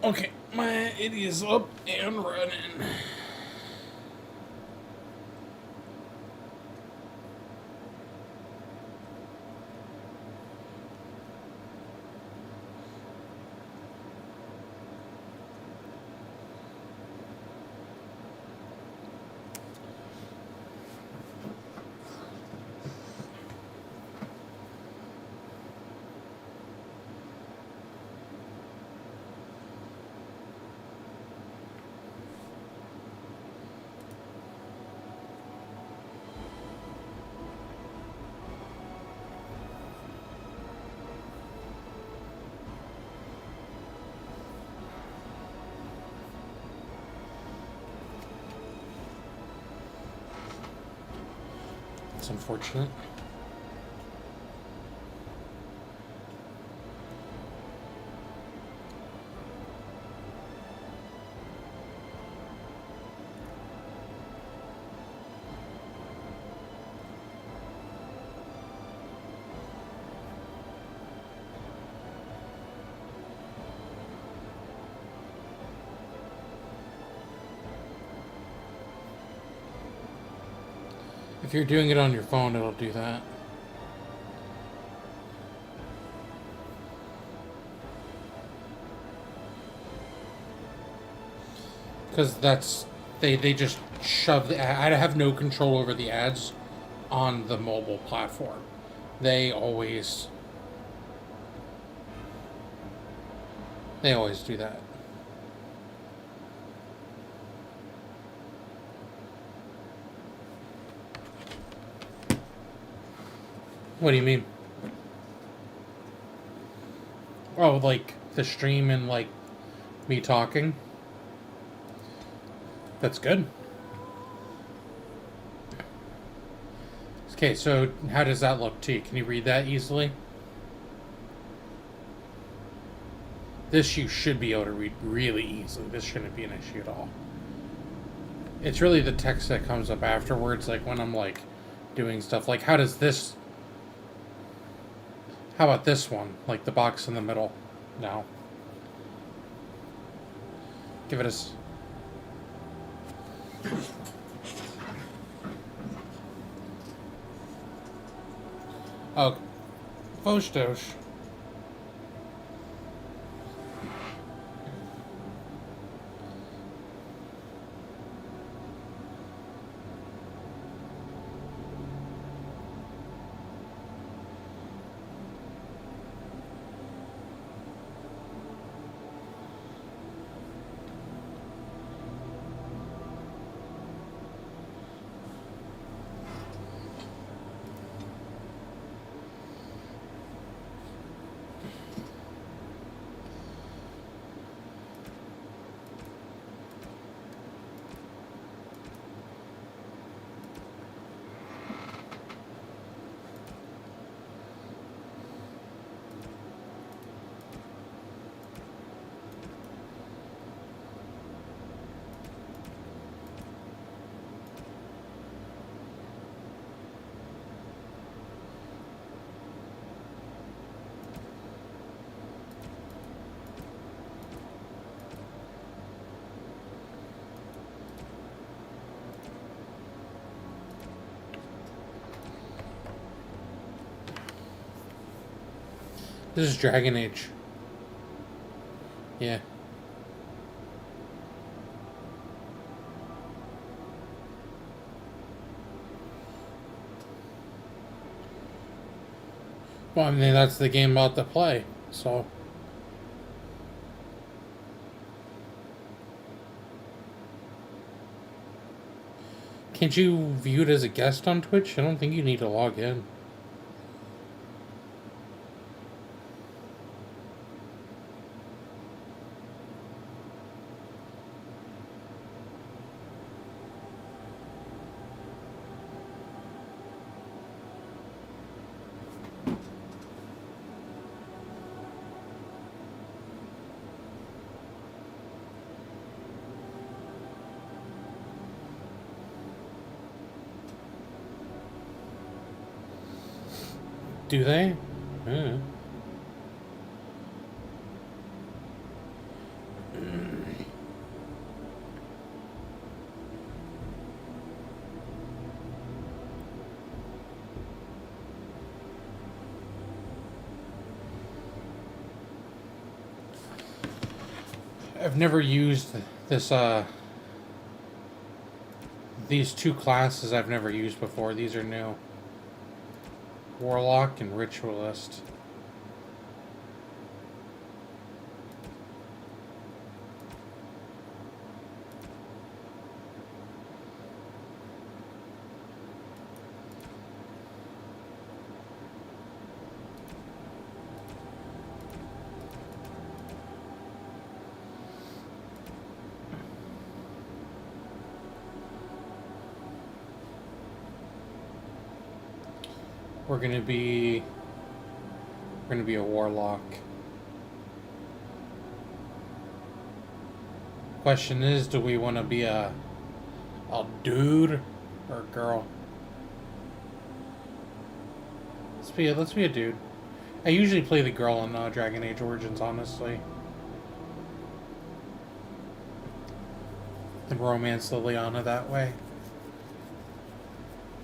Okay, it is up and running. It's unfortunate. If you're doing it on your phone, it'll do that. Because they just shove the I have no control over the ads on the mobile platform. They always do that. What do you mean? Oh, like the stream and like me talking? That's good. Okay, so how does that look to you? Can you read that easily? This you should be able to read really easily. This shouldn't be an issue at all. It's really the text that comes up afterwards, like when I'm like doing stuff like how does this how about this one? Like the box in the middle. No. Give it a oh, Fostosh. This is Dragon Age. Yeah. Well, I mean, that's the game about to play, so. Can't you view it as a guest on Twitch? I don't think you need to log in. Do they? Yeah. I've never used this, these two classes I've never used before. These are new. Warlock and Ritualist. We're gonna be a warlock. Question is, do we want to be a dude or a girl? Let's be a dude. I usually play the girl in Dragon Age Origins, honestly. And romance Liliana that way.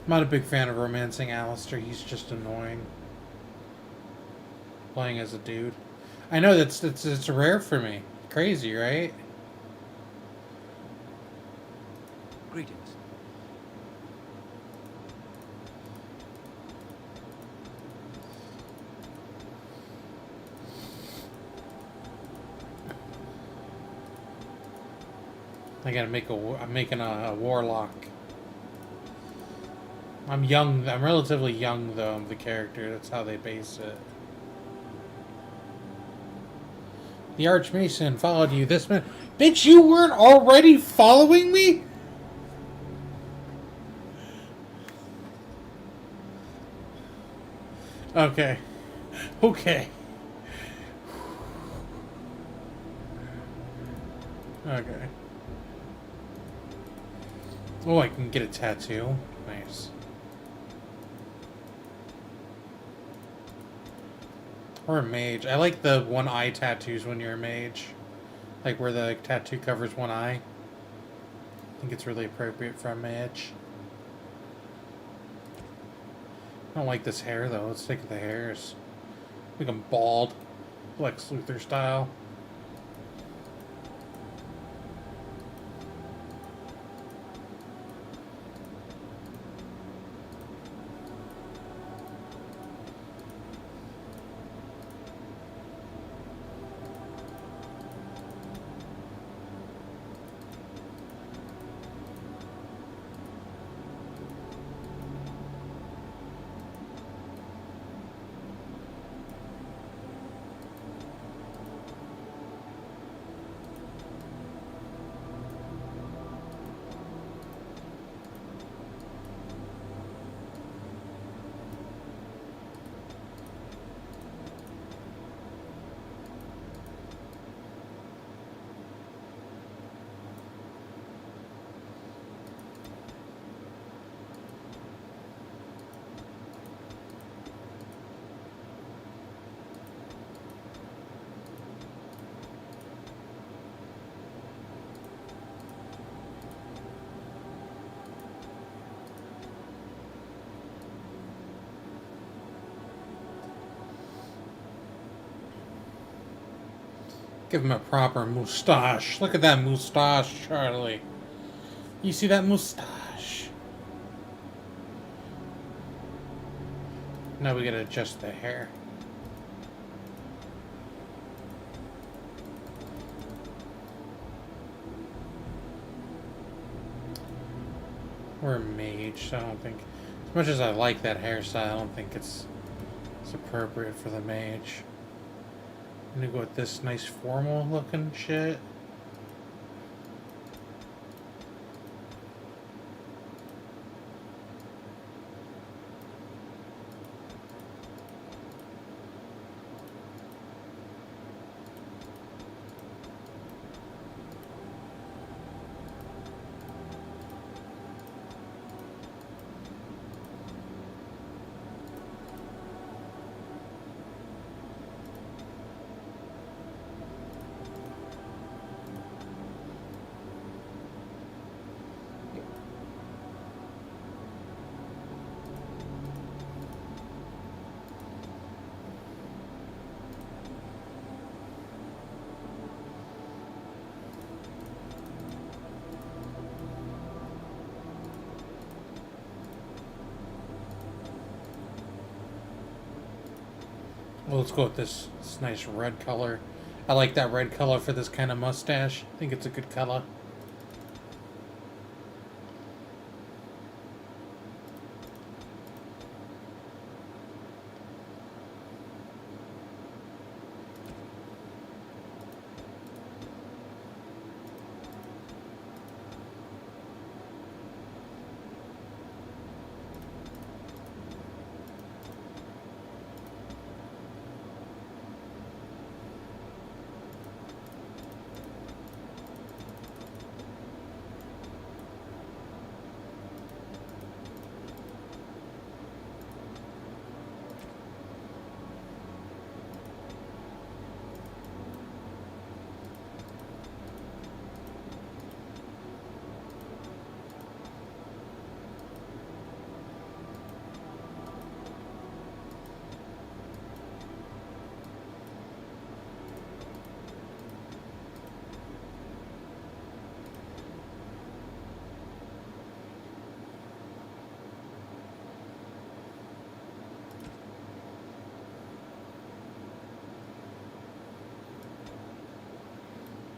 I'm not a big fan of romancing Alistair. He's just annoying. Playing as a dude. I know it's rare for me. Crazy, right? Greetings. I'm making a warlock. I'm young. I'm relatively young, though. I'm the character. That's how they base it. The Archmason followed you this minute. Bitch, you weren't already following me? Okay. Okay. Okay. Oh, I can get a tattoo. Nice. Or a mage. I like the one eye tattoos when you're a mage. Like where the tattoo covers one eye. I think it's really appropriate for a mage. I don't like this hair though. Let's take the hairs. Like I'm bald. Lex Luthor style. Give him a proper moustache. Look at that moustache, Charlie. You see that moustache? Now we gotta adjust the hair. We're a mage, so I don't think... As much as I like that hairstyle, I don't think it's appropriate for the mage. I'm gonna go with this nice formal looking shit. Well, let's go with this nice red color. I like that red color for this kind of mustache. I think it's a good color.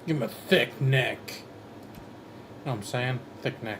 Give him a thick neck. Know what I'm saying? Thick neck.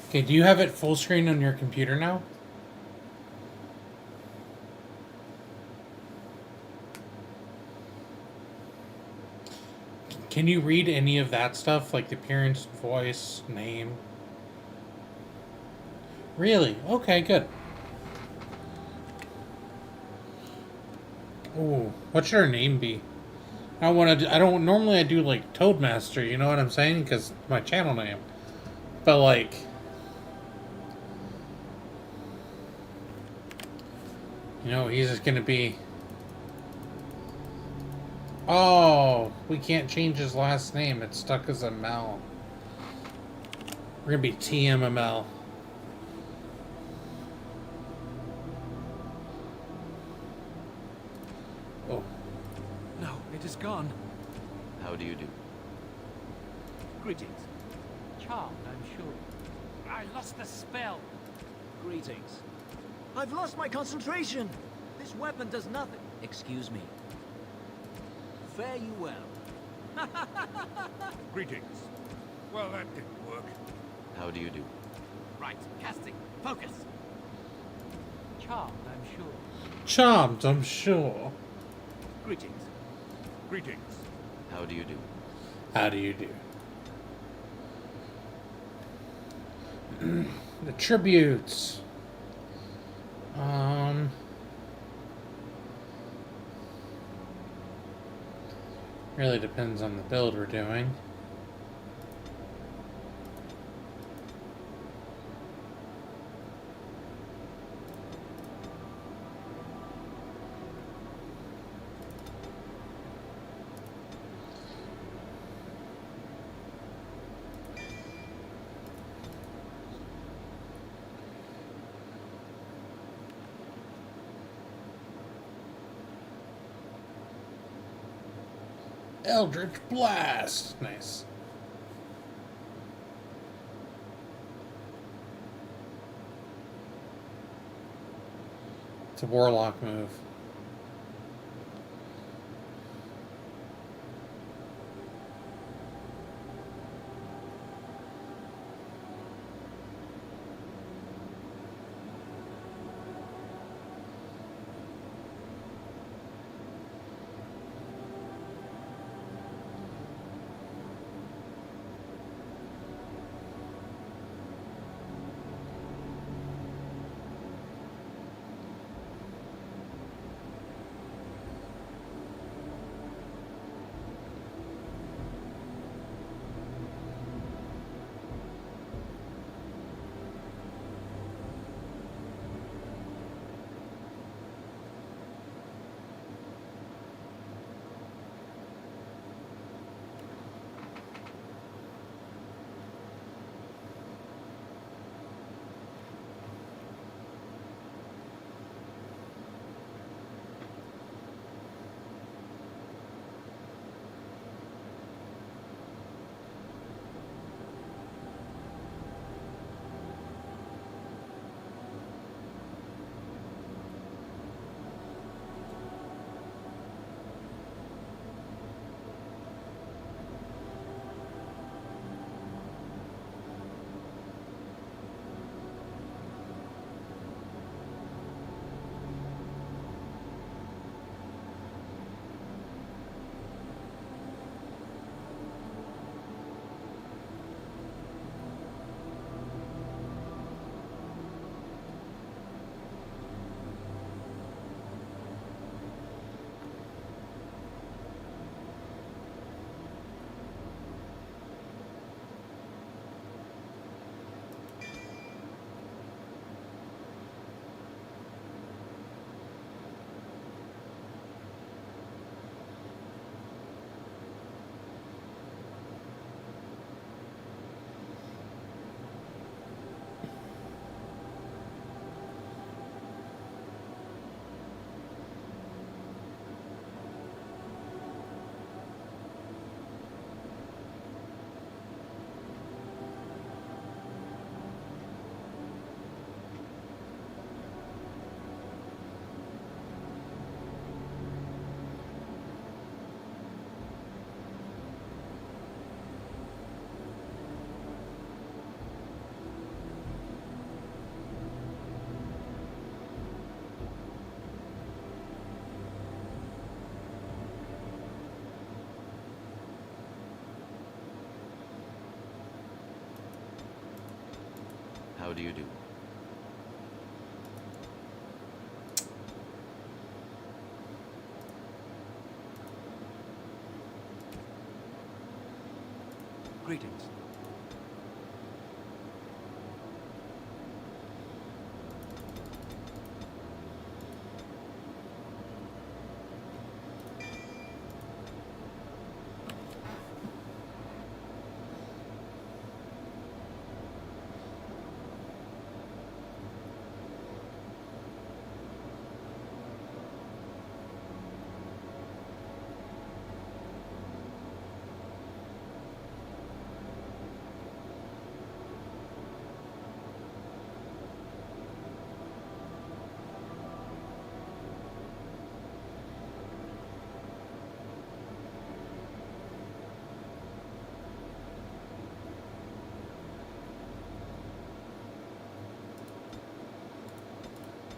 Okay, do you have it full screen on your computer now? Can you read any of that stuff, like the appearance, voice, name? Really? Okay, good. Ooh, what should her name be? I don't want to. I don't normally. I do like Toadmaster. You know what I'm saying? Because my channel name. But like, you know, he's just gonna be. Oh, we can't change his last name. It's stuck as a Mel. We're gonna be TMML. Oh, No, it is gone. How do you do? Greetings. Charmed, I'm sure. I lost the spell. Greetings. I've lost my concentration. This weapon does nothing. Excuse me. Fare you well. Greetings. Well, that didn't work. How do you do? Right, casting. Focus. Charmed, I'm sure. charmed, I'm sure. Greetings. Greetings. How do you do? How do you do? The tributes. Really depends on the build we're doing. Eldritch Blast! Nice. It's a warlock move. How do you do? Greetings.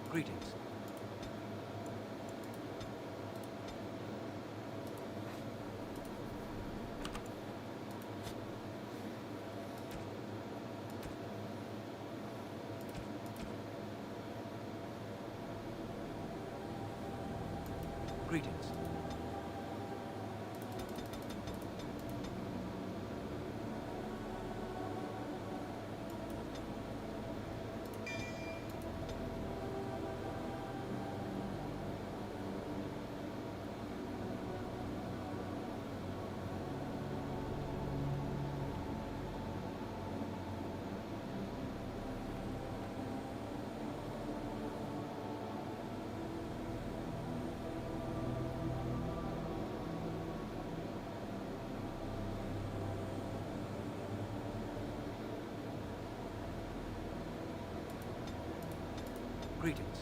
Greetings. Greetings. Greetings.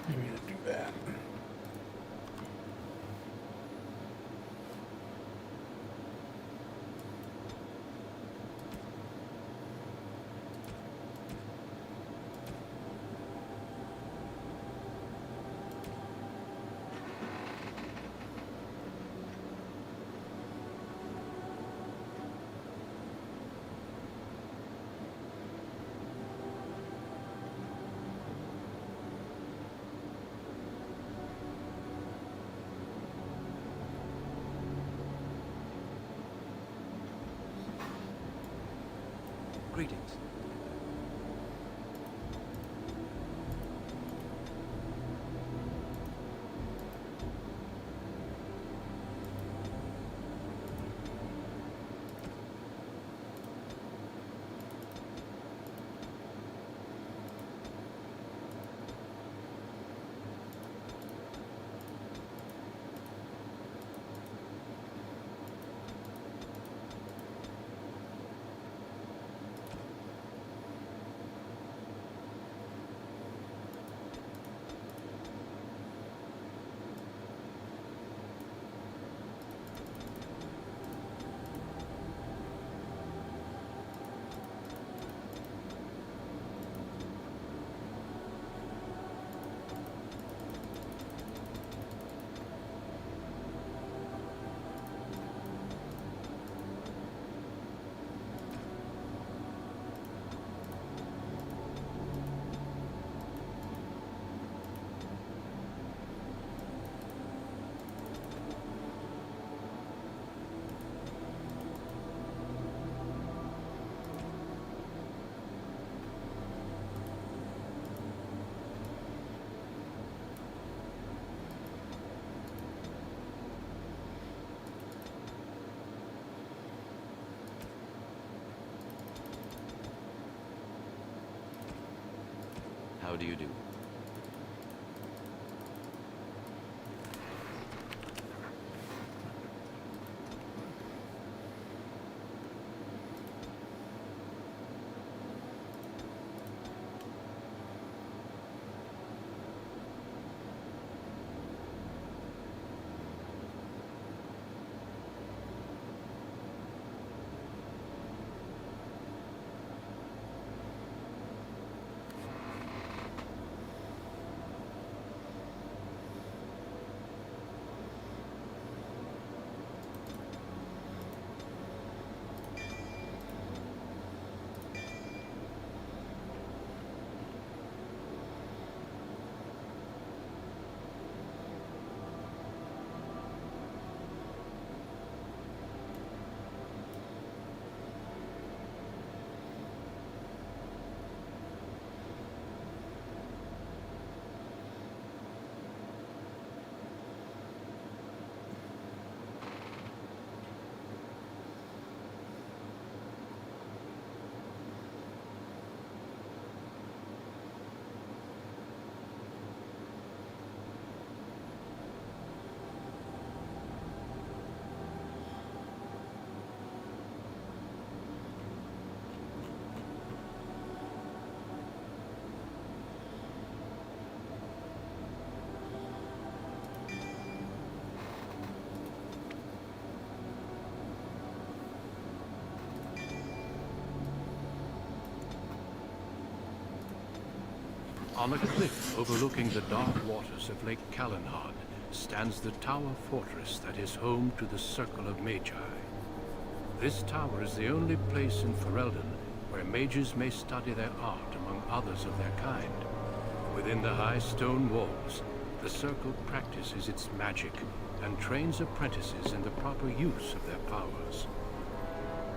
I'm gonna do that. Greetings. How do you do? On a cliff overlooking the dark waters of Lake Kalanhad stands the tower fortress that is home to the Circle of Magi. This tower is the only place in Ferelden where mages may study their art among others of their kind. Within the high stone walls, the Circle practices its magic and trains apprentices in the proper use of their powers.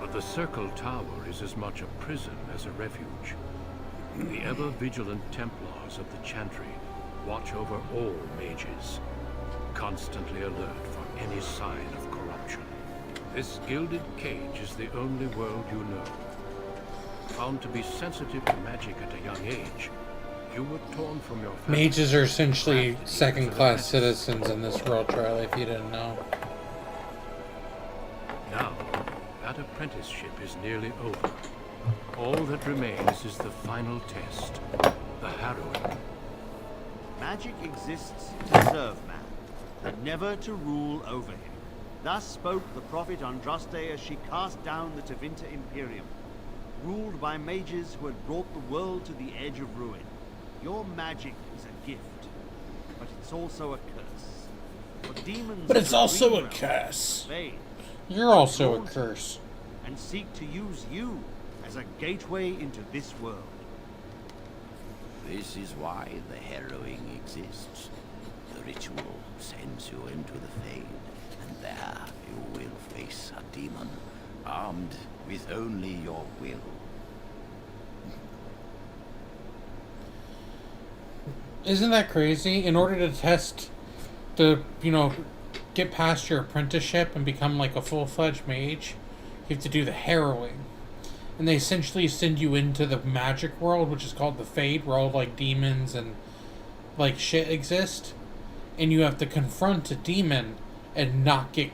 But the Circle Tower is as much a prison as a refuge. The ever-vigilant Templars of the Chantry watch over all mages, constantly alert for any sign of corruption. This gilded cage is the only world you know. Found to be sensitive to magic at a young age, you were torn from your family. Mages are essentially second-class citizens in this world, Charlie, if you didn't know. Now, that apprenticeship is nearly over. All that remains is the final test, the harrowing. Magic exists to serve man, but never to rule over him. Thus spoke the prophet Andraste as she cast down the Tevinter Imperium, ruled by mages who had brought the world to the edge of ruin. Your magic is a gift, but it's also a curse. For demons But it's of the also green a realm curse. invade You're also a curse. and seek to use you as a gateway into this world. This is why the harrowing exists. The ritual sends you into the Fade, and there you will face a demon, armed with only your will. Isn't that crazy? In order to test the, get past your apprenticeship and become like a full-fledged mage, you have to do the harrowing. And they essentially send you into the magic world, which is called the Fade, where all like demons and like shit exist. And you have to confront a demon and not get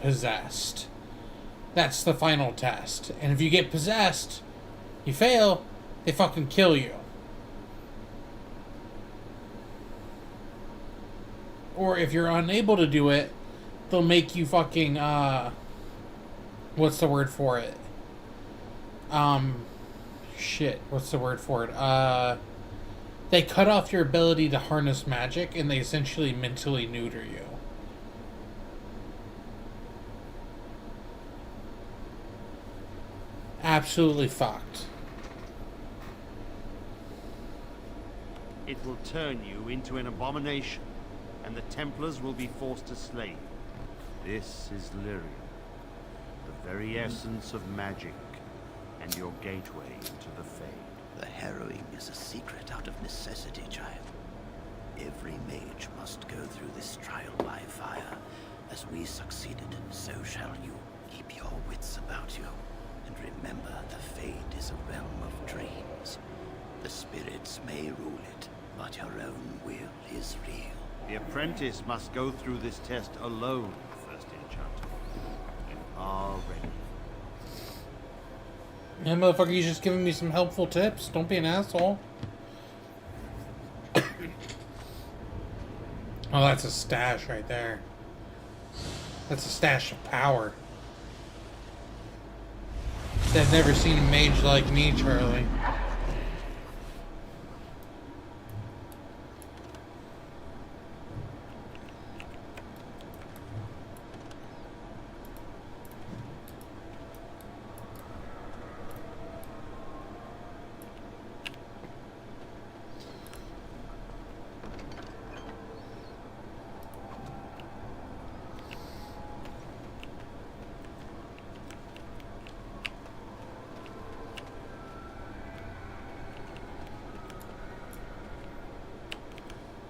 possessed. That's the final test. And if you get possessed, you fail, they fucking kill you. Or if you're unable to do it, they'll make you fucking, what's the word for it? What's the word for it? They cut off your ability to harness magic, and they essentially mentally neuter you. Absolutely fucked. It will turn you into an abomination, and the Templars will be forced to slay you. This is Lyrium, the very essence of magic, and your gateway into the Fade. The harrowing is a secret out of necessity, child. Every mage must go through this trial by fire. As we succeeded, so shall you. Keep your wits about you. And remember, the Fade is a realm of dreams. The spirits may rule it, but your own will is real. The apprentice must go through this test alone, First Enchanter. You are ready. Yeah, motherfucker, you just giving me some helpful tips. Don't be an asshole. Oh, that's a stash right there. That's a stash of power. I've never seen a mage like me, Charlie.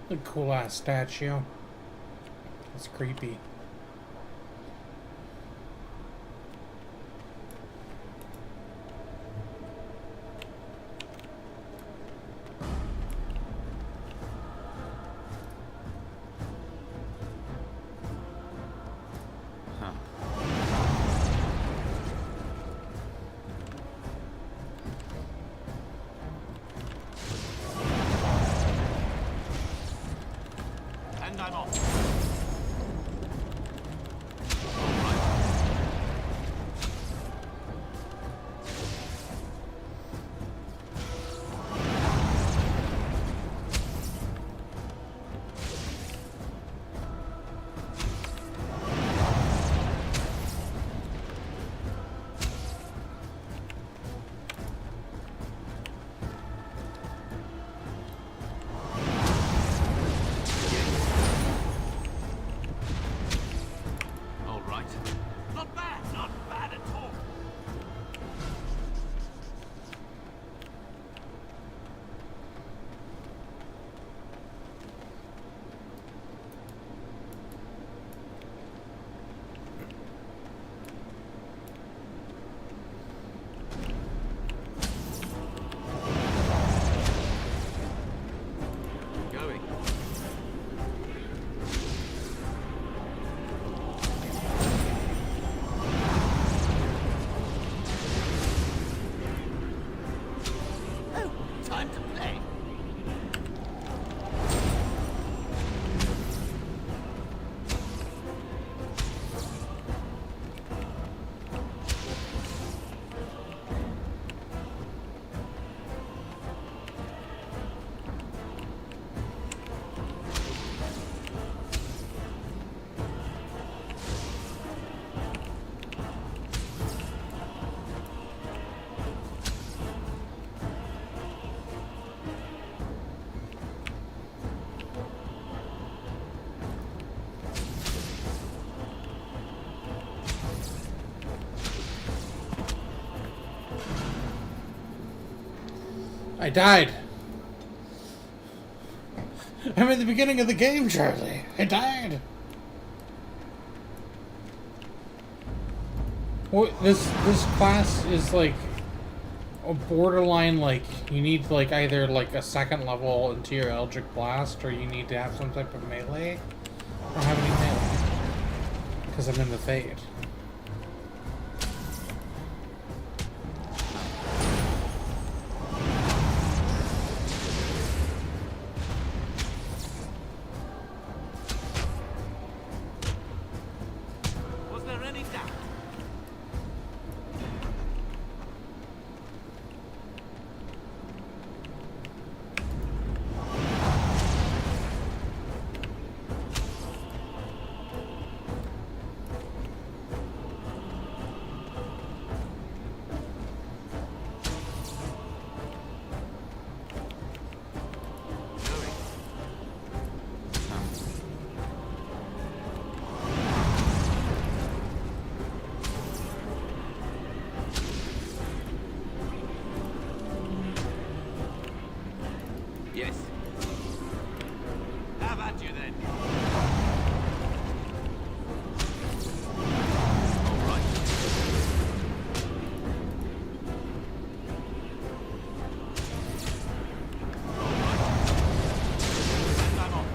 A cool ass statue. It's creepy. And I'm off. I died. I'm at the beginning of the game, Charlie. I died. Well, this class is like a borderline, like you need like either like a second level into your Eldritch Blast, or you need to have some type of melee. I don't have any melee because I'm in the Fade. Was there any doubt? Yes. How about you then? All right. And I'm off.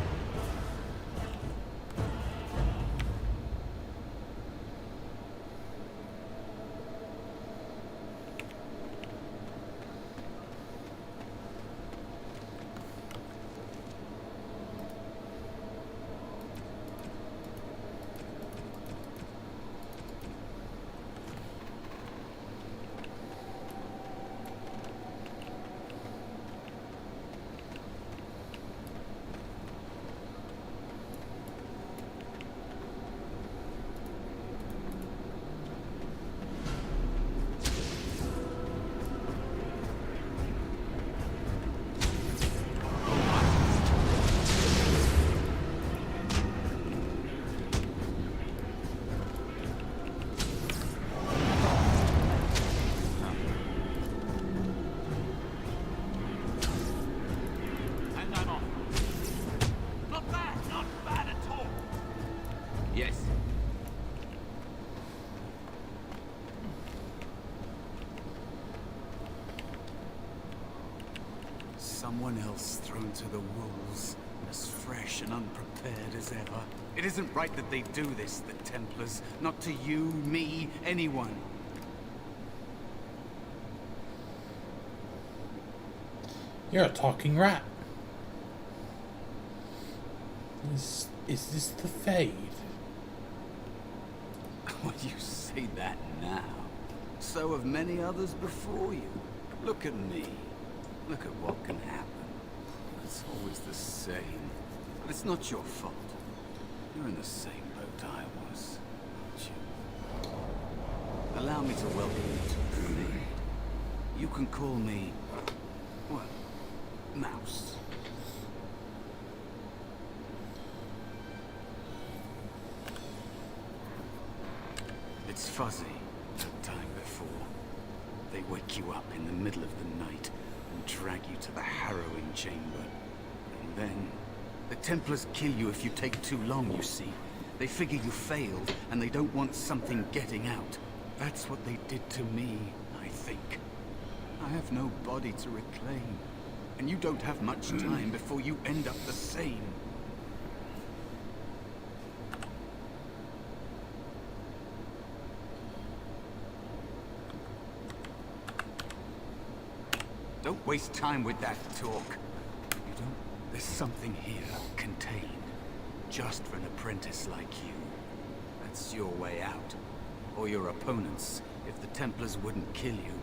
And I'm off. Not bad, not bad at all. Yes. Someone else thrown to the wolves, as fresh and unprepared as ever. It isn't right that they do this, the Templars. Not to you, me, anyone. You're a talking rat. Is this the Fade? When you say that now, so have many others before you. Look at me. Look at what can happen. It's always the same. But it's not your fault. You're in the same boat I was, aren't you? Allow me to welcome you to the Fade. You can call me, well, Mouse. It's fuzzy, that time before. They wake you up in the middle of the night and drag you to the harrowing chamber. And then, the Templars kill you if you take too long, you see. They figure you failed, and they don't want something getting out. That's what they did to me, I think. I have no body to reclaim, and you don't have much time before you end up the same. Don't waste time with that talk. You don't... There's something here, contained. Just for an apprentice like you. That's your way out. Or your opponents, if the Templars wouldn't kill you.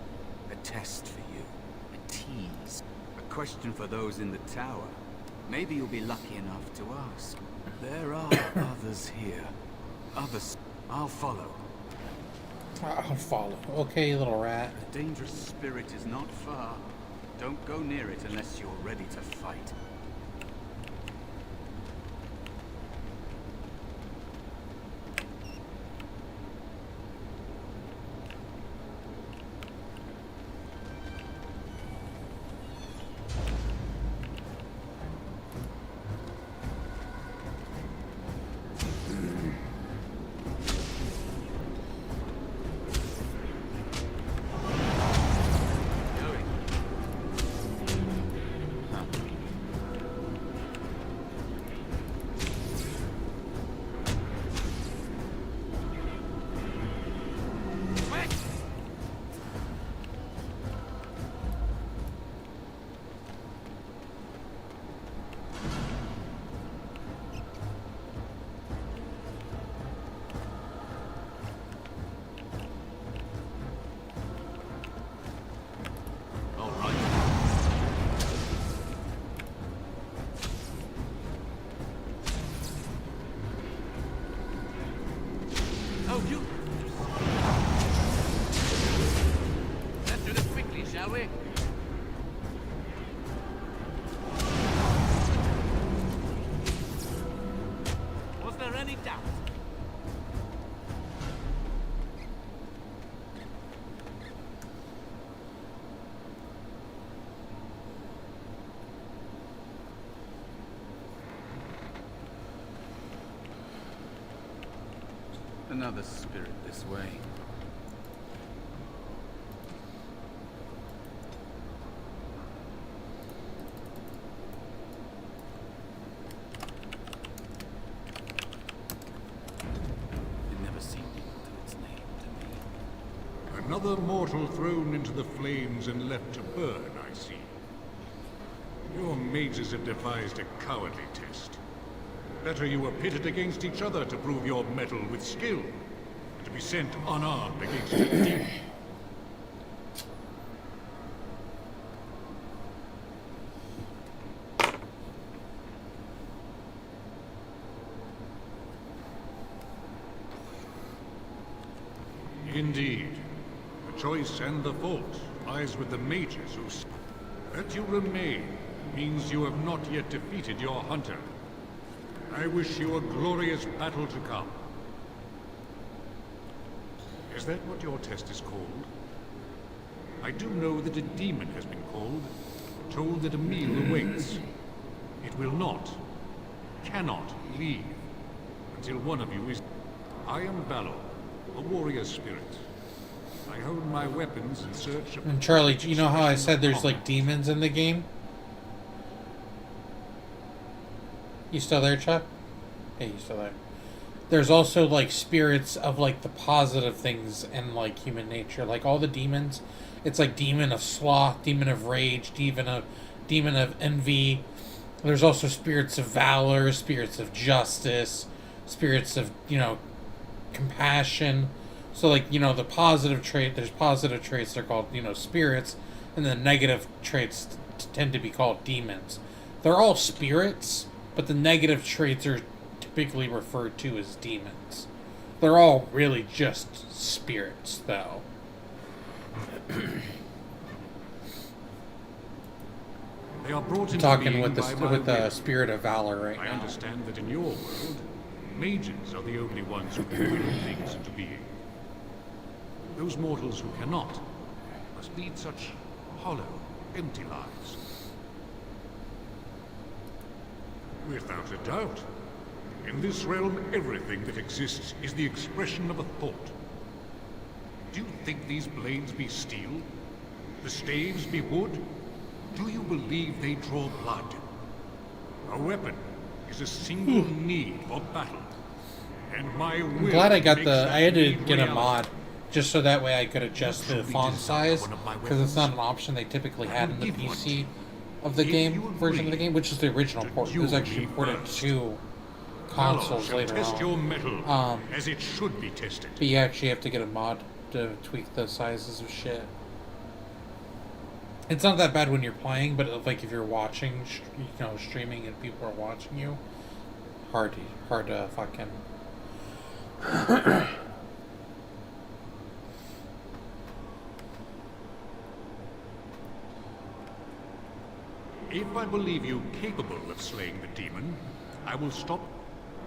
A test for you. A tease. A question for those in the tower. Maybe you'll be lucky enough to ask. There are others here. Others. I'll follow. I'll follow. Okay, little rat. The dangerous spirit is not far. Don't go near it unless you're ready to fight. Oh, you... Let's do this quickly, shall we? Was there any doubt? Another spirit this way. It never seemed equal to its name to me. Another mortal thrown into the flames and left to burn, I see. Your mages have devised a cowardly test. Better you were pitted against each other to prove your mettle with skill, and to be sent unarmed against a demon. Indeed. The choice and the fault lies with the mages who... That you remain means you have not yet defeated your hunter. I wish you a glorious battle to come. Is that what your test is called? I do know that a demon has been called, told that a meal awaits. It will not, cannot leave, until one of you is... I am Balor, a warrior spirit. I hone my weapons in search of... And Charlie, you know how I said there's like demons in the game? You still there, Chuck? Yeah, you still there. There's also like spirits of like the positive things in like human nature. Like all the demons, it's like demon of sloth, demon of rage, demon of envy. There's also spirits of valor, spirits of justice, spirits of, you know, compassion. So like, you know, the positive trait, there's positive traits, they're called, you know, spirits, and the negative traits tend to be called demons. They're all spirits, but the negative traits are typically referred to as demons. They're all really just spirits, though. They are brought into Talking being with by my the will. spirit of valor right I now. understand that in your world, mages are the only ones who can will things into being. Those mortals who cannot must lead such hollow, empty lives. Without a doubt. In this realm, everything that exists is the expression of a thought. Do you think these blades be steel? The staves be wood? Do you believe they draw blood? A weapon is a single need for battle. And my will I'm glad I got makes the... that I had to need get a reality. mod just so that way I could adjust the Truly font desire size, one of my because it's weapons. not an option they typically had in the Give one to PC me. of the If game, you version of the agree game, which is the original to port. It was duel actually me ported first, to Valor consoles shall later test your on. metal as it should be tested. But you actually have to get a mod to tweak the sizes of shit. It's not that bad when you're playing, but like if you're watching, you know, streaming and people are watching you, hard to fucking. If I believe you capable of slaying the demon, I will stop.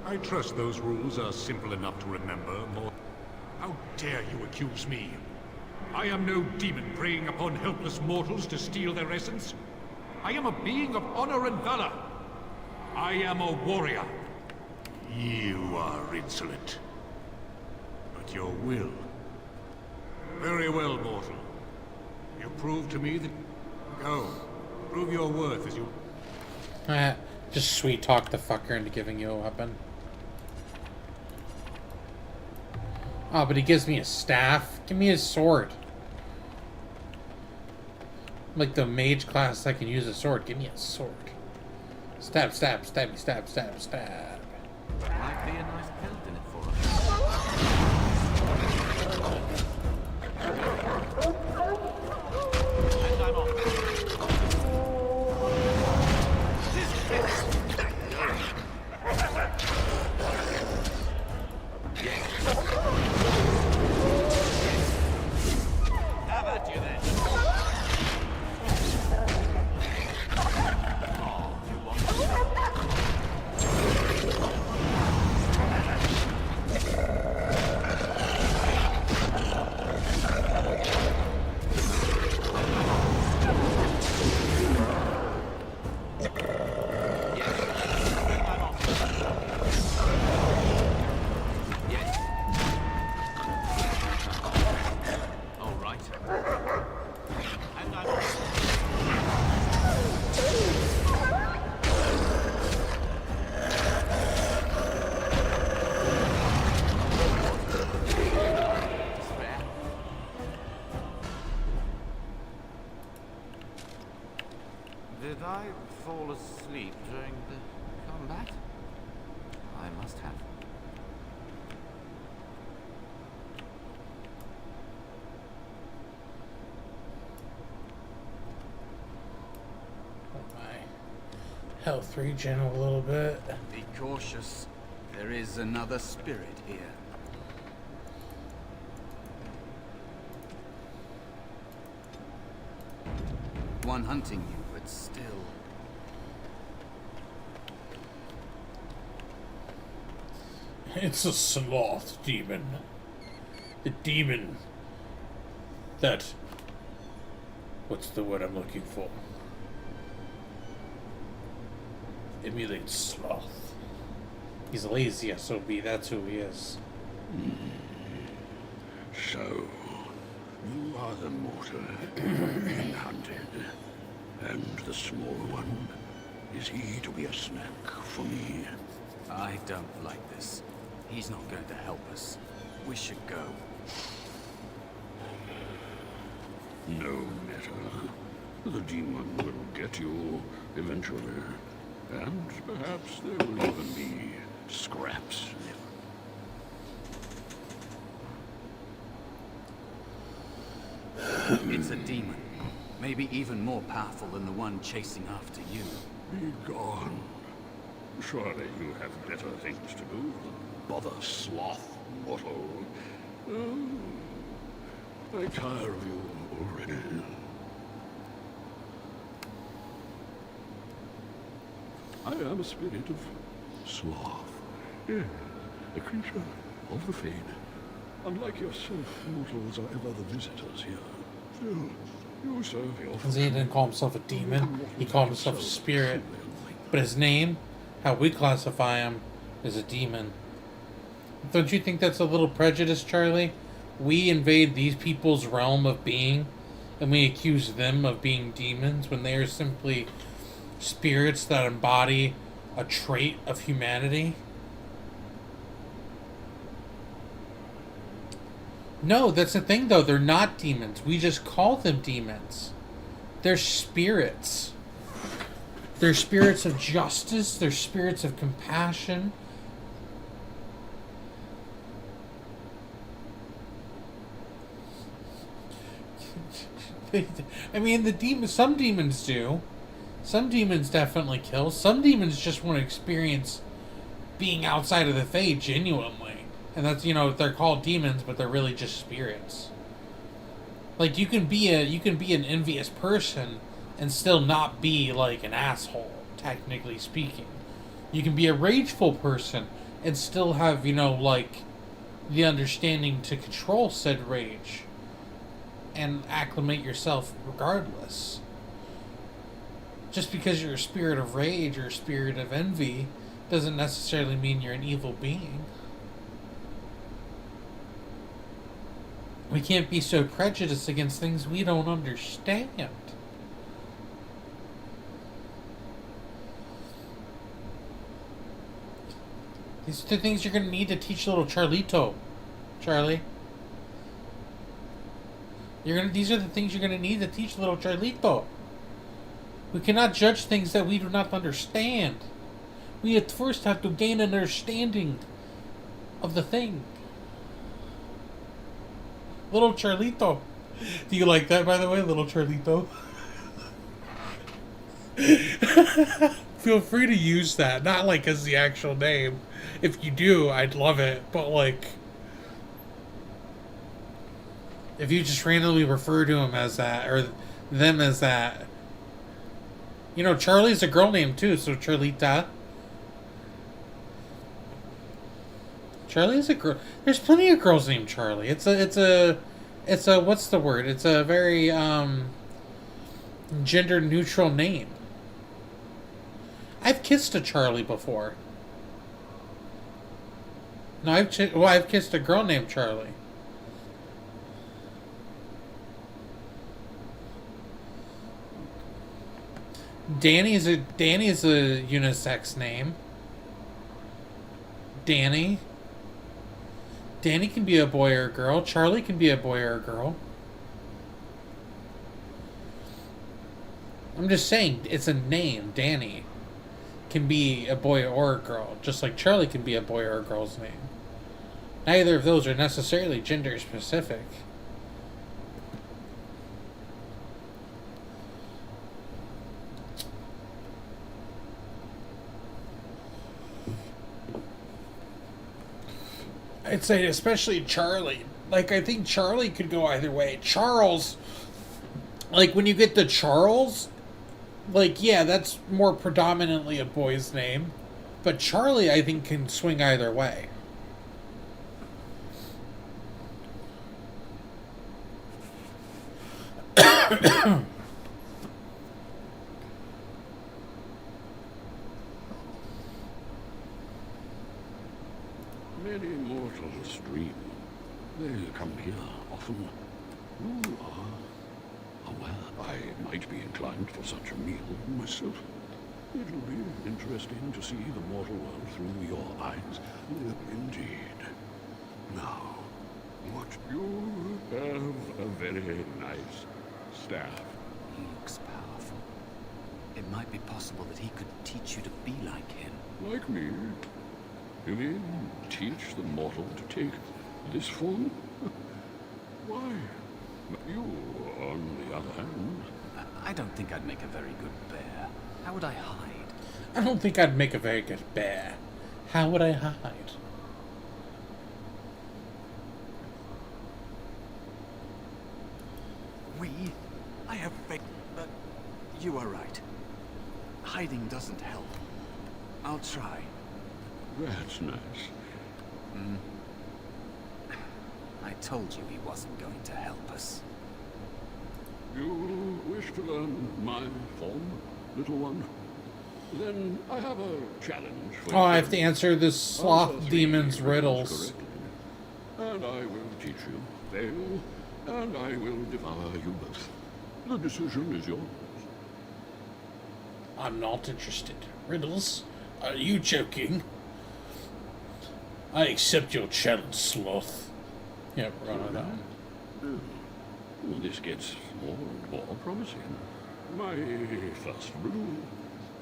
I trust those rules are simple enough to remember more. How dare you accuse me? I am no demon preying upon helpless mortals to steal their essence. I am a being of honor and valor. I am a warrior. You are insolent. But your will... Very well, mortal. You prove to me that... Go. Prove your worth as you... Just sweet talk the fucker into giving you a weapon. Oh, but he gives me a staff. Give me his sword. Like the mage class, I can use a sword. Give me a sword. Stab, stab, stabby, stab, stab, stab. Might be a nice build in it for us. And I'm off. I fall asleep during the combat? I must have. Oh my. Health regen a little bit. Be cautious. There is another spirit here. One hunting you, but still. It's a sloth demon. The demon that... What's the word I'm looking for? Emulates sloth. He's lazy SOB, that's who he is. So, you are the mortal being hunted. And the small one, is he to be a snack for me? I don't like this. He's not going to help us. We should go. No matter. The demon will get you eventually. And perhaps there will even be scraps left. It's a demon. Maybe even more powerful than the one chasing after you. Be gone. Surely you have better things to do than bother sloth, mortal. Oh, I tire of you already. I am a spirit of sloth. Yes, a creature of the Fade. Unlike yourself, mortals are ever the visitors here. Still, you serve your... He didn't call himself a demon. He called himself a spirit. But his name, how we classify him, is a demon. Don't you think that's a little prejudice, Charlie? We invade these people's realm of being, and we accuse them of being demons when they are simply spirits that embody a trait of humanity? No, that's the thing, though. They're not demons. We just call them demons. They're spirits. They're spirits of justice. They're spirits of compassion. I mean, some demons do. Some demons definitely kill. Some demons just want to experience being outside of the Fade genuinely. And that's, they're called demons, but they're really just spirits. Like, you can be an envious person and still not be, like, an asshole, technically speaking. You can be a rageful person and still have, like, the understanding to control said rage and acclimate yourself regardless. Just because you're a spirit of rage or a spirit of envy doesn't necessarily mean you're an evil being. We can't be so prejudiced against things we don't understand. These are the things you're going to need to teach little Charlito. Charlie. These are the things you're going to need to teach little Charlito. We cannot judge things that we do not understand. We at first have to gain an understanding of the thing. Little Charlito. Do you like that, by the way, little Charlito? Feel free to use that. Not like as the actual name. If you do, I'd love it. But like, if you just randomly refer to him as that, or them as that. Charlie's a girl name too, so Charlita. Charlie's a girl. There's plenty of girls named Charlie. It's a what's the word? It's a very gender neutral name. I've kissed a Charlie before. No, I've kissed a girl named Charlie. Danny's a unisex name. Danny. Danny can be a boy or a girl. Charlie can be a boy or a girl. I'm just saying, it's a name. Danny can be a boy or a girl, just like Charlie can be a boy or a girl's name. Neither of those are necessarily gender specific. I'd say especially Charlie. Like, I think Charlie could go either way. Charles, like, when you get to Charles, like, yeah, that's more predominantly a boy's name. But Charlie, I think, can swing either way. Many mortals dream. They come here often. You are aware I might be inclined for such a meal myself. It'll be interesting to see the mortal world through your eyes. Indeed. Now, what you have a very nice staff. He looks powerful. It might be possible that he could teach you to be like him. Like me? You mean teach the mortal to take this form? Why? You, on the other hand... I don't think I'd make a very good bear. How would I hide? I don't think I'd make a very good bear. How would I hide? I have faith, but you are right. Hiding doesn't help. I'll try. That's nice. I told you he wasn't going to help us. You wish to learn my form, little one? Then I have a challenge for you. Oh, I have to answer this sloth Answer demon's three riddles. correctly, and I will teach you. Fail, and I will devour you both. The decision is yours. I'm not interested. Riddles? Are you joking? I accept your challenge, sloth. Yep, we're going with that one. Well, this gets more and more promising. My first riddle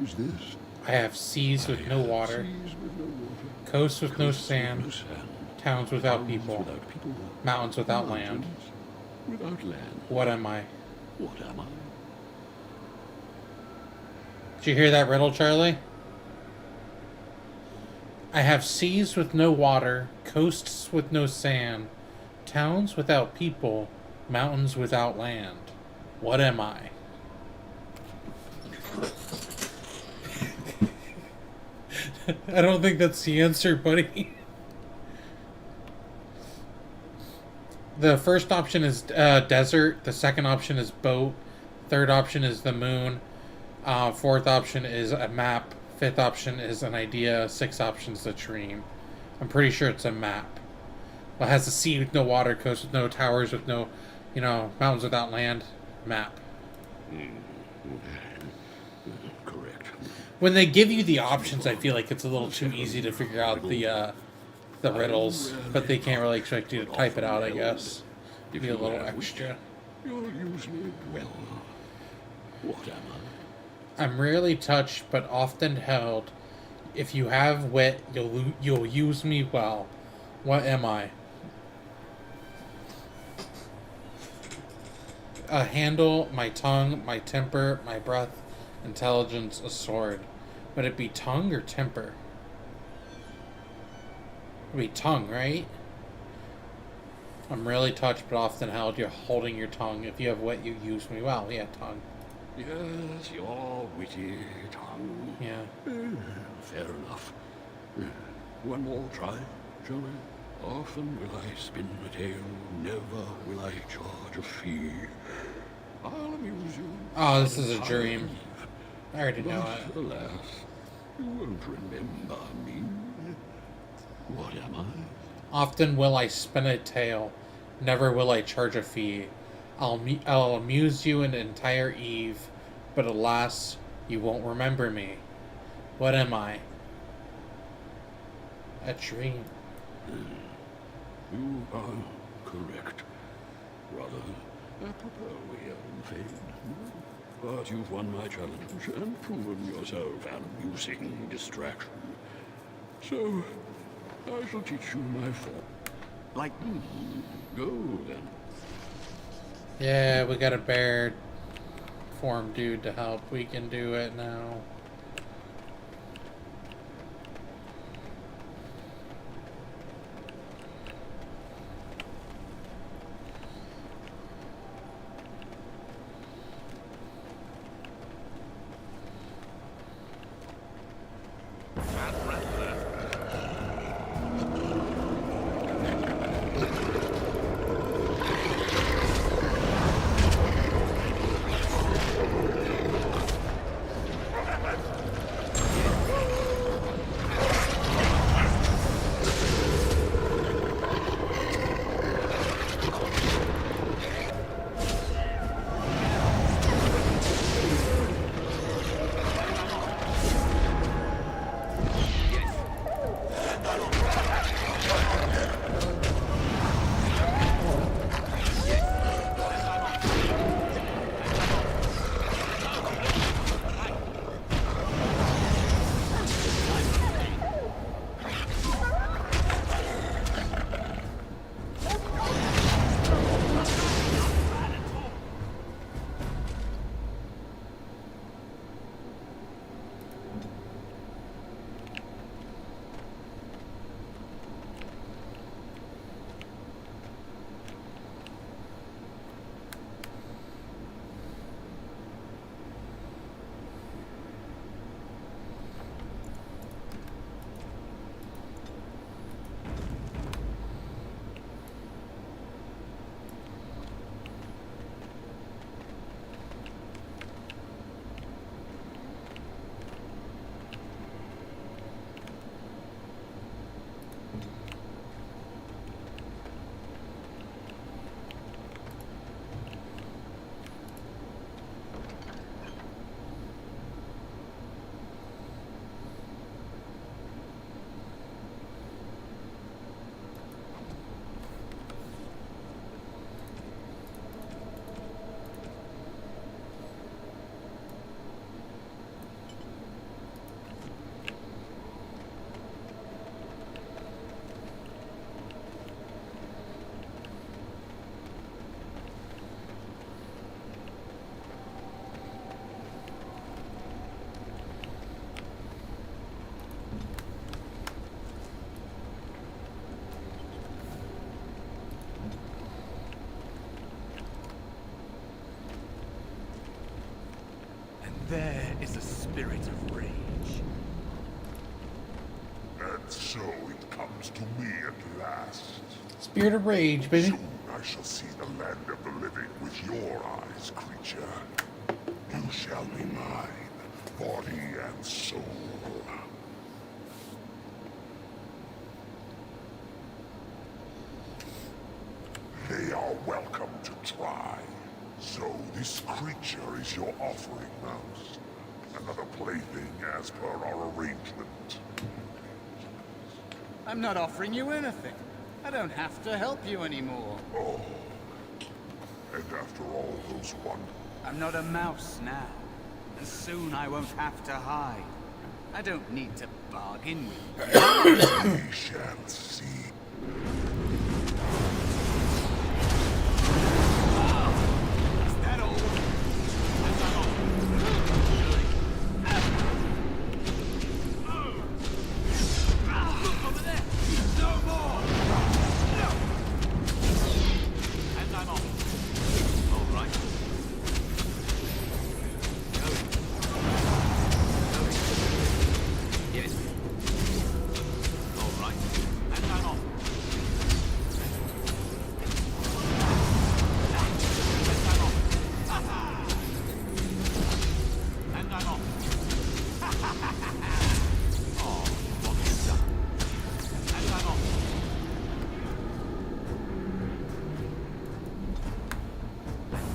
is this. I have seas with no water, Seas with no water, coasts with no coasts sand, with no sand, towns without towns people, without people, mountains without land. mountains without land. What am I? What am I? Did you hear that riddle, Charlie? I have seas with no water, coasts with no sand, towns without people, mountains without land. What am I? I don't think that's the answer, buddy. The first option is desert. The second option is boat. Third option is the moon. Fourth option is a map. Fifth option is an idea. Sixth option is a dream. I'm pretty sure it's a map. It has a sea with no water, coast with no towers, with no, mountains without land. Map. Correct. When they give you the options, I feel like it's a little too easy to figure out the riddles, but they can't really expect you to type it out, I guess. Be a little extra. You'll use me well. What am I? I'm rarely touched, but often held. If you have wit, you'll use me well. What am I? A handle, my tongue, my temper, my breath, intelligence, a sword. Would it be tongue or temper? It would be tongue, right? I'm rarely touched, but often held. You're holding your tongue. If you have wit, you use me well. Yeah, tongue. Yes, your witty tongue. Yeah. Fair enough. One more try, shall we? Often will I spin a tale, never will I charge a fee. I'll amuse you. Oh, this is a dream. I already know But it. alas, you won't remember me. What am I? Often will I spin a tale, never will I charge a fee. I'll amuse you an entire eve, but alas, you won't remember me. What am I? A dream. You are correct. Rather apropos, young Fade. But you've won my challenge and proven yourself an amusing distraction. So, I shall teach you my form. Like, Go then. Yeah, we got a bear form dude to help. We can do it now. there is a spirit of rage. And so it comes to me at last. Spirit of rage, baby. Soon I shall see the land of the living with your eyes, creature. You shall be mine, body and soul. They are welcome to try. So this creature is your offering, Mouse. Another plaything as per our arrangement. I'm not offering you anything. I don't have to help you anymore. Oh. And after all those wonders... I'm not a mouse now. And soon I won't have to hide. I don't need to bargain with you. We shall see.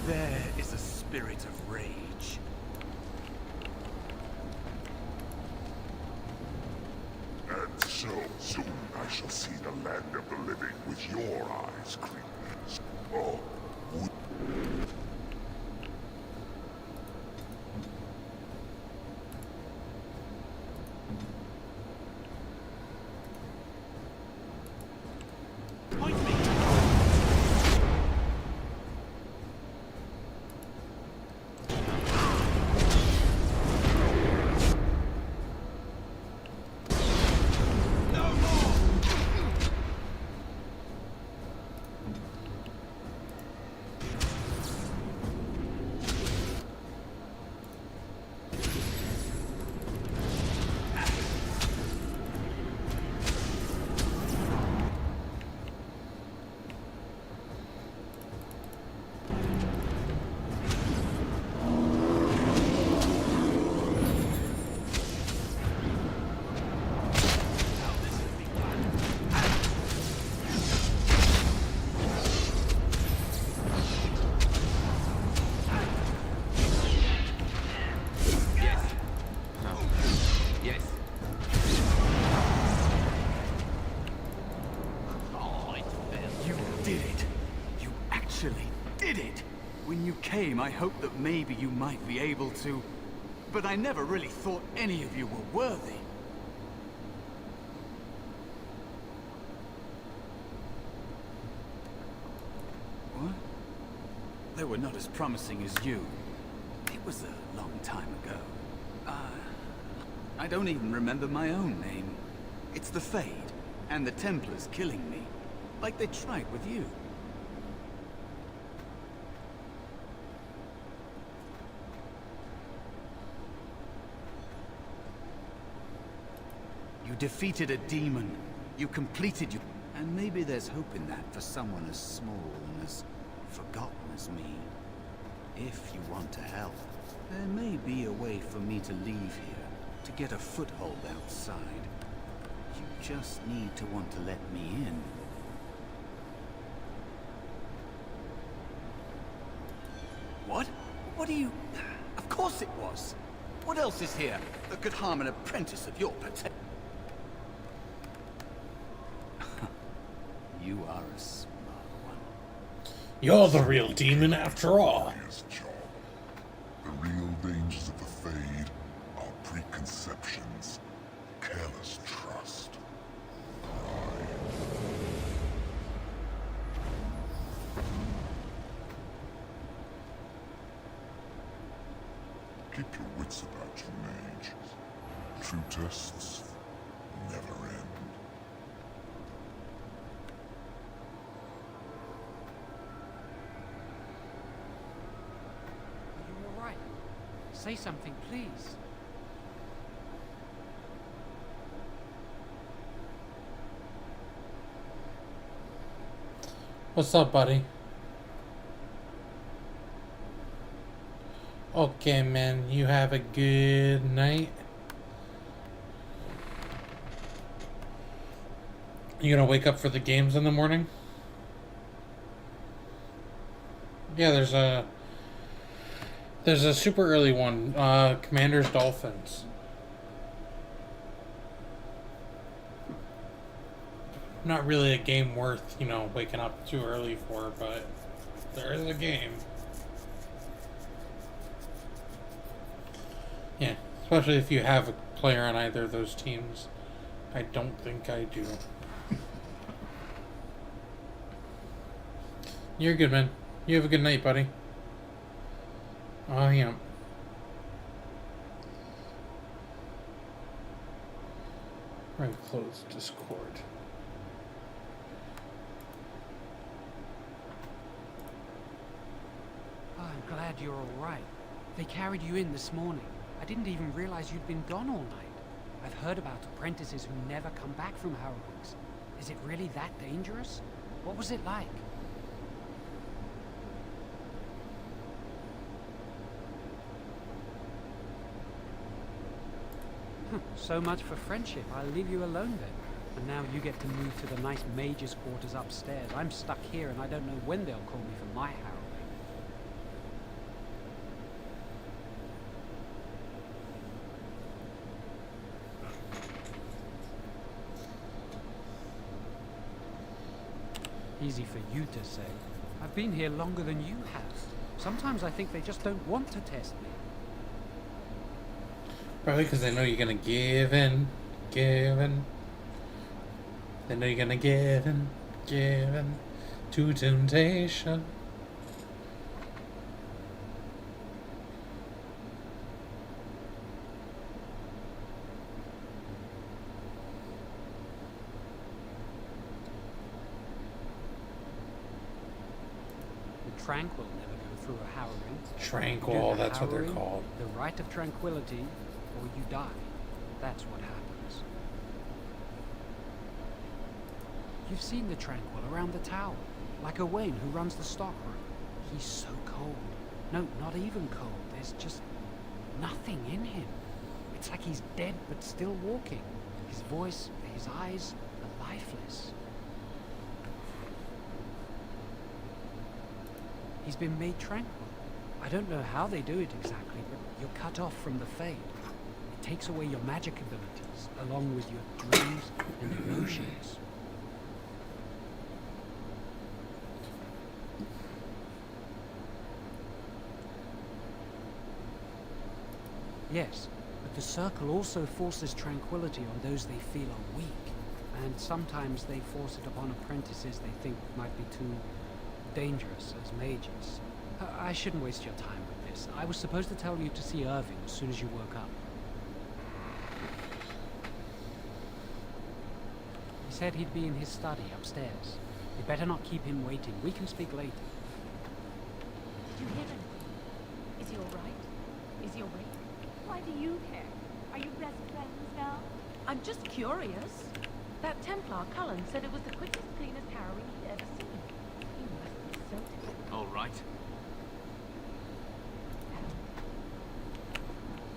There is a spirit of rage. And so soon I shall see the land of the living with your eyes, creatures. Oh, would... actually did it! When you came, I hoped that maybe you might be able to, but I never really thought any of you were worthy. What? They were not as promising as you. It was a long time ago. I don't even remember my own name. It's the Fade, and the Templars killing me, like they tried with you. You defeated a demon. You completed your... And maybe there's hope in that for someone as small and as forgotten as me. If you want to help, there may be a way for me to leave here, to get a foothold outside. You just need to want to let me in. What? What do you... Of course it was! What else is here that could harm an apprentice of your potential? You are a smart one. You're the real demon after all. Yes, John. The real dangers of the Fade are preconceptions, careless trust, pride. Keep your wits about you, mage. True tests never end. Say something, please. What's up, buddy? Okay, man, you have a good night. You gonna wake up for the games in the morning? Yeah, there's a super early one, Commanders Dolphins. Not really a game worth, waking up too early for, but there is a game. Yeah, especially if you have a player on either of those teams. I don't think I do. You're good, man. You have a good night, buddy. Oh, yeah. Right, close Discord. Oh, I'm glad you're all right. They carried you in this morning. I didn't even realize you'd been gone all night. I've heard about apprentices who never come back from Harrowings. Is it really that dangerous? What was it like? So much for friendship. I'll leave you alone then. And now you get to move to the nice mage's quarters upstairs. I'm stuck here and I don't know when they'll call me for my harrowing. Easy for you to say. I've been here longer than you have. Sometimes I think they just don't want to test me. Probably because they know you're gonna give in. They know you're gonna give in to temptation. The Tranquil never go through a harrowing. Tranquil, that's what they're Harrowing, called. The rite of tranquility, or you die. That's what happens. You've seen the Tranquil around the tower, like Owain who runs the stockroom. He's so cold. No, not even cold. There's just nothing in him. It's like he's dead but still walking. His voice, his eyes are lifeless. He's been made tranquil. I don't know how they do it exactly, but you're cut off from the Fade. It takes away your magic abilities, along with your dreams and emotions. Yes, but the Circle also forces tranquility on those they feel are weak. And sometimes they force it upon apprentices they think might be too dangerous as mages. I shouldn't waste your time with this. I was supposed to tell you to see Irving as soon as you woke up. He said he'd be in his study upstairs. You better not keep him waiting. We can speak later. Did you hear anything? Is he alright? Is he awake? Why do you care? Are you best friends now? I'm just curious. That Templar, Cullen, said it was the quickest, cleanest harrowing he'd ever seen. He must be so terrible. All right.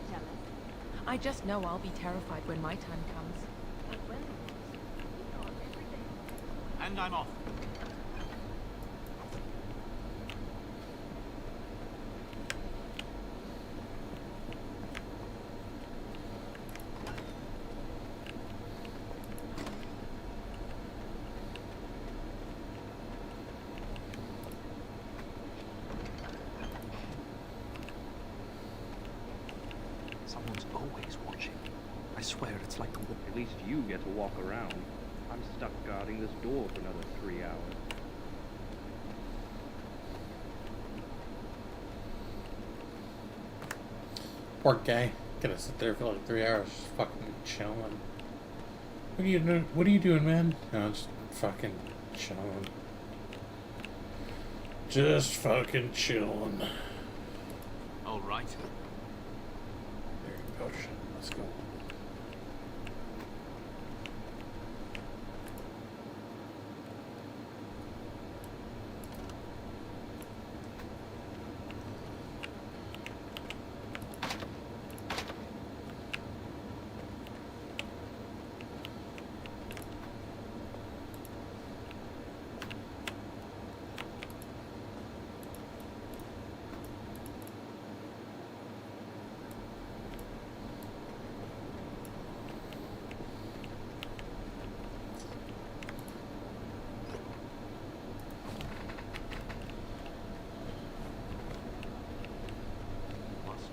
Jealous? I just know I'll be terrified when my time comes. But when it was, he thought every day. And I'm off. Someone's always watching. I swear it's like At least you get to walk around. I'm stuck guarding this door for another 3 hours. Poor guy. Gonna sit there for like 3 hours just fucking chilling. What are you doing? What are you doing, man? No, just fucking chilling. Just fucking chilling. All right. There you go. Shit. Let's go.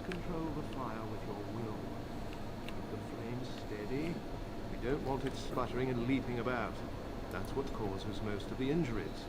Control the fire with your will. Keep the flames steady. We don't want it sputtering and leaping about. That's what causes most of the injuries.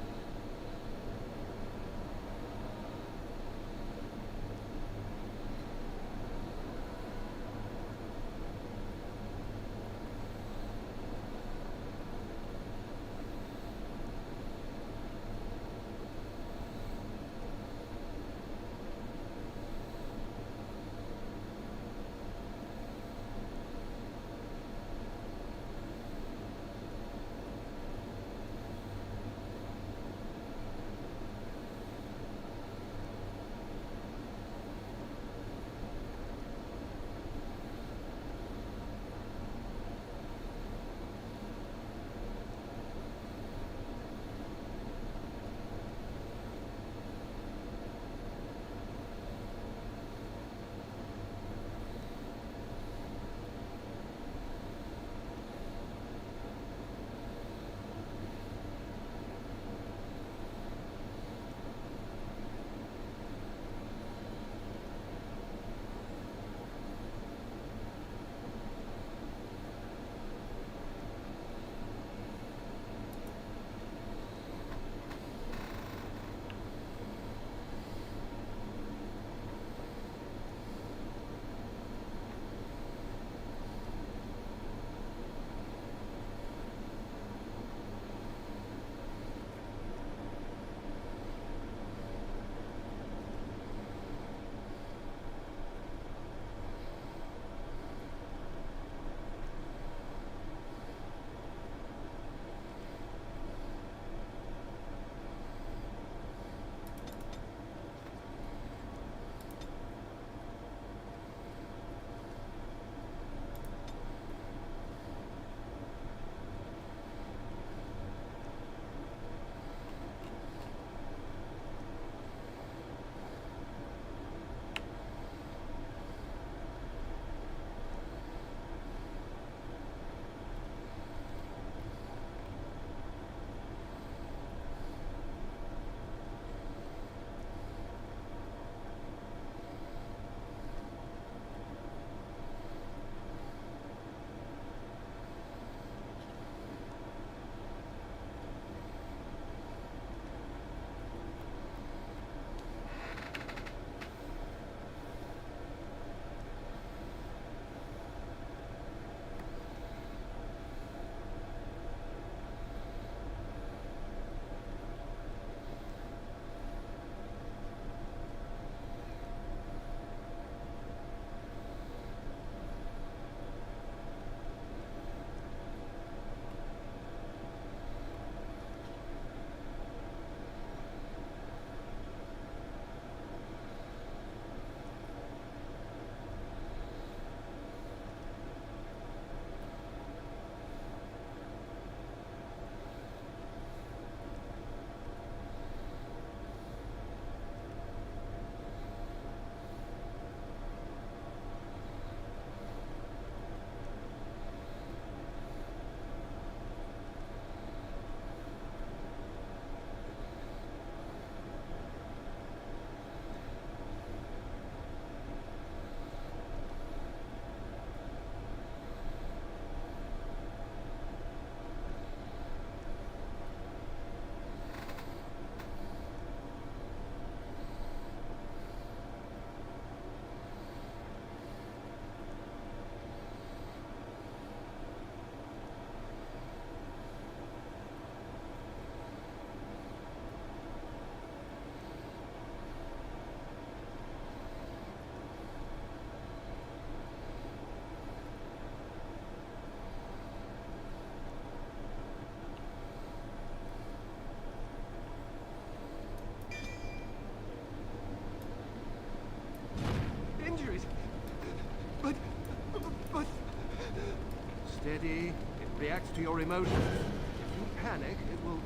steady. It reacts to your emotions. If you panic, it will...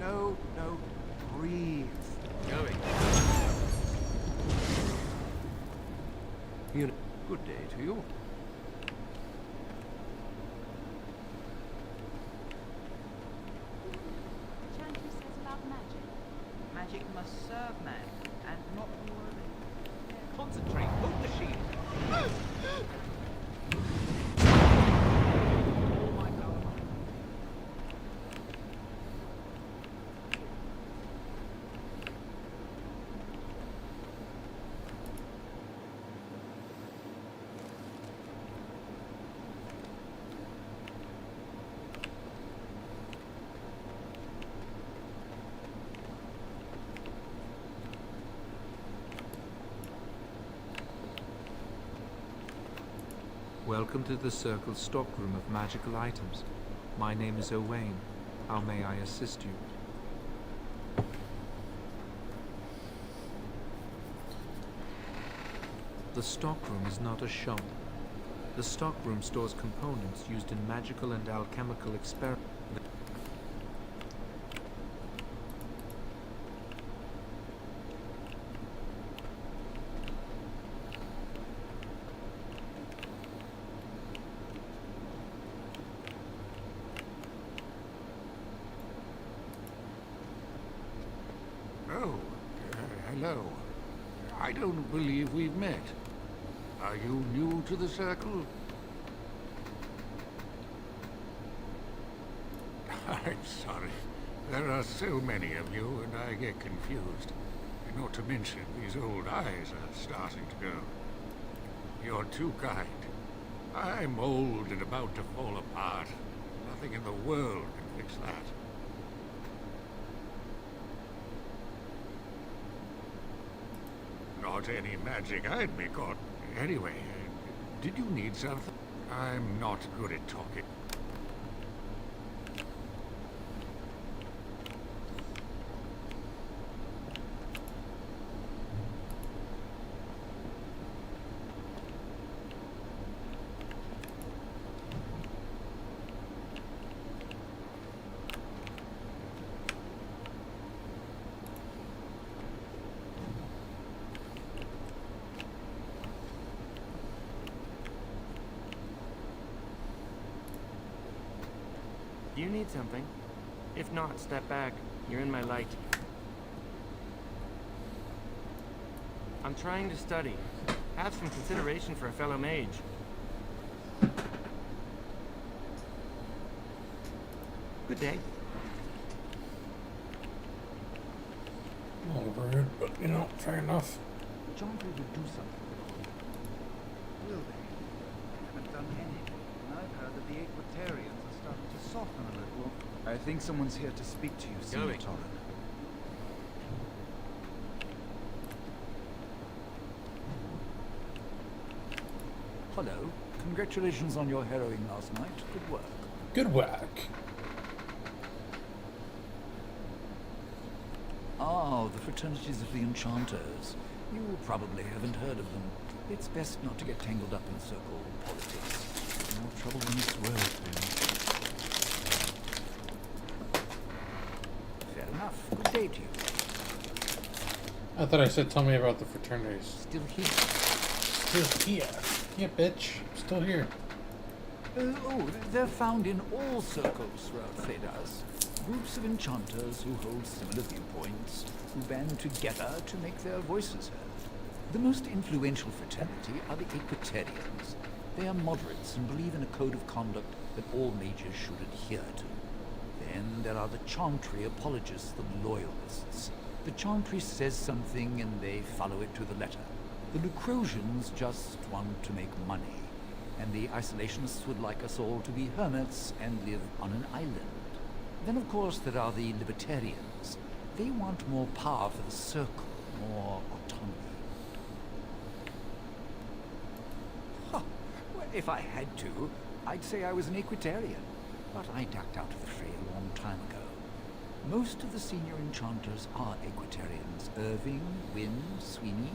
No. Breathe. Going. Good day to you. Chantry says about magic. Magic must serve man, and not rule him. Concentrate. Hold the shield. Welcome to the Circle's stockroom of magical items. My name is Owain. How may I assist you? The stockroom is not a shop. The stockroom stores components used in magical and alchemical experiments. Hello. I don't believe we've met. Are you new to the Circle? I'm sorry. There are so many of you, and I get confused. Not to mention, these old eyes are starting to go. You're too kind. I'm old and about to fall apart. Nothing in the world can fix that. Not any magic I'd be caught. Anyway, did you need something? I'm not good at talking. You need something. If not, step back. You're in my light. I'm trying to study. Have some consideration for a fellow mage. Good day. A little rude, but you know, fair enough. Chantry will do something. Will they? They haven't done anything. And I've heard that the Aquitarians are starting to soften a little. I think someone's here to speak to you, Senior Torren. Hello. Congratulations on your harrowing last night. Good work. Good work. Ah, the fraternities of the Enchanters. You probably haven't heard of them. It's best not to get tangled up in circle politics. More trouble in this world, Fair enough. Good day to you. I thought I said tell me about the fraternities. Still here. Still here. Yeah, bitch. I'm still here. They're found in all circles throughout Thedas. Groups of enchanters who hold similar viewpoints, who band together to make their voices heard. The most influential fraternity are the Aquitarians. They are moderates and believe in a code of conduct that all mages should adhere to. Then there are the Chantry apologists, the loyalists. The Chantry says something and they follow it to the letter. The Lucrosians just want to make money. And the isolationists would like us all to be hermits and live on an island. Then, of course, there are the libertarians. They want more power for the Circle, more autonomy. Huh. Well, if I had to, I'd say I was an Aquitarian. But I ducked out of the fray a long time ago. Most of the senior enchanters are Aquitarians. Irving, Wynne, Sweeney.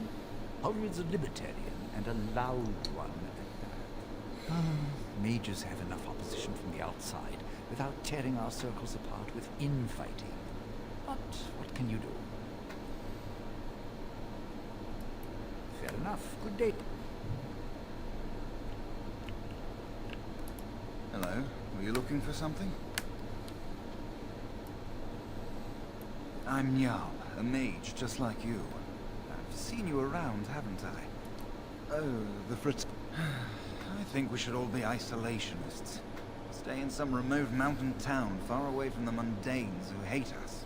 Ulrid's a libertarian, and a loud one at that. Mages have enough opposition from the outside without tearing our circles apart with infighting. But what can you do? Fair enough. Good day. Hello. Were you looking for something? I'm Njal, a mage just like you. I've seen you around, haven't I? Oh, the Fritz... I think we should all be isolationists. Stay in some remote mountain town, far away from the mundanes who hate us.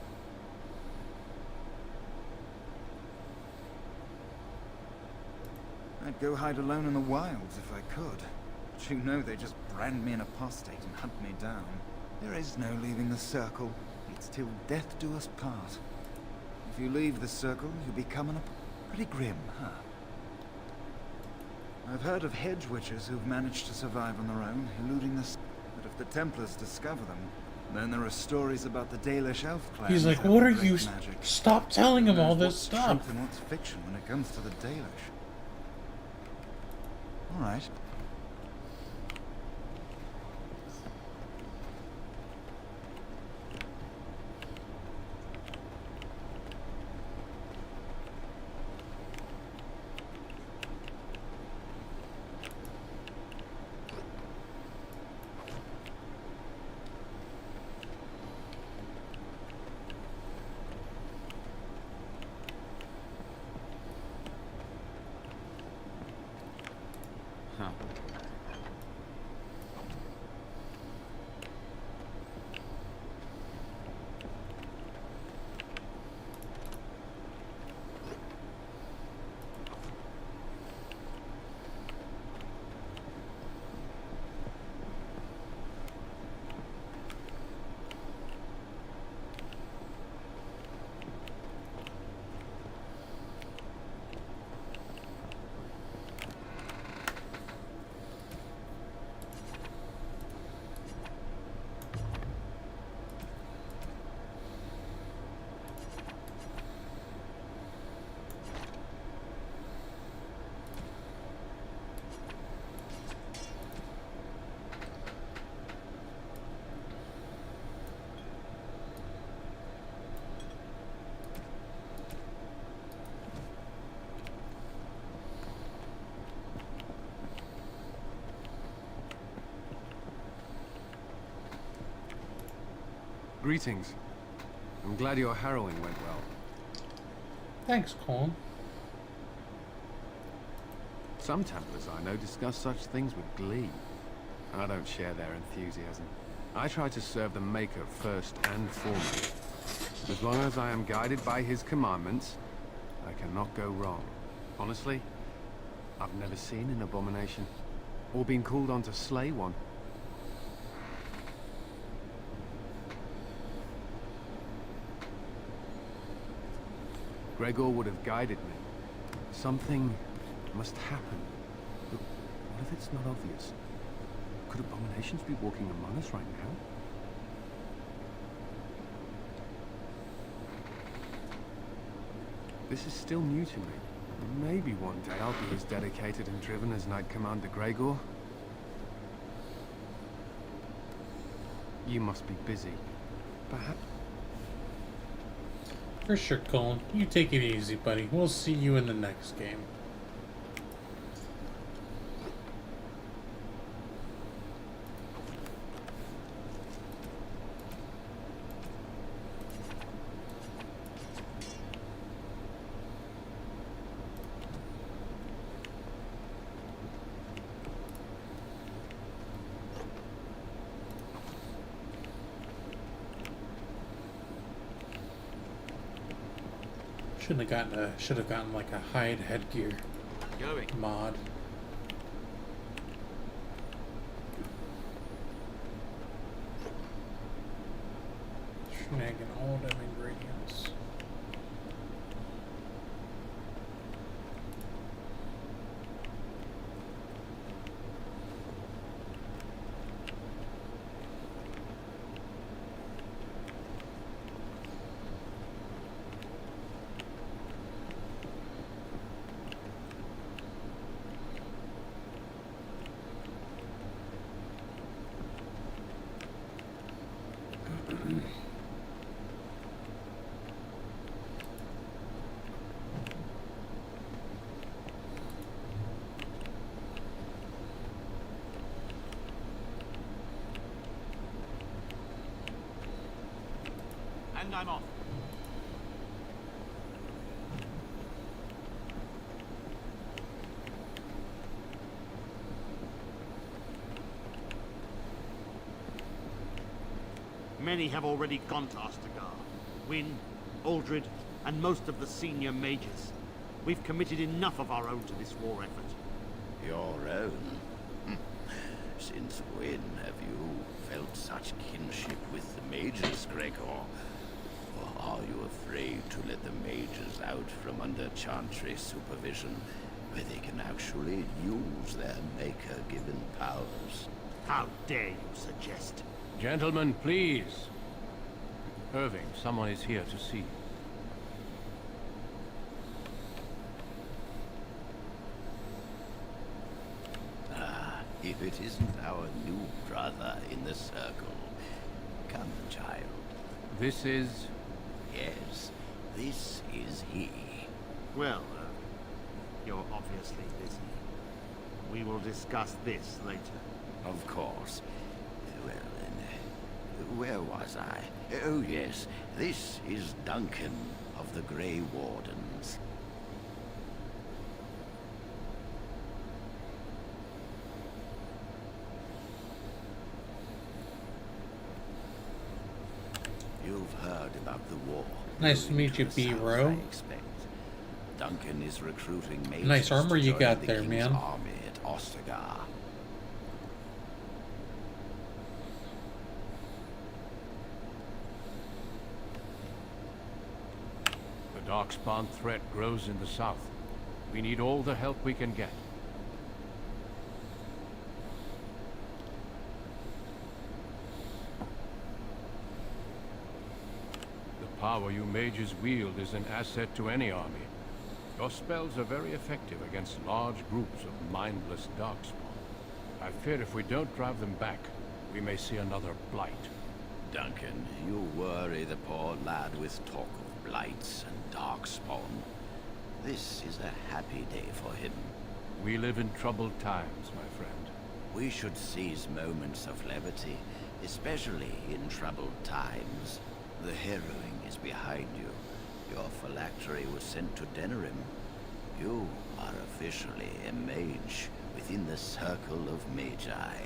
I'd go hide alone in the wilds if I could. But you know they just brand me an apostate and hunt me down. There is no leaving the circle. It's till death do us part. If you leave the circle, you become pretty grim, huh? I've heard of hedge witches who've managed to survive on their own, eluding the... But if the Templars discover them, then there are stories about the Dalish elf clan. He's like, what are you... Magic. Stop telling him all this What's stuff. truth and what's fiction when it comes to the Dalish? All right. Huh. Greetings. I'm glad your harrowing went well. Thanks, Colin. Some Templars I know discuss such things with glee. I don't share their enthusiasm. I try to serve the Maker first and foremost. As long as I am guided by his commandments, I cannot go wrong. Honestly, I've never seen an abomination, or been called on to slay one. Gregor would have guided me. Something must happen. But what if it's not obvious? Could abominations be walking among us right now? This is still new to me. Maybe one day I'll be as dedicated and driven as Knight Commander Gregor. You must be busy. Perhaps... For sure, Colin. You take it easy, buddy. We'll see you in the next game. Should have gotten like a hide headgear mod. Snagging all them ingredients. and I'm off. Many have already gone to Ostagar. Wynne, Aldred, and most of the senior mages. We've committed enough of our own to this war effort. Your own? Since when have you felt such kinship with the mages, Gregor? Or are you afraid to let the mages out from under Chantry supervision, where they can actually use their Maker-given powers? How dare you suggest? Gentlemen, please. Irving, someone is here to see you. If it isn't our new brother in the circle. Come, child. This is... Yes, this is he. Well, you're obviously busy. We will discuss this later. Of course. Well, then, where was I? Oh, yes, this is Duncan of the Grey Wardens. You've heard about the war. Nice to meet you, B-Row. I expect. Duncan is recruiting mages Nice armor to you join got the there, King's man. army at Ostagar. The Darkspawn threat grows in the south. We need all the help we can get. The power you mages wield is an asset to any army. Your spells are very effective against large groups of mindless Darkspawn. I fear if we don't drive them back, we may see another blight. Duncan, you worry the poor lad with talk of blights and Darkspawn. This is a happy day for him. We live in troubled times, my friend. We should seize moments of levity, especially in troubled times. The harrowing is behind you. Your phylactery was sent to Denerim. You are officially a mage within the circle of Magi.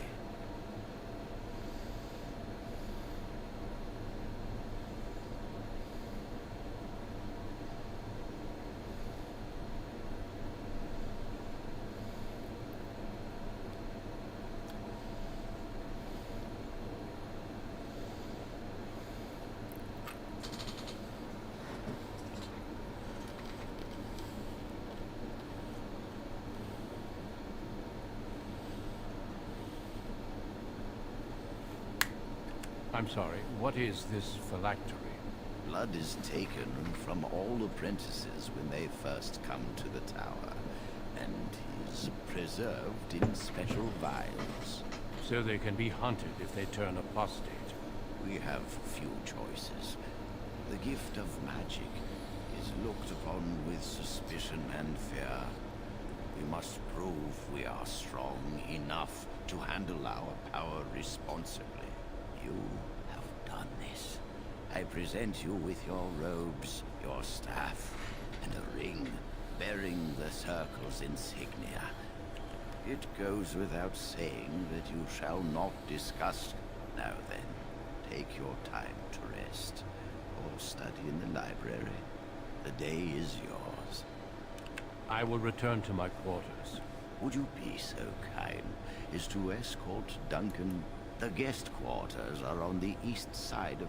I'm sorry, what is this phylactery? Blood is taken from all apprentices when they first come to the tower, and is preserved in special vials. So they can be hunted if they turn apostate. We have few choices. The gift of magic is looked upon with suspicion and fear. We must prove we are strong enough to handle our power responsibly. You have done this. I present you with your robes, your staff, and a ring bearing the Circle's insignia. It goes without saying that you shall not discuss. Now then, take your time to rest, or study in the library. The day is yours. I will return to my quarters. Would you be so kind as to escort Duncan? The guest quarters are on the east side of...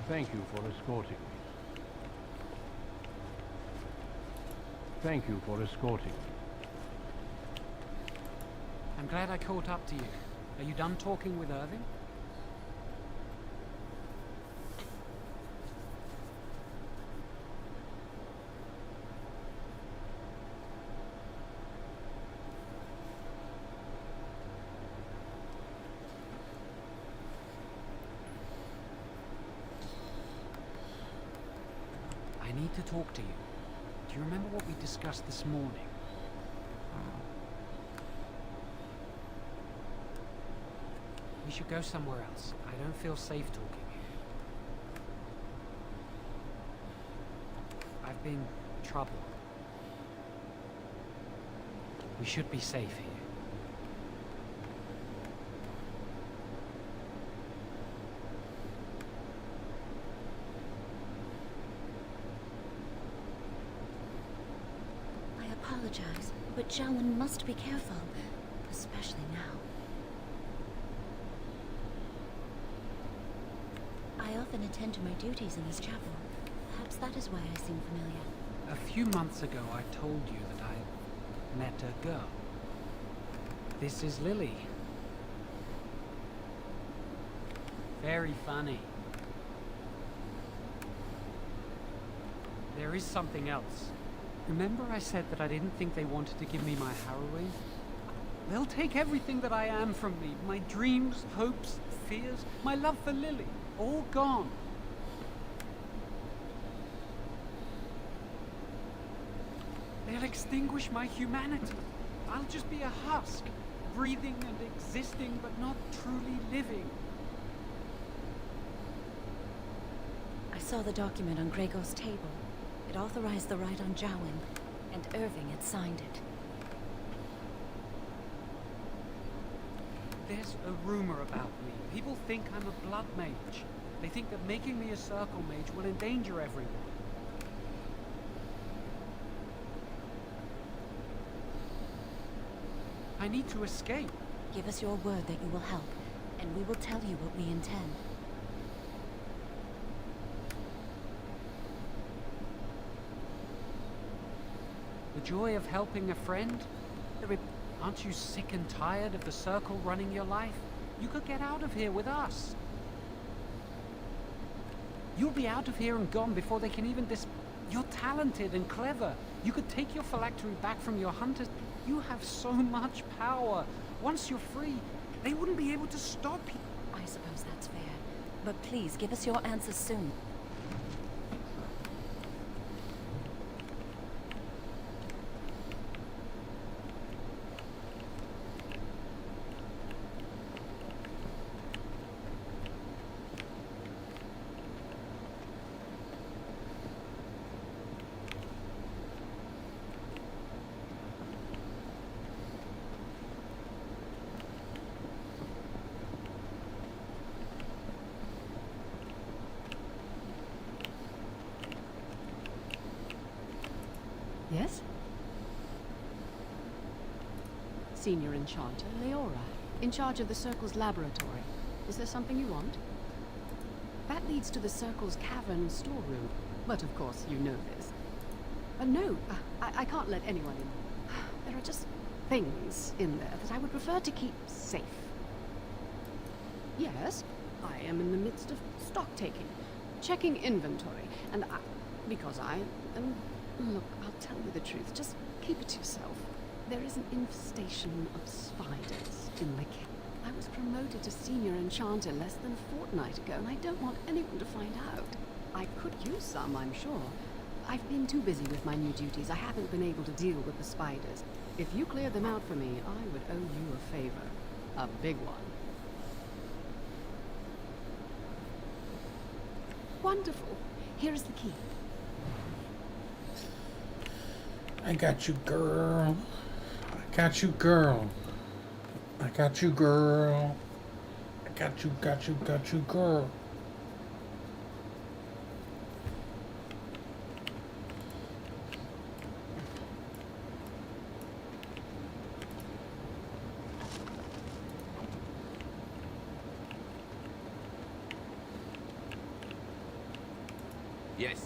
Thank you for escorting me. Thank you for escorting me. I'm glad I caught up to you. Are you done talking with Irving? I need to talk to you. Do you remember what we discussed this morning? We should go somewhere else. I don't feel safe talking here. I've been troubled. We should be safe here. I apologize, but Jiawen must be careful, especially now. I often attend to my duties in this chapel. Perhaps that is why I seem familiar. A few months ago, I told you that I met a girl. This is Lily. Very funny. There is something else. Remember I said that I didn't think they wanted to give me my harrowing? They'll take everything that I am from me. My dreams, hopes, fears, my love for Lily. All gone. They'll extinguish my humanity. I'll just be a husk, breathing and existing, but not truly living. I saw the document on Gregor's table. It authorized the right on Jiawen, and Irving had signed it. There's a rumor about me. People think I'm a blood mage. They think that making me a circle mage will endanger everyone. I need to escape. Give us your word that you will help, and we will tell you what we intend. The joy of helping a friend? Aren't you sick and tired of the circle running your life? You could get out of here with us. You'll be out of here and gone before they can even You're talented and clever. You could take your phylactery back from your hunters. You have so much power. Once you're free, they wouldn't be able to stop you. I suppose that's fair. But please, give us your answers soon. Yes? Senior Enchanter Leora, in charge of the Circle's laboratory. Is there something you want? That leads to the Circle's cavern storeroom. But of course, you know this. No, I can't let anyone in. There are just things in there that I would prefer to keep safe. Yes, I am in the midst of stock taking, checking inventory, and because I am... Look, I'll tell you the truth. Just keep it to yourself. There is an infestation of spiders in the camp. I was promoted to Senior Enchanter less than a fortnight ago, and I don't want anyone to find out. I could use some, I'm sure. I've been too busy with my new duties. I haven't been able to deal with the spiders. If you cleared them out for me, I would owe you a favor. A big one. Wonderful. Here is the key. I got you, girl. I got you, girl. I got you, girl. I got you, girl. Yes.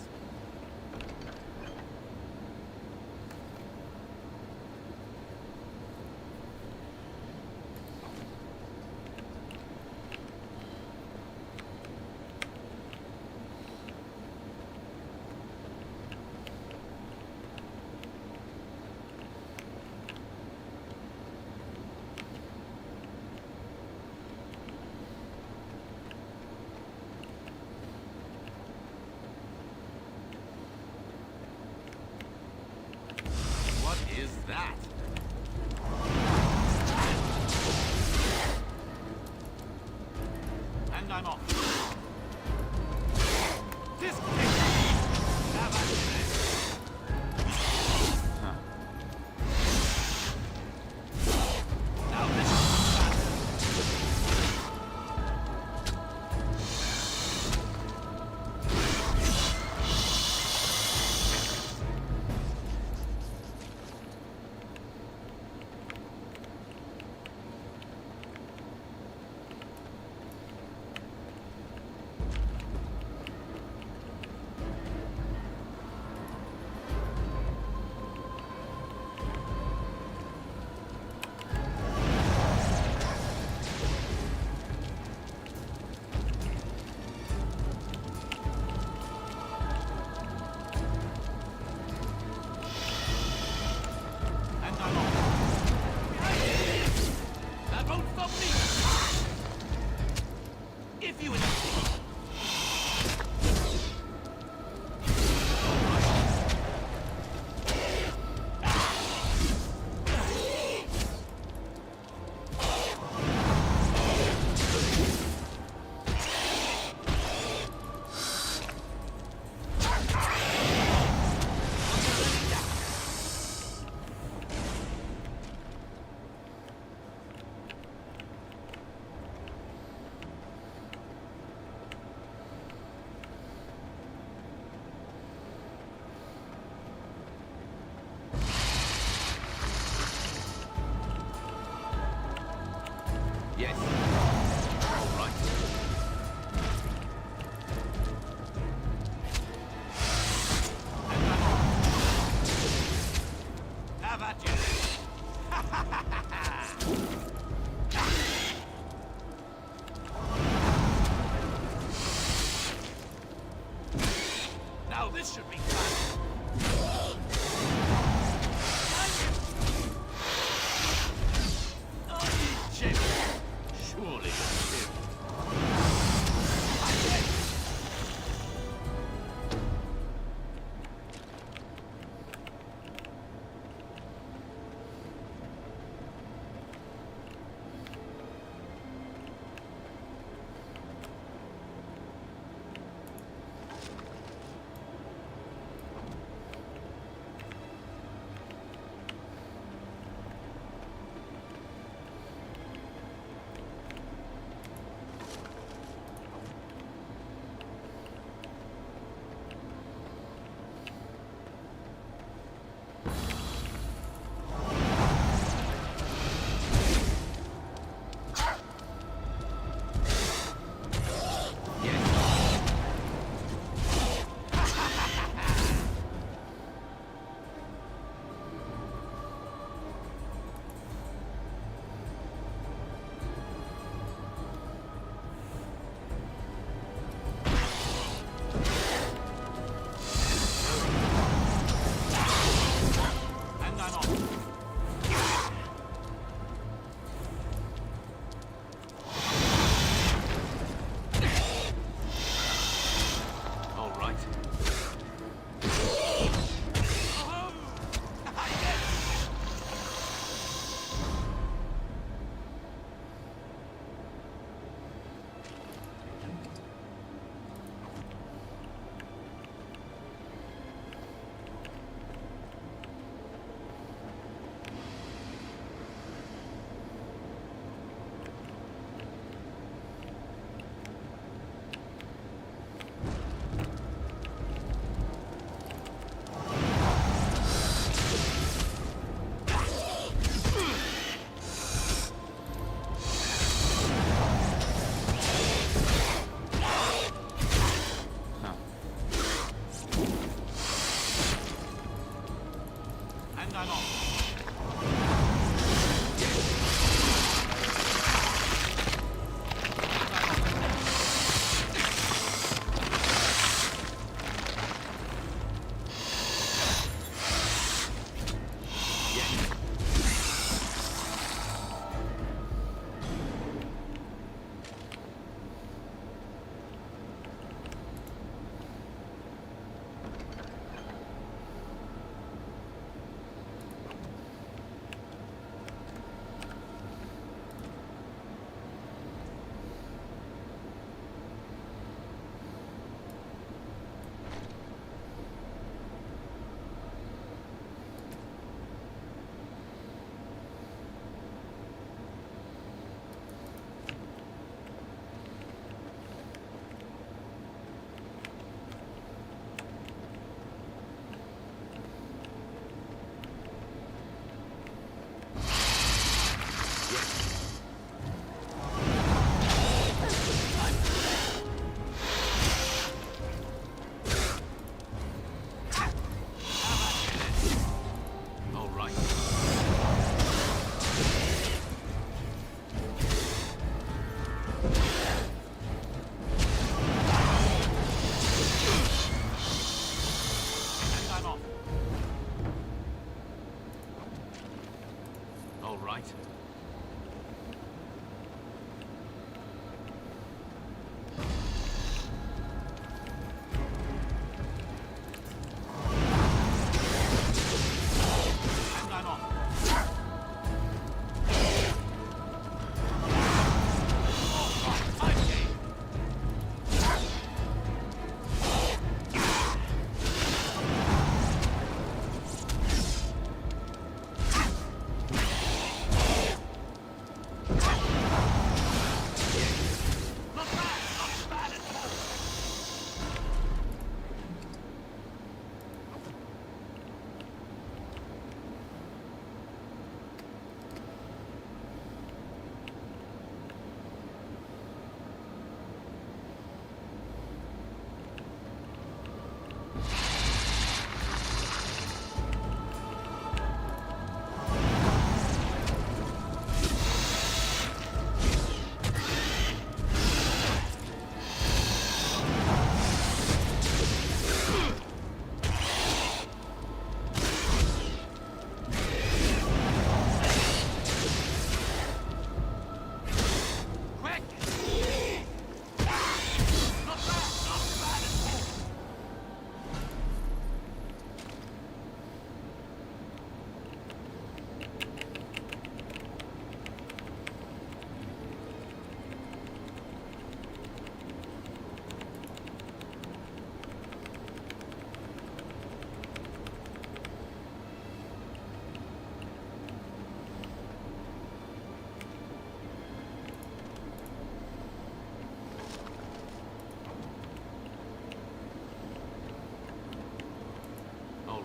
What is that? And I'm off. This Now this That won't stop me! If you Yes. All right. Have at you. Now this should be fun. Shoot.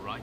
right.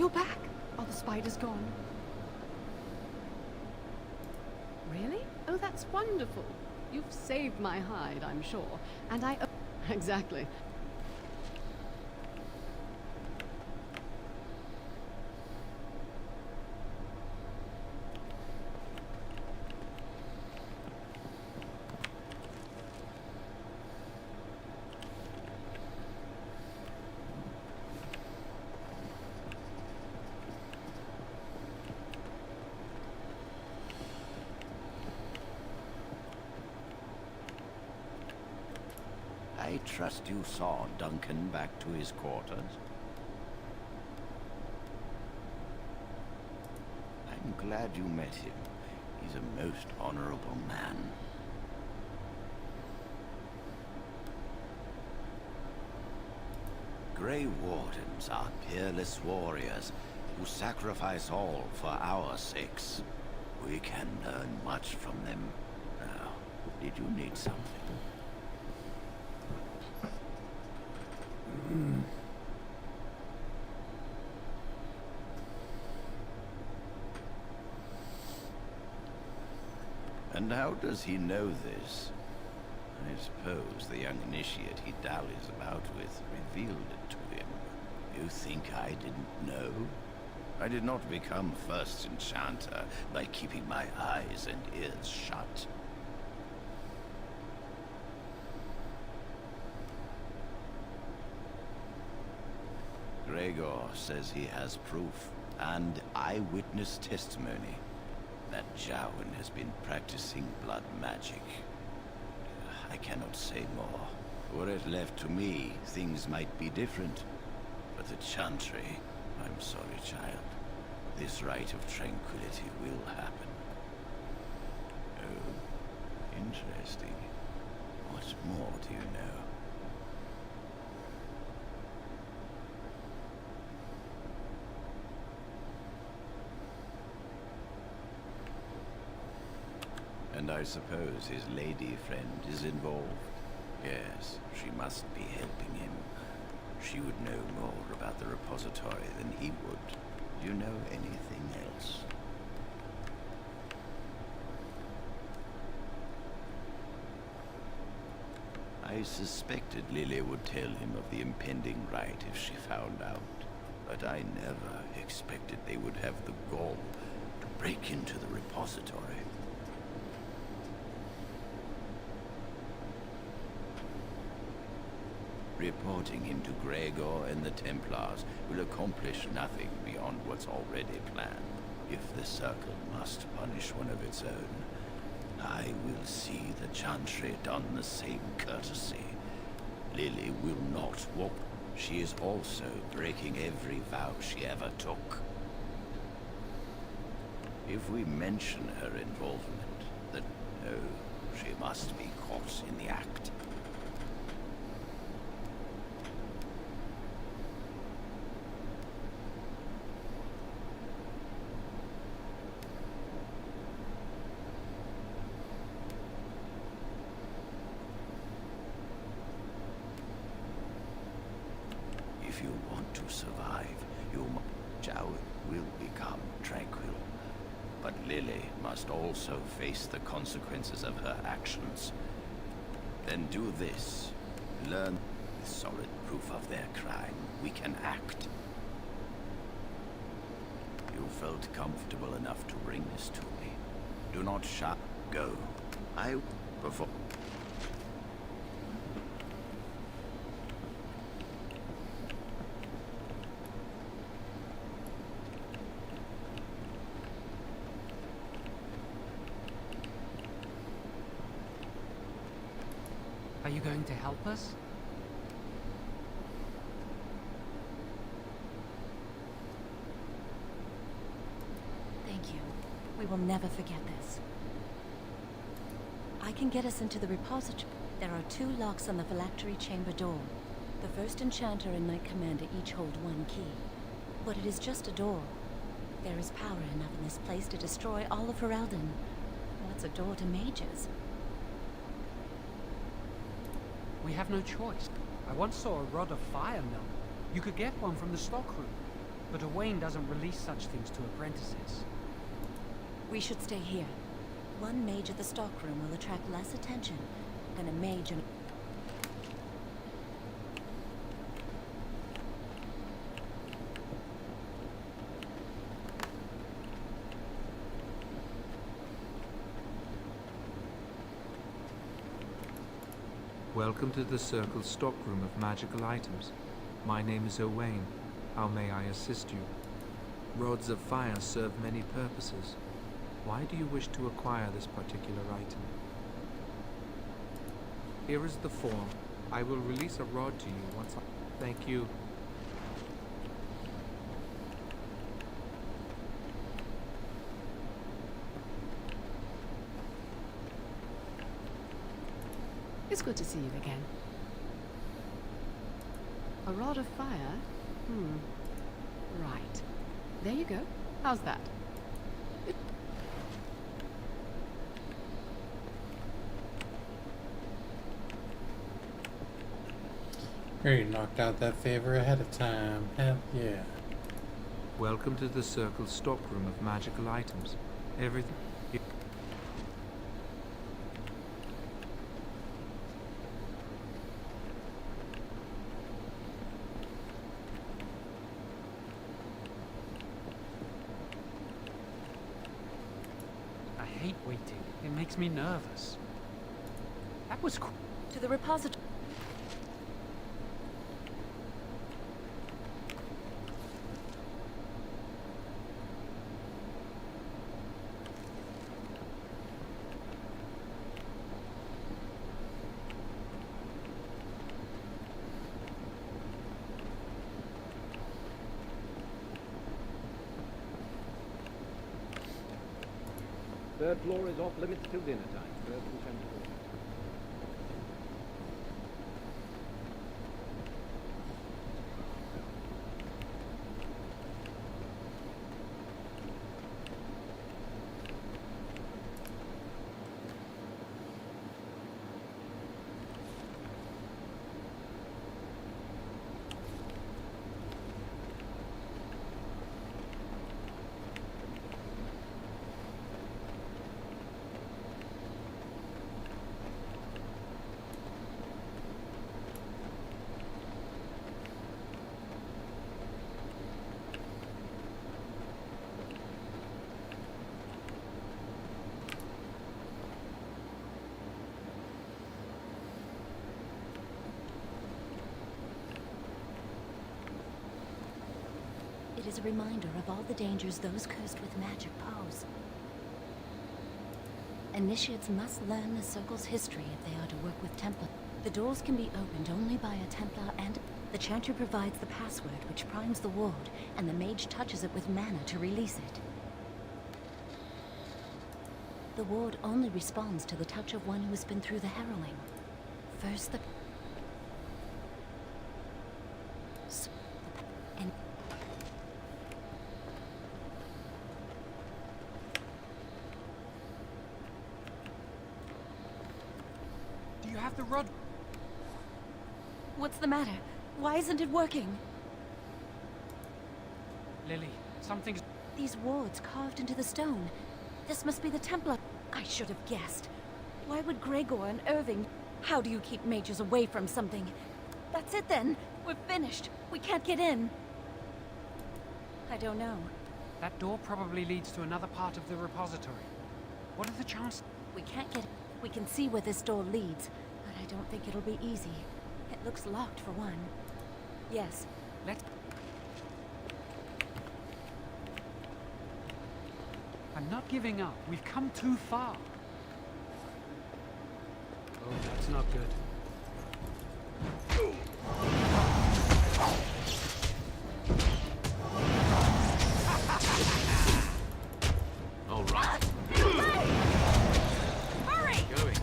You're back. Oh, the spider's gone. Really? Oh, that's wonderful. You've saved my hide, I'm sure. And I... Exactly. I trust you saw Duncan back to his quarters? I'm glad you met him. He's a most honorable man. Grey Wardens are peerless warriors who sacrifice all for our sakes. We can learn much from them. Now, did you need something? And how does he know this? I suppose the young initiate he dallies about with revealed it to him. You think I didn't know? I did not become first enchanter by keeping my eyes and ears shut. Gregor says he has proof and eyewitness testimony that Jowen has been practicing blood magic. I cannot say more. Were it left to me, things might be different. But the Chantry, I'm sorry, child. This rite of tranquility will happen. Oh, interesting. What more do you know? And I suppose his lady friend is involved. Yes, she must be helping him. She would know more about the repository than he would. Do you know anything else? I suspected Lily would tell him of the impending rite if she found out. But I never expected they would have the gall to break into the repository. Reporting him to Gregor and the Templars will accomplish nothing beyond what's already planned. If the Circle must punish one of its own, I will see the Chantry done the same courtesy. Lily will not walk. She is also breaking every vow she ever took. If we mention her involvement, then no, she must be caught in the act. If you want to survive, Jowen will become tranquil. But Lily must also face the consequences of her actions. Then do this. Learn with solid proof of their crime. We can act. You felt comfortable enough to bring this to me. Do not shout. Go. Before... Are you going to help us? Thank you. We will never forget this. I can get us into the repository. There are 2 locks on the phylactery chamber door. The first enchanter and knight commander each hold 1 key. But it is just a door. There is power enough in this place to destroy all of Ferelden. What's a door to mages? We have no choice. I once saw a rod of fire mill. You could get one from the stockroom. But Owain doesn't release such things to apprentices. We should stay here. One mage at the stockroom will attract less attention than a mage in... Welcome to the Circle's stockroom of magical items. My name is Owain. How may I assist you? Rods of fire serve many purposes. Why do you wish to acquire this particular item? Here is the form. I will release a rod to you once I... Thank you. It's good to see you again. A rod of fire? Right. There you go. How's that? You knocked out that favor ahead of time. Hell yeah. Welcome to the Circle's stockroom of magical items. Everything... I hate waiting. It makes me nervous. That was To the repository. Third floor is off limits till dinner time. First and second floor. It is a reminder of all the dangers those cursed with magic pose. Initiates must learn the Circle's history if they are to work with Templar. The doors can be opened only by a Templar, and the Chanter provides the password which primes the ward, and the mage touches it with mana to release it. The ward only responds to the touch of one who has been through the harrowing. First and Do you have the rod? what's the matter? Why isn't it working? Lily, something's... These wards carved into the stone. This must be the Templar. I should have guessed. Why would Gregor and Irving... How do you keep mages away from something? That's it then. We're finished. We can't get in. I don't know. That door probably leads to another part of the repository. What are the chances? We can't get... We can see where this door leads, but I don't think it'll be easy. It looks locked for one. Yes. Let's... I'm not giving up. We've come too far. Oh, that's not good. All right. Hurry! Going.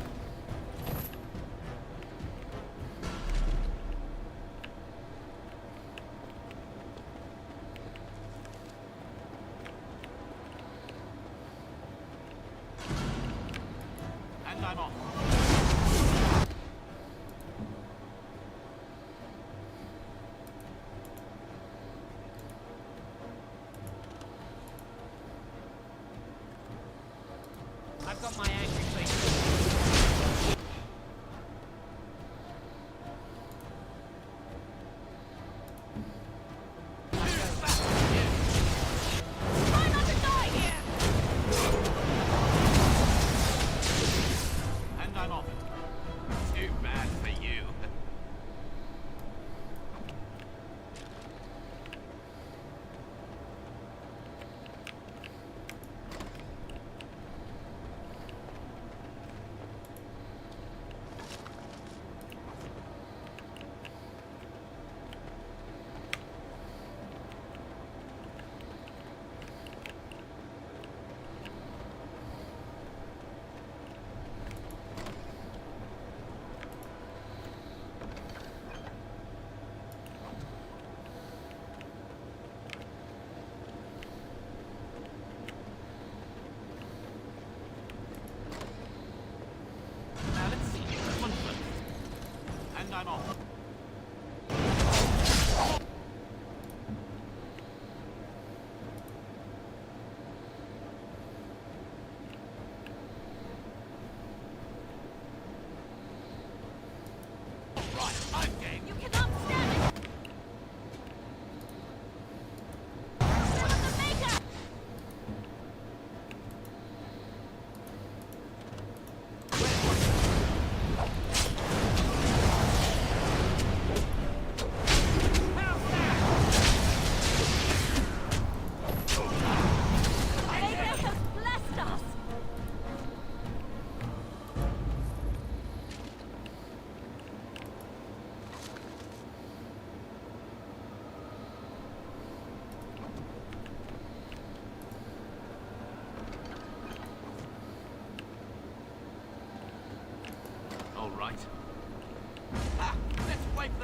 And I'm off.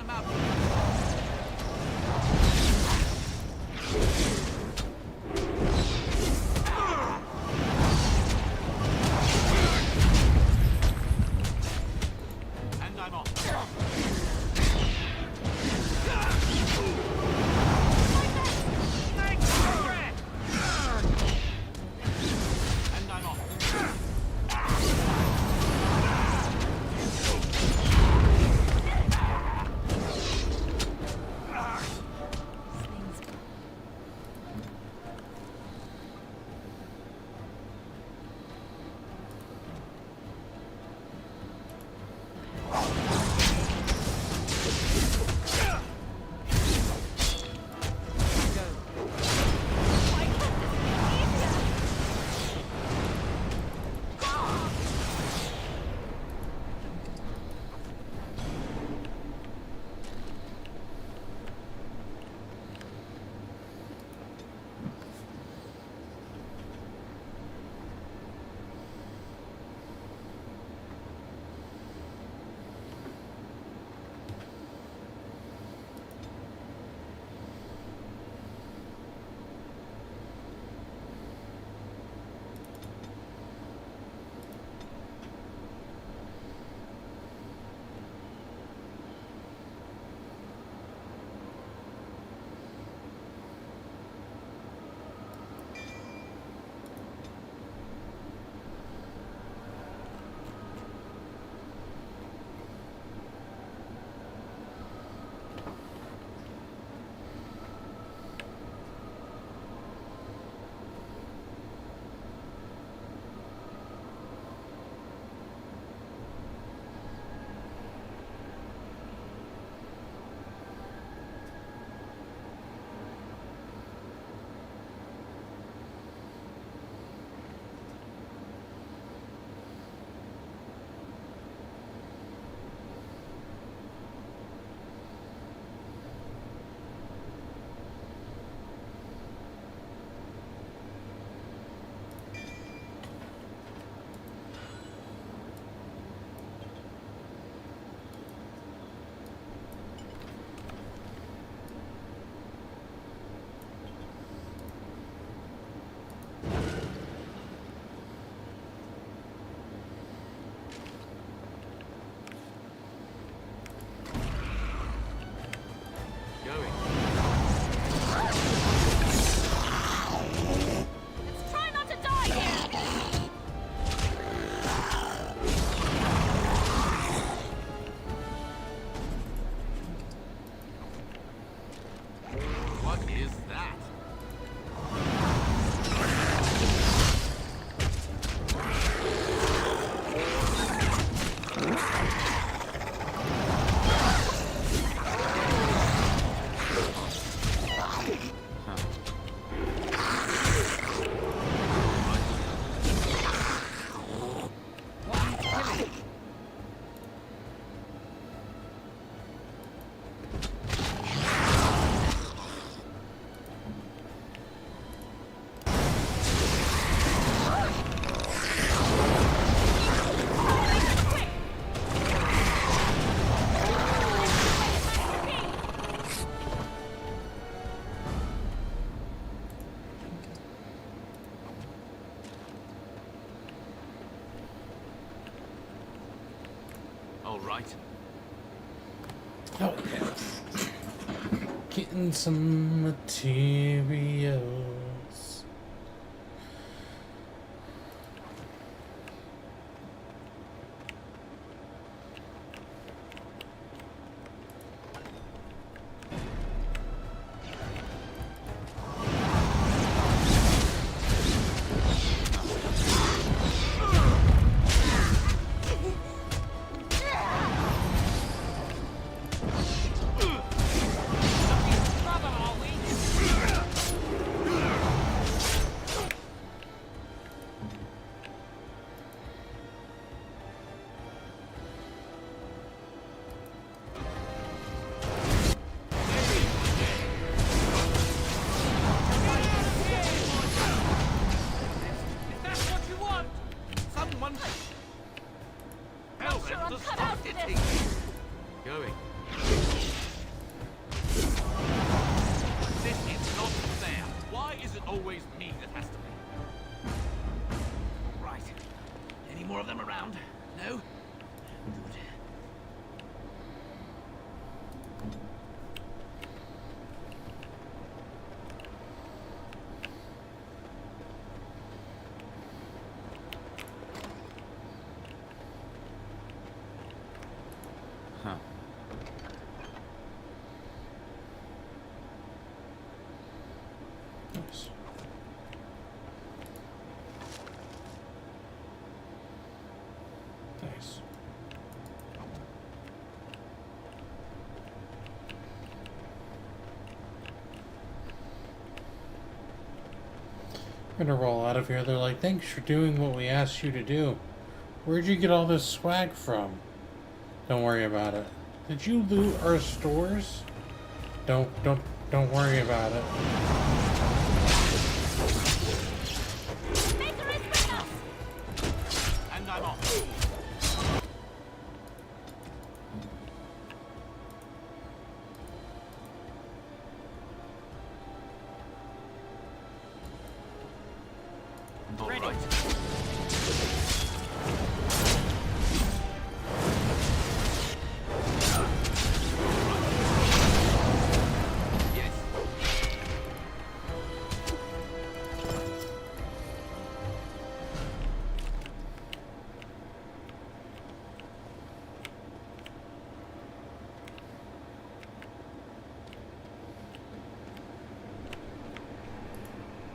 them out. And I'm off. And I'm off. All right. Oh, yeah. Getting some materials. Gonna roll out of here. They're like, thanks for doing what we asked you to do. Where'd you get all this swag from? Don't worry about it. Did you loot our stores? Don't worry about it. And I'm off. Ready.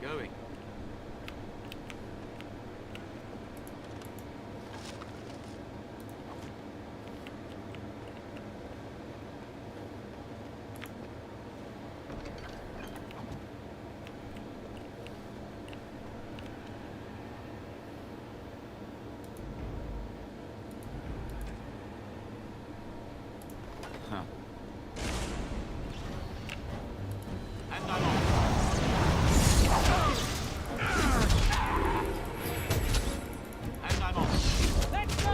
Going. Huh. And I'm off. And I'm off. Let's go!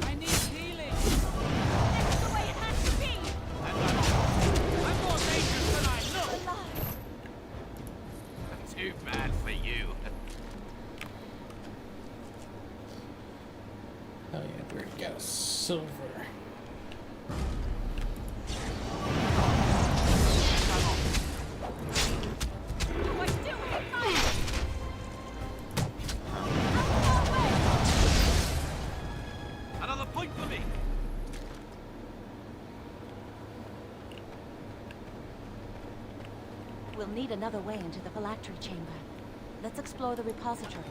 I need healing. That's the way it has to be. And I'm off. I'm more dangerous than I look. Too bad for you. Oh yeah, where'd it go? Silver. Another point for me. We'll need another way into the phylactery chamber. Let's explore the repository.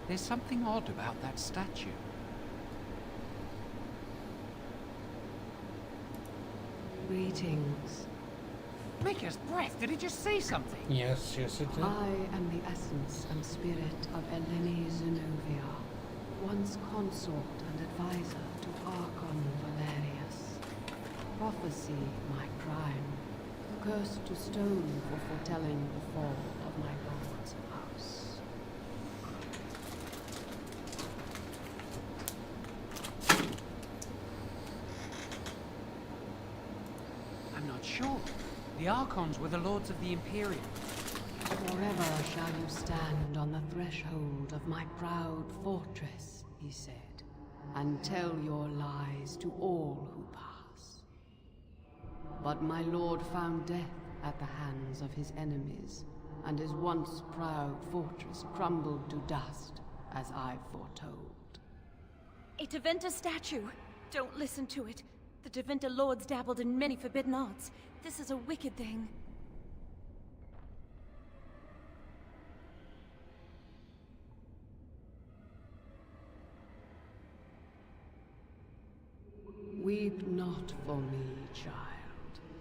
There's something odd about that statue. Greetings. Maker's breath, did he just say something? Yes, yes it did. I am the essence and spirit of Eleni Zenobia, once consort and advisor to Archon Valerius. Prophecy, my crime. Cursed to stone for foretelling the fall of my lord's house. I'm not sure. The Archons were the lords of the Imperium. Forever shall you stand on the threshold of my proud fortress, he said, and tell your lies to all who pass. But my lord found death at the hands of his enemies, and his once proud fortress crumbled to dust, as I foretold. A Tevinter statue! Don't listen to it. The Tevinter lords dabbled in many forbidden arts. This is a wicked thing. Weep not for me, child.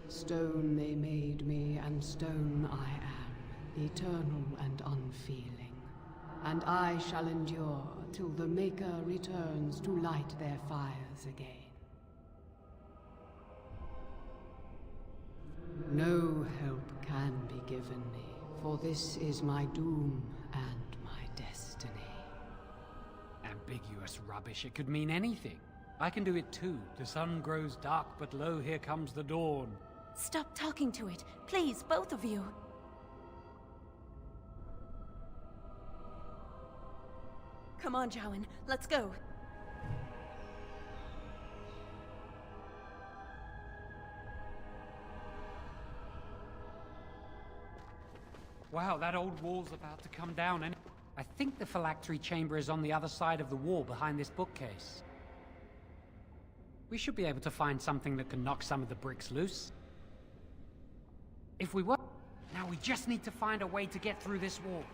Stone they made me, and stone I am, eternal and unfeeling. And I shall endure till the Maker returns to light their fires again. No help can be given me, for this is my doom and my destiny. Ambiguous rubbish, it could mean anything. I can do it too. The sun grows dark, but lo, here comes the dawn. Stop talking to it. Please, both of you. Come on, Jowan, let's go. Wow, that old wall's about to come down, and I think the phylactery chamber is on the other side of the wall behind this bookcase. We should be able to find something that can knock some of the bricks loose. If we were... Now we just need to find a way to get through this wall.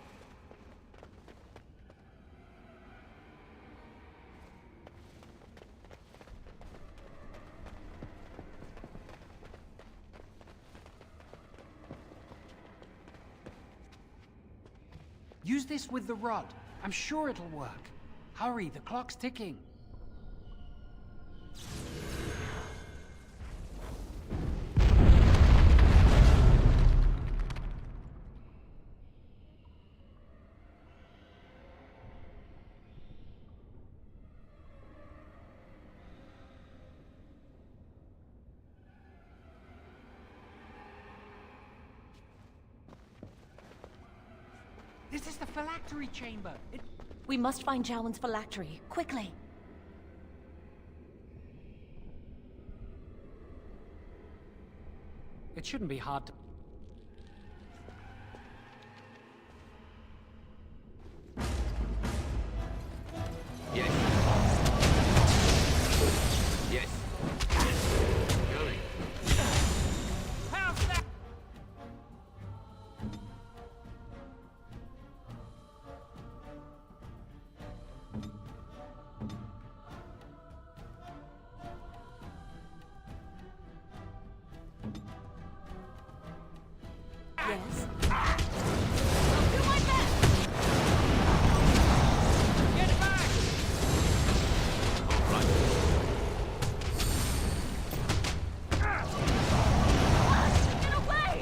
Use this with the rod. I'm sure it'll work. Hurry, the clock's ticking. This is the phylactery chamber. We must find Jowan's phylactery, quickly. It shouldn't be hard to... Yes. Yes. Going. How's that? Yes? Get back! All right. Get away!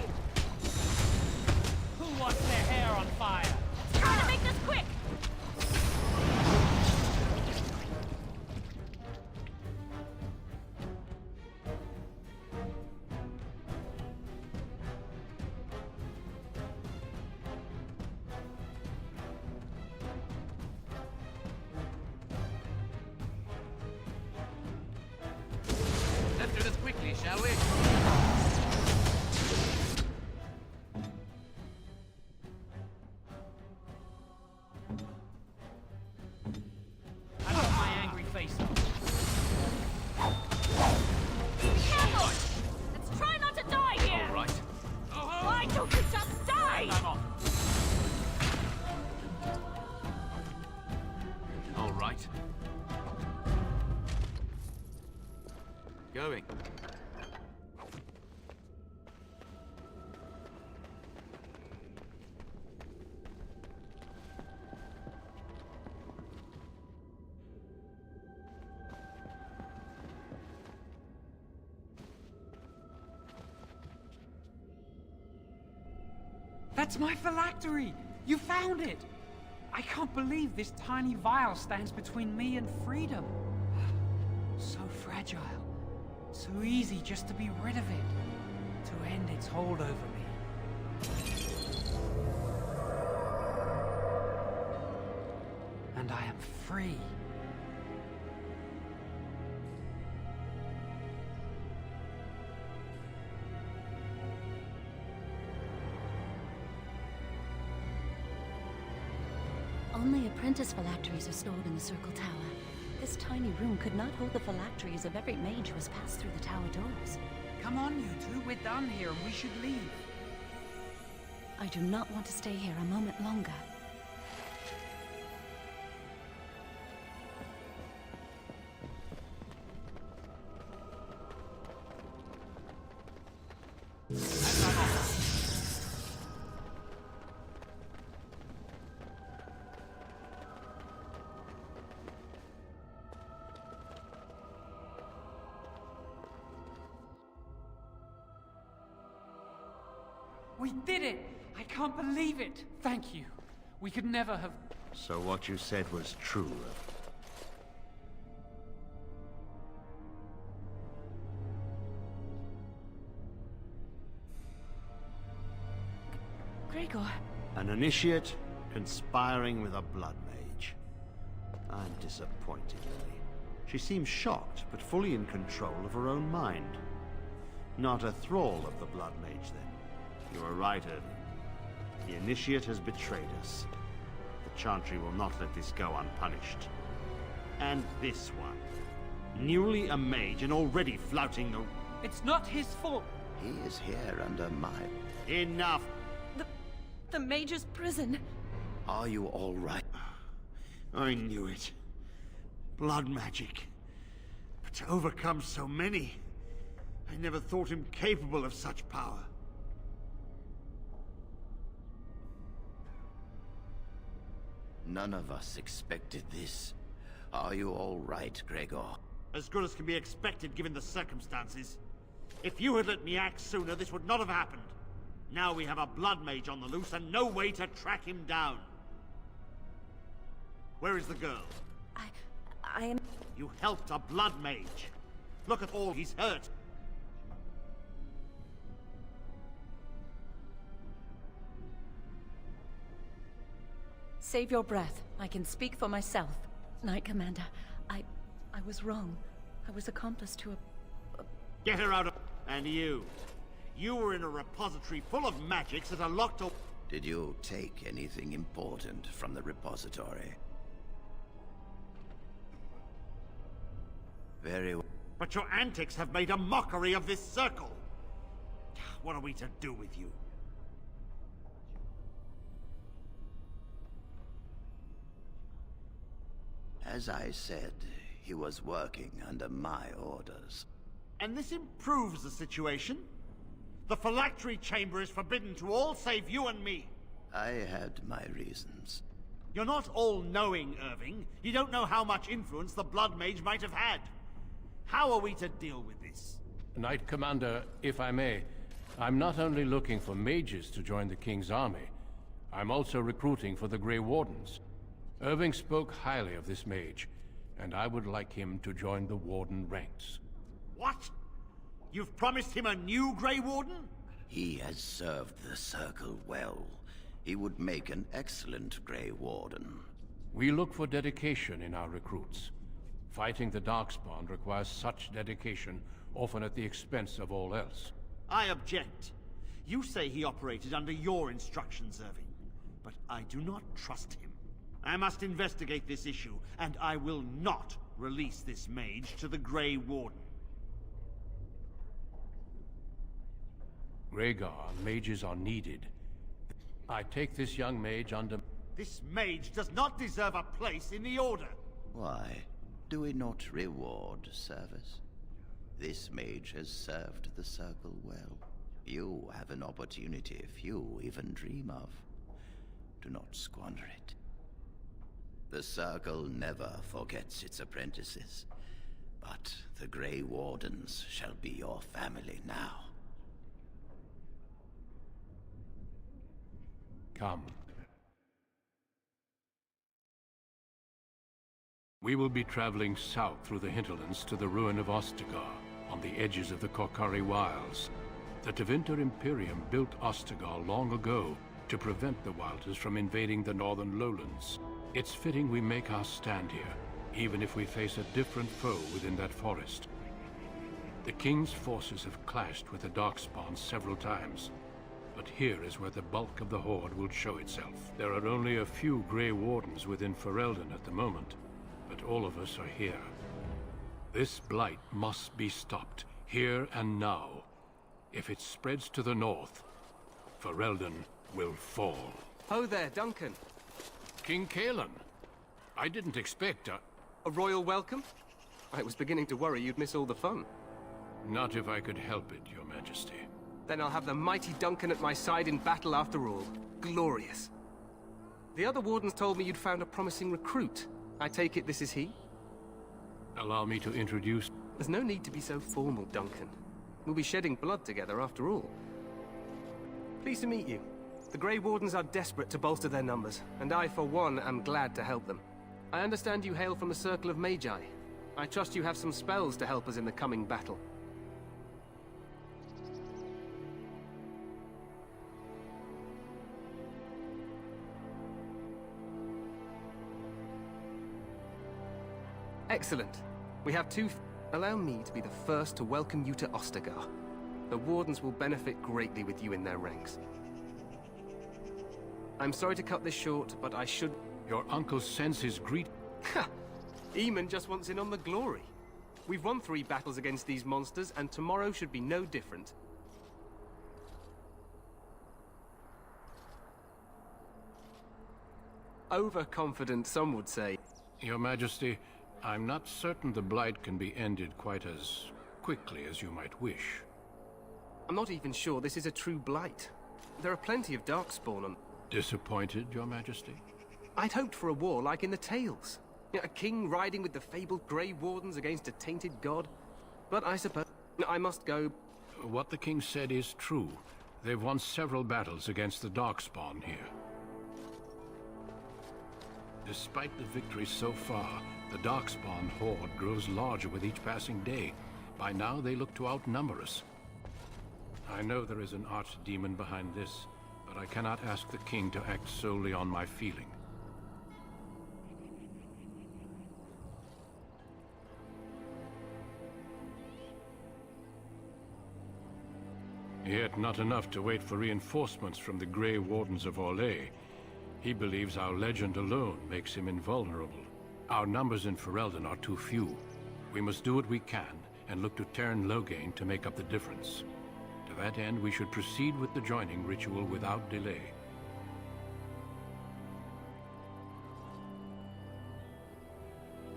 Who wants their hair on fire? Try to make this quick! Let's do this quickly, shall we? I got my angry face off. Careful! Let's try not to die here! All right. Why don't you just die? I'm off. All right. Going. That's my phylactery! You found it! I can't believe this tiny vial stands between me and freedom. So fragile. So easy just to be rid of it. To end its hold over me. And I am free. Only apprentice phylacteries are stored in the Circle Tower. This tiny room could not hold the phylacteries of every mage who has passed through the tower doors. Come on, you two. We're done here and we should leave. I do not want to stay here a moment longer. We did it! I can't believe it! Thank you. We could never have... So what you said was true. Gregor. An initiate conspiring with a blood mage. I'm disappointed, Lily. She seems shocked, but fully in control of her own mind. Not a thrall of the Blood Mage, then. You are right, Irving. The Initiate has betrayed us. The Chantry will not let this go unpunished. And this one. Newly a mage and already flouting the... It's not his fault! He is here under my... Enough! The Mage's prison. Are you all right? I knew it. Blood magic. But to overcome so many, I never thought him capable of such power. None of us expected this. Are you all right, Gregor? As good as can be expected given the circumstances. If you had let me act sooner, this would not have happened. Now we have a blood mage on the loose and no way to track him down. Where is the girl? I am... You helped a blood mage. Look at all he's hurt. Save your breath. I can speak for myself. Knight Commander, I was wrong. I was accomplice to a... Get her out of... And you. You were in a repository full of magics that are locked up... Did you take anything important from the repository? Very well. But your antics have made a mockery of this circle. What are we to do with you? As I said, he was working under my orders. And this improves the situation? The phylactery chamber is forbidden to all save you and me. I had my reasons. You're not all-knowing, Irving. You don't know how much influence the Blood Mage might have had. How are we to deal with this? Knight Commander, if I may, I'm not only looking for mages to join the King's army, I'm also recruiting for the Grey Wardens. Irving spoke highly of this mage, and I would like him to join the Warden ranks. What? You've promised him a new Grey Warden? He has served the Circle well. He would make an excellent Grey Warden. We look for dedication in our recruits. Fighting the Darkspawn requires such dedication, often at the expense of all else. I object. You say he operated under your instructions, Irving, but I do not trust him. I must investigate this issue, and I will not release this mage to the Grey Warden. Rhaegar, mages are needed. I take this young mage under... This mage does not deserve a place in the Order. Why? Do we not reward service? This mage has served the Circle well. You have an opportunity few even dream of. Do not squander it. The Circle never forgets its apprentices, but the Grey Wardens shall be your family now. Come. We will be traveling south through the hinterlands to the ruin of Ostagar, on the edges of the Korcari Wilds. The Tevinter Imperium built Ostagar long ago to prevent the Wilders from invading the northern lowlands. It's fitting we make our stand here, even if we face a different foe within that forest. The King's forces have clashed with the Darkspawn several times, but here is where the bulk of the Horde will show itself. There are only a few Grey Wardens within Ferelden at the moment, but all of us are here. This blight must be stopped, here and now. If it spreads to the north, Ferelden will fall. Ho there, Duncan. King Cailan. I didn't expect a royal welcome? I was beginning to worry you'd miss all the fun. Not if I could help it, Your Majesty. Then I'll have the mighty Duncan at my side in battle after all. Glorious. The other wardens told me you'd found a promising recruit. I take it this is he? Allow me to introduce... There's no need to be so formal, Duncan. We'll be shedding blood together after all. Pleased to meet you. The Grey Wardens are desperate to bolster their numbers, and I, for one, am glad to help them. I understand you hail from the Circle of Magi. I trust you have some spells to help us in the coming battle. Excellent. We have two... Allow me to be the first to welcome you to Ostagar. The Wardens will benefit greatly with you in their ranks. I'm sorry to cut this short, but I should... Your uncle sends his greet... Ha! Eamon just wants in on the glory. We've won 3 battles against these monsters, and tomorrow should be no different. Overconfident, some would say. Your Majesty, I'm not certain the Blight can be ended quite as quickly as you might wish. I'm not even sure this is a true Blight. There are plenty of Darkspawn on... Disappointed, Your Majesty? I'd hoped for a war like in the tales. A king riding with the fabled Grey Wardens against a tainted god. But I suppose I must go. What the king said is true. They've won several battles against the Darkspawn here. Despite the victories so far, the Darkspawn horde grows larger with each passing day. By now, they look to outnumber us. I know there is an archdemon behind this, but I cannot ask the king to act solely on my feeling. Yet not enough to wait for reinforcements from the Grey Wardens of Orlais. He believes our legend alone makes him invulnerable. Our numbers in Ferelden are too few. We must do what we can, and look to Teyrn Loghain to make up the difference. To that end, we should proceed with the joining ritual without delay.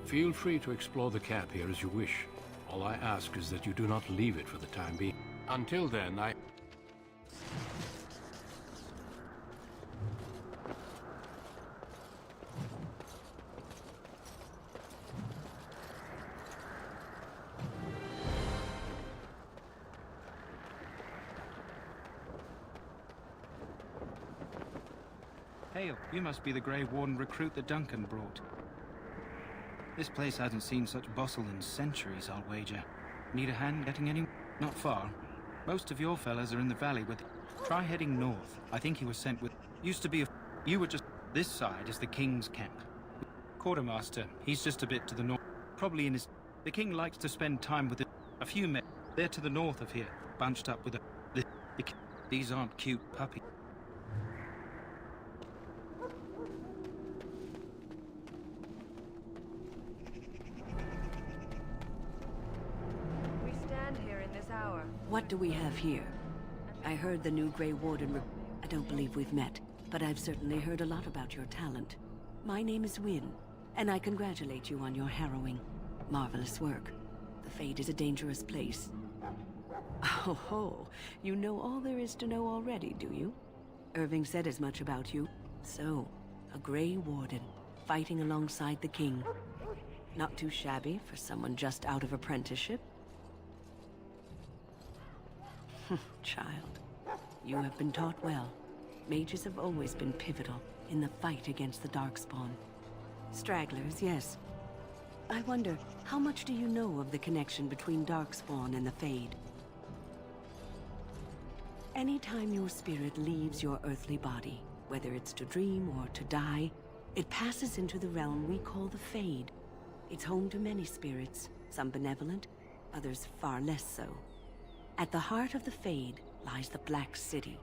Feel free to explore the camp here as you wish. All I ask is that you do not leave it for the time being. Until then, Hail, you must be the Grey Warden recruit that Duncan brought. This place hasn't seen such bustle in centuries, I'll wager. Need a hand getting any... Not far. Most of your fellas are in the valley with... Try heading north. I think he was sent with... Used to be a... You were just... This side is the King's camp. Quartermaster, he's just a bit to the north. Probably in his... The King likes to spend time with a few men. They're to the north of here, bunched up with a... These aren't cute puppies. What do we have here? I heard the new Grey Warden I don't believe we've met, but I've certainly heard a lot about your talent. My name is Wynne, and I congratulate you on your harrowing, marvelous work. The Fade is a dangerous place. Oh ho, you know all there is to know already, do you? Irving said as much about you. So, a Grey Warden, fighting alongside the King. Not too shabby for someone just out of apprenticeship. Child, you have been taught well. Mages have always been pivotal in the fight against the Darkspawn. Stragglers, yes. I wonder, how much do you know of the connection between Darkspawn and the Fade? Anytime your spirit leaves your earthly body, whether it's to dream or to die, it passes into the realm we call the Fade. It's home to many spirits, some benevolent, others far less so. At the heart of the Fade lies the Black City.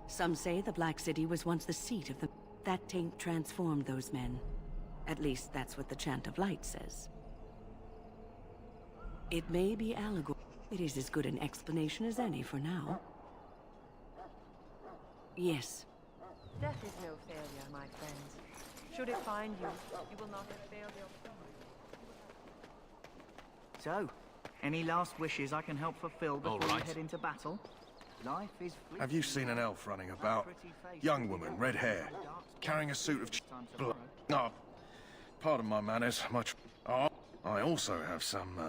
Some say the Black City was once the seat of the... That taint transformed those men. At least that's what the Chant of Light says. It may be allegory. It is as good an explanation as any for now. Yes. Death is no failure, my friends. Should it find you, you will not have failed your So, any last wishes I can help fulfill before we head into battle? Life is fleeting. Have you seen an elf running about? Young woman, red hair, carrying a suit of blood. Oh, pardon my manners, much... Oh, I also have some,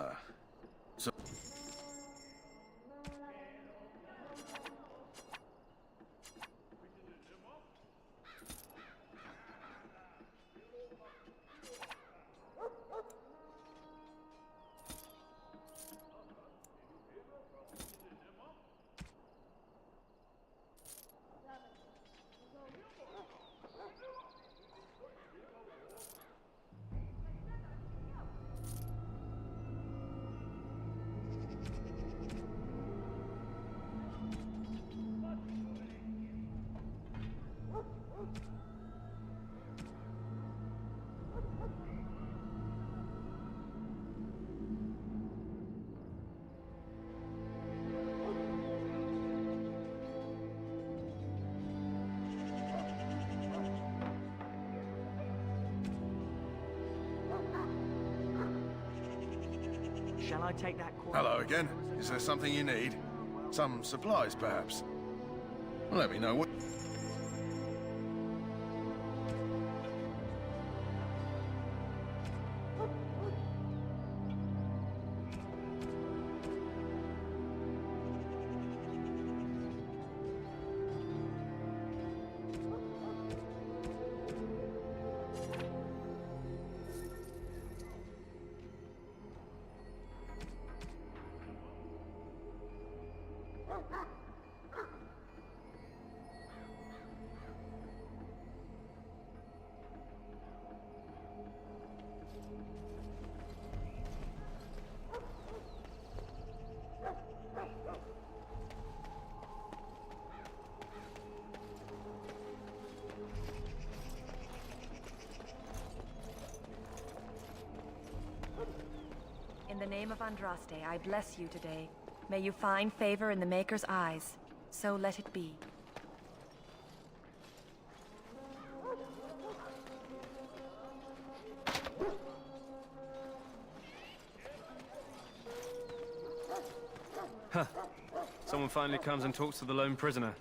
Shall I take that coin? Hello again. Is there something you need? Some supplies, perhaps? Let me know what... In the name of Andraste, I bless you today. May you find favor in the Maker's eyes. So let it be. Huh. Someone finally comes and talks to the lone prisoner.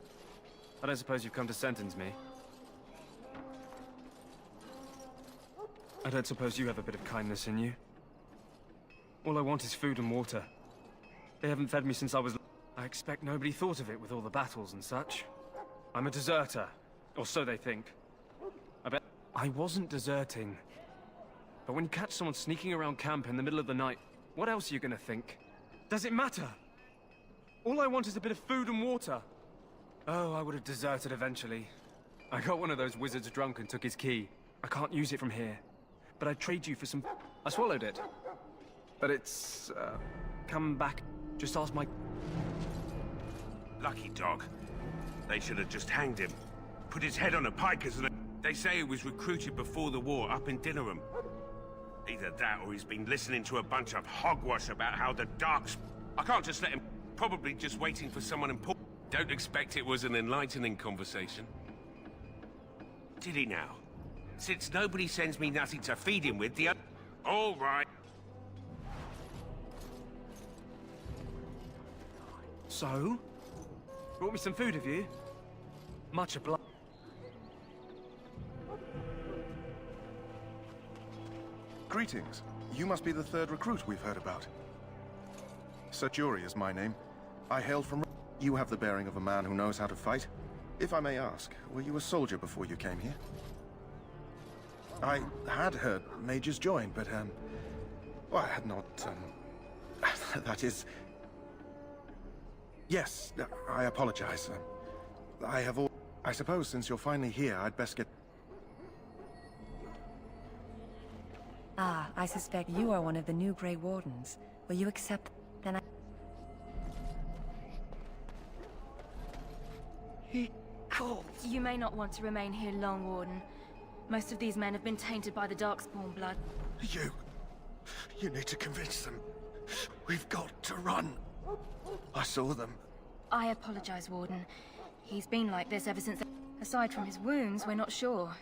I don't suppose you've come to sentence me. I don't suppose you have a bit of kindness in you. All I want is food and water. They haven't fed me since I was... I expect nobody thought of it with all the battles and such. I'm a deserter. Or so they think. I bet... I wasn't deserting. But when you catch someone sneaking around camp in the middle of the night, what else are you gonna think? Does it matter? All I want is a bit of food and water. Oh, I would have deserted eventually. I got one of those wizards drunk and took his key. I can't use it from here. But I'd trade you for some... I swallowed it. But it's, come back. Just ask my... Lucky dog. They should have just hanged him. Put his head on a pike as an... They say he was recruited before the war up in Dinnerham. Either that or he's been listening to a bunch of hogwash about how the Darks... I can't just let him... Probably just waiting for someone important. Don't expect it was an enlightening conversation. Did he now? Since nobody sends me nothing to feed him with, the... All right. So? Brought me some food, have you? Much obliged. Greetings. You must be the third recruit we've heard about. Sir Jury is my name. I hail from... You have the bearing of a man who knows how to fight. If I may ask, were you a soldier before you came here? I had heard mages join, but, well, I had not, that is... Yes, I apologize. I have all... I suppose since you're finally here, I'd best get... Ah, I suspect you are one of the new Grey Wardens. Will you accept... Then I... You may not want to remain here long, Warden. Most of these men have been tainted by the Darkspawn blood. You need to convince them. We've got to run. I saw them. I apologize, Warden. He's been like this ever since... Aside from his wounds, we're not sure.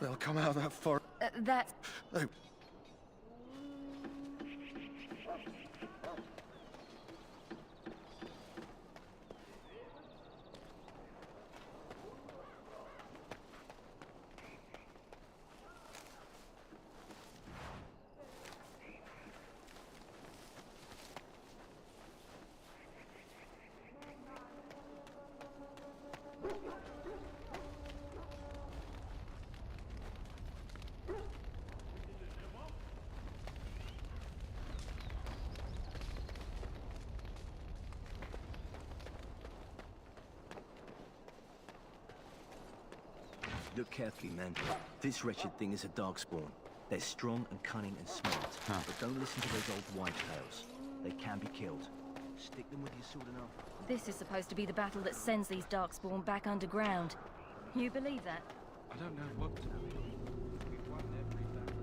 They'll come out of that forest. That's... They... Look carefully, man. This wretched thing is a Darkspawn. They're strong and cunning and smart. But don't listen to those old white tales. They can be killed. Stick them with your sword and armor. This is supposed to be the battle that sends these Darkspawn back underground. You believe that? I don't know what to believe. We've won every battle.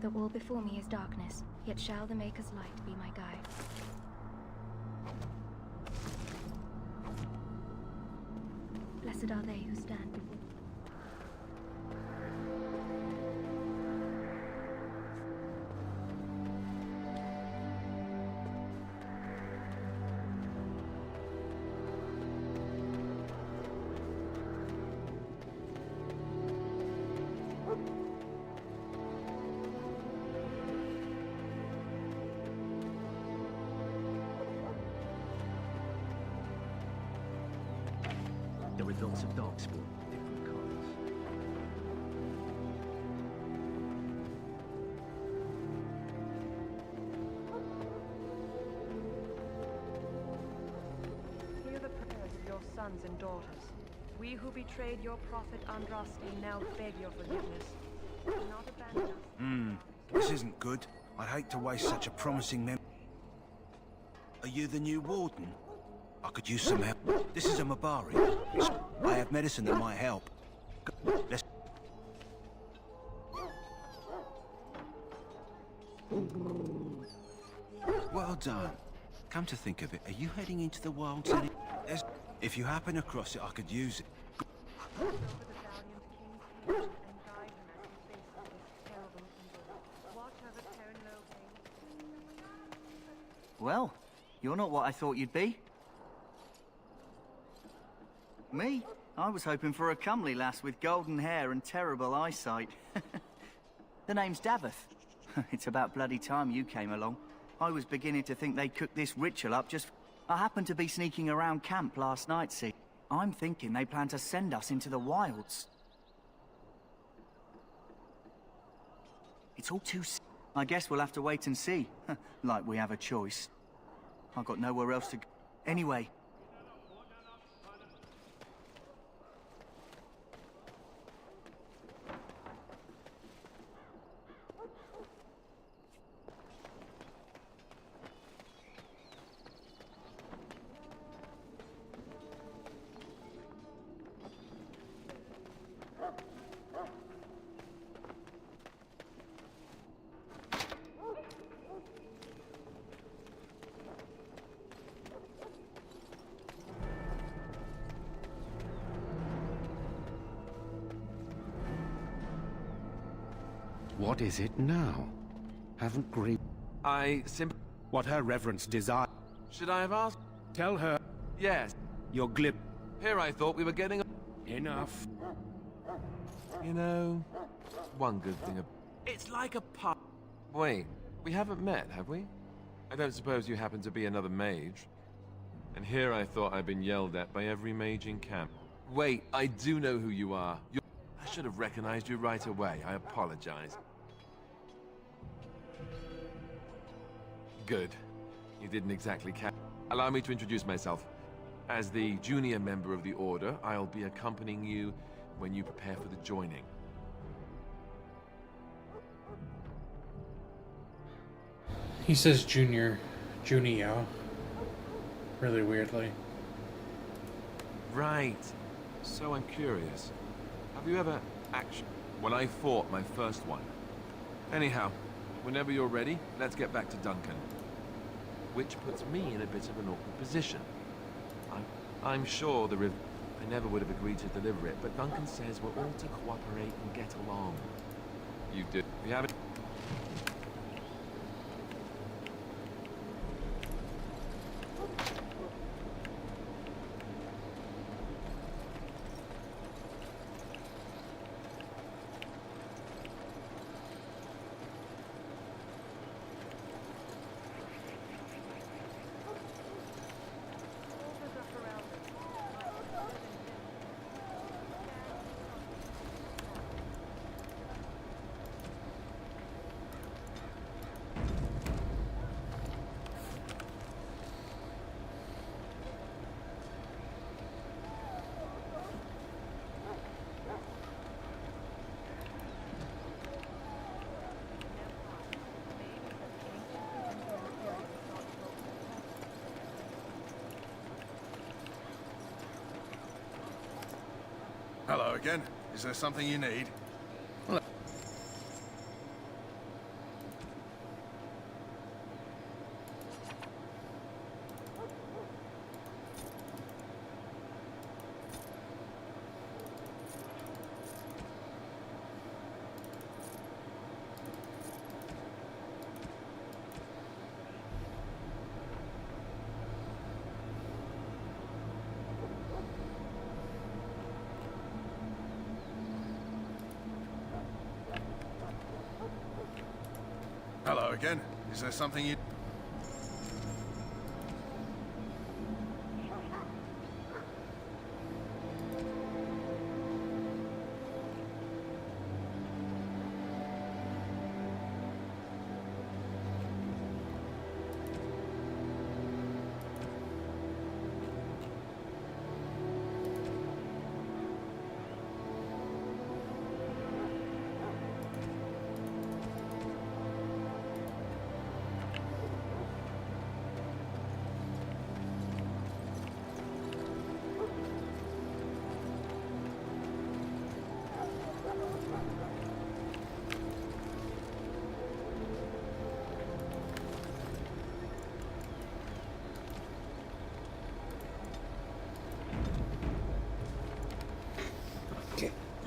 The wall before me is darkness, yet shall the Maker's light be my guide. Blessed are they who stand before. There are lots of darkspawn, different kinds. Hear the prayers of your sons and daughters. We who betrayed your prophet Andraste now beg your forgiveness. Do not abandon us. This isn't good. I'd hate to waste such a promising mem. Are you the new warden? I could use some help. This is a Mabari. I have medicine that might help. Let's... Well done. Come to think of it, are you heading into the wilds? If you happen across it, I could use it. Well, you're not what I thought you'd be. Me? I was hoping for a comely lass with golden hair and terrible eyesight. The name's Daveth. It's about bloody time you came along. I was beginning to think they'd cooked this ritual up just... I happened to be sneaking around camp last night, see. I'm thinking they plan to send us into the wilds. It's all too... I guess we'll have to wait and see. Like we have a choice. I've got nowhere else to go. Anyway. What is it now? Haven't Grey... What her reverence desire. Should I have asked? Tell her. Yes. You're glib. Here I thought we were getting... Enough. You know, one good thing It's like a pub. Wait, we haven't met, have we? I don't suppose you happen to be another mage? And here I thought I'd been yelled at by every mage in camp. Wait, I do know who you are. I should have recognized you right away. I apologize. Good. You didn't exactly catch. Allow me to introduce myself. As the junior member of the Order, I'll be accompanying you when you prepare for the joining. He says Junio. Really weirdly. Right. So I'm curious. Have you ever actually... When I fought my first one. Anyhow, whenever you're ready, let's get back to Duncan. Which puts me in a bit of an awkward position. I'm sure the river... I never would have agreed to deliver it, but Duncan says we're all to cooperate and get along. You do. You have it. Hello again. Is there something you need? Hello again. Is there something you...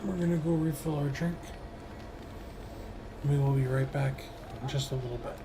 We're gonna go refill our drink. We will be right back in just a little bit.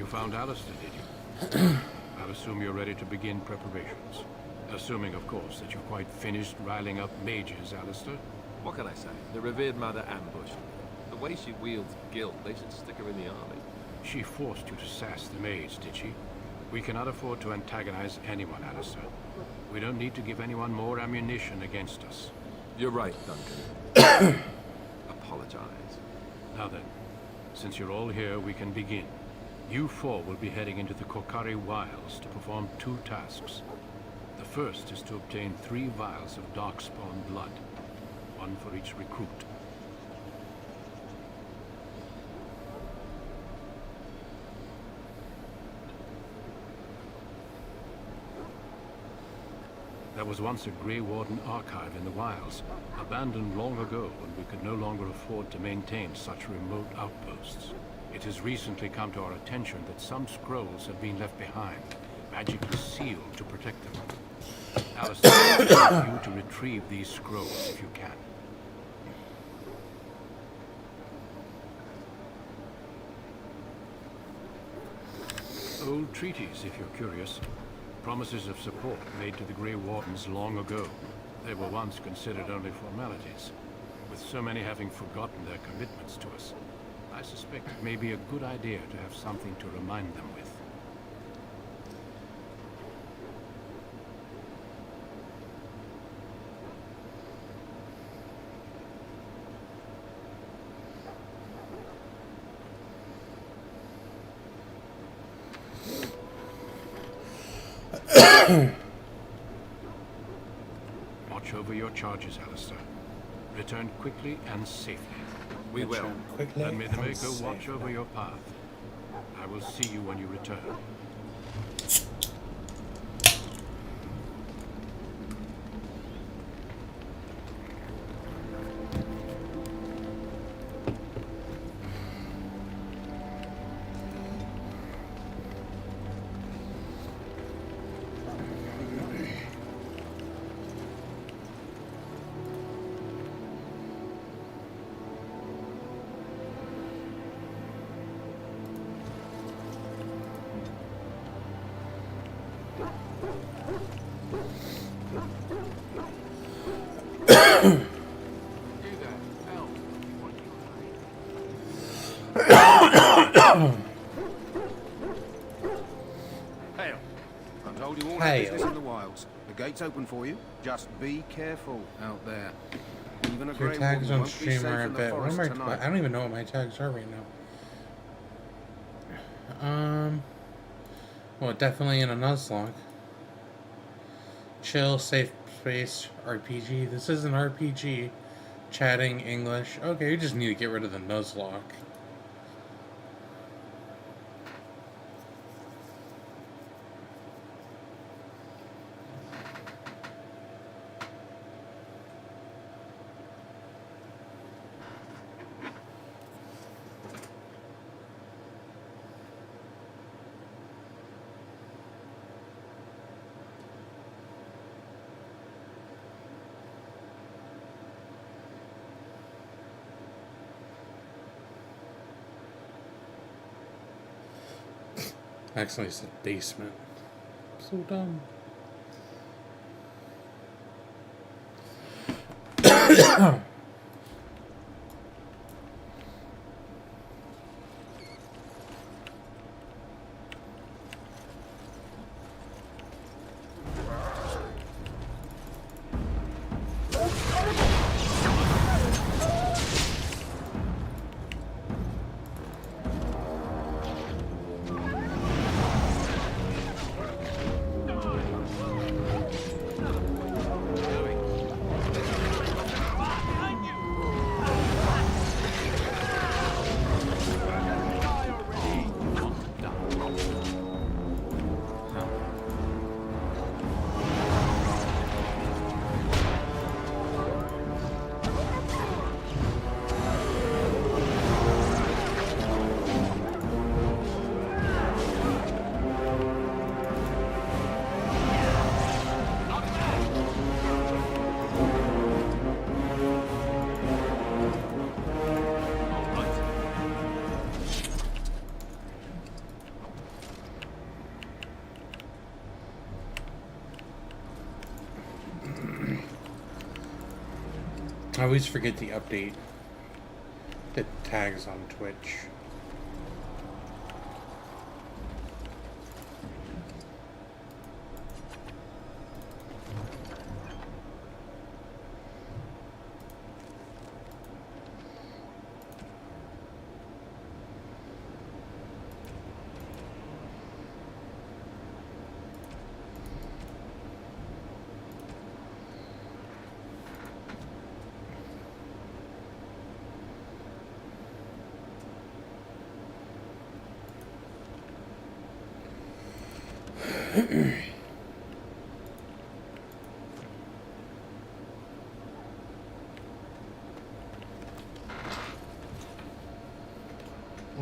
You found Alistair, did you? I'll assume you're ready to begin preparations. Assuming, of course, that you're quite finished riling up mages, Alistair. What can I say? The revered mother ambushed. The way she wields guilt, they should stick her in the army. She forced you to sass the mage, did she? We cannot afford to antagonize anyone, Alistair. We don't need to give anyone more ammunition against us. You're right, Duncan. Apologize. Now then, since you're all here, we can begin. You four will be heading into the Kokari Wilds to perform 2 tasks. The first is to obtain 3 vials of Darkspawn blood, 1 for each recruit. There was once a Grey Warden archive in the wilds, abandoned long ago when we could no longer afford to maintain such remote outposts. It has recently come to our attention that some scrolls have been left behind, magically sealed to protect them. Alistair, I want you to retrieve these scrolls if you can. Old treaties, if you're curious. Promises of support made to the Grey Wardens long ago. They were once considered only formalities. With so many having forgotten their commitments to us, I suspect it may be a good idea to have something to remind them with. Watch over your charges, Alistair. Return quickly and safely. We will. Quickly And may the and Maker watch safely. over your path. I will see you when you return. Hail. I'm told you all have Hail. business in the wilds. The gate's open for you. Just be careful out there. Even a Your grey tags warden on won't be stream safe are a in the bit. What forest am I? tonight. I don't even know what my tags are right now. Well, definitely in a Nuzlocke. Chill, safe space, RPG. This is an RPG. Chatting, English. Okay, you just need to get rid of the Nuzlocke. Actually, it's a basement. So dumb. I always forget to update the tags on Twitch.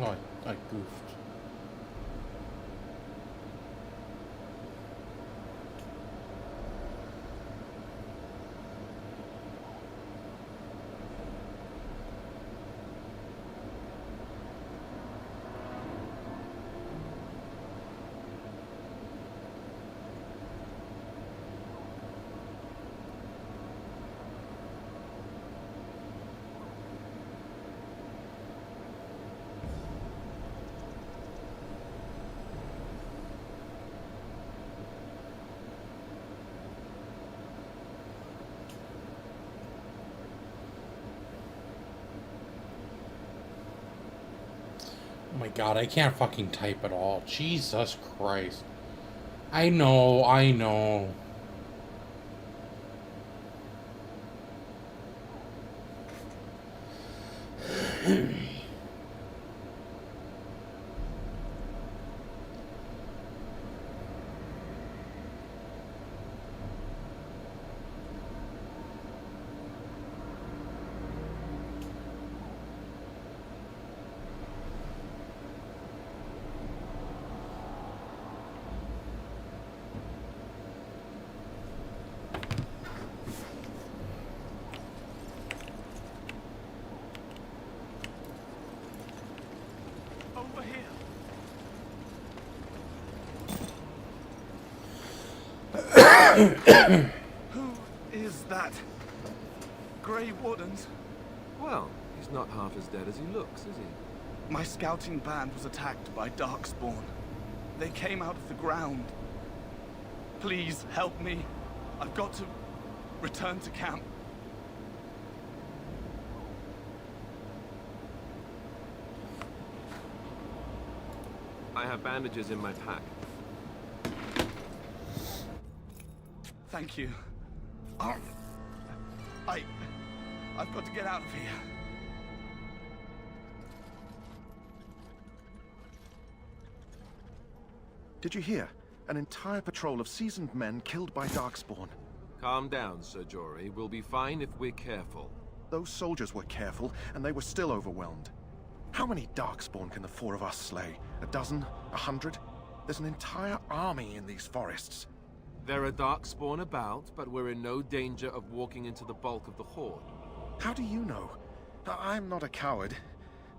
Oh, I goofed. Oh my god, I can't fucking type at all. Jesus Christ. I know, I know. Over here. Who is that? Grey Wardens? Well, he's not half as dead as he looks, is he? My scouting band was attacked by Darkspawn. They came out of the ground. Please help me. I've got to return to camp. I have bandages in my pack. Thank you. I've got to get out of here. Did you hear? An entire patrol of seasoned men killed by Darkspawn. Calm down, Sir Jory. We'll be fine if we're careful. Those soldiers were careful, and they were still overwhelmed. How many Darkspawn can the four of us slay? A dozen? 100? There's an entire army in these forests. There are Darkspawn about, but we're in no danger of walking into the bulk of the Horde. How do you know? I'm not a coward,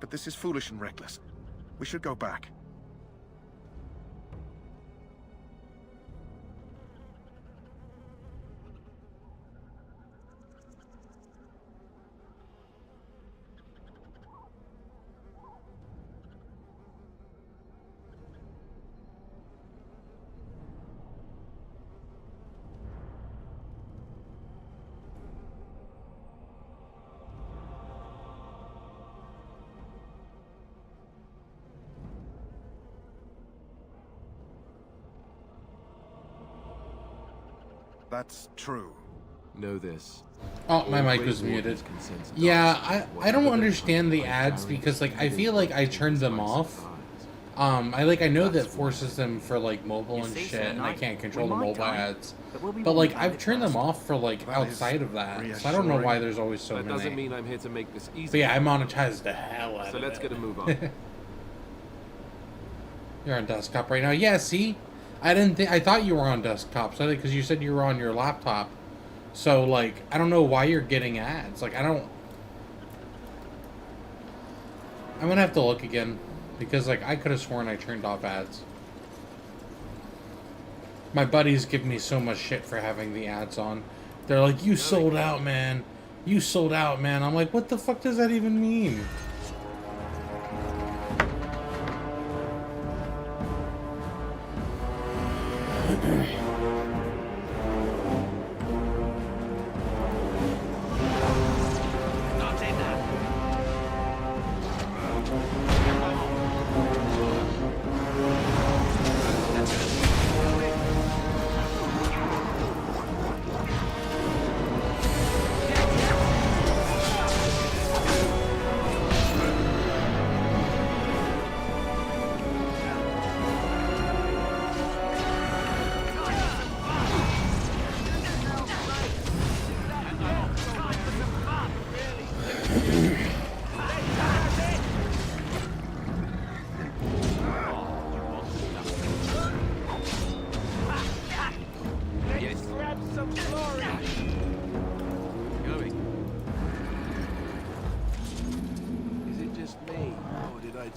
but this is foolish and reckless. We should go back. That's true. Know this. Oh, my mic was muted. Yeah, I don't understand the ads because like I feel like I turned them off. I know that forces them for like mobile and shit, and I can't control the mobile ads. But like I've turned them off for like outside of that, so I don't know why there's always so many. That doesn't mean I'm here to make this easy. But yeah, I monetized the hell out of it. So let's get a move on. You're on desktop right now. Yeah, see? I thought you were on desktop, so because you said you were on your laptop. So, like, I don't know why you're getting ads. Like, I'm gonna have to look again. Because, like, I could have sworn I turned off ads. My buddies give me so much shit for having the ads on. They're like, you sold out, man. You sold out, man. I'm like, what the fuck does that even mean?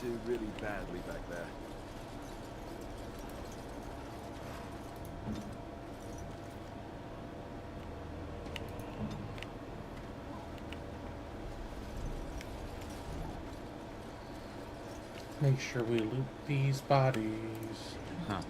do really badly back there. Make sure we loot these bodies. Huh.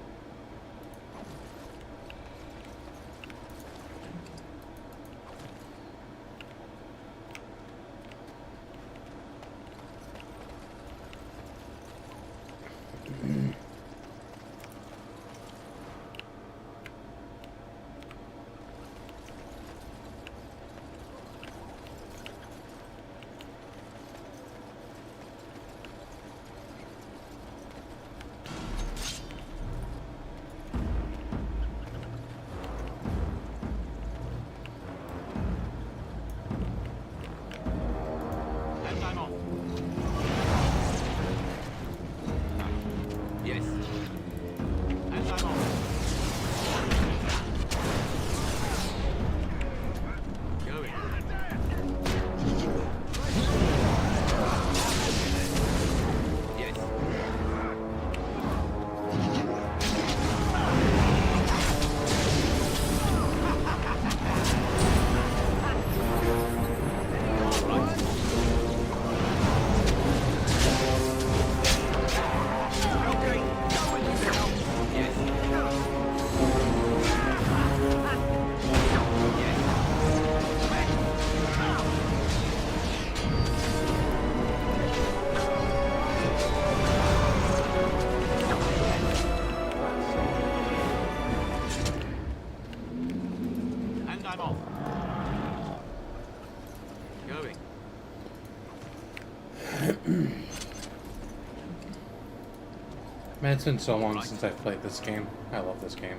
Man, it's been so long since I've played this game. I love this game.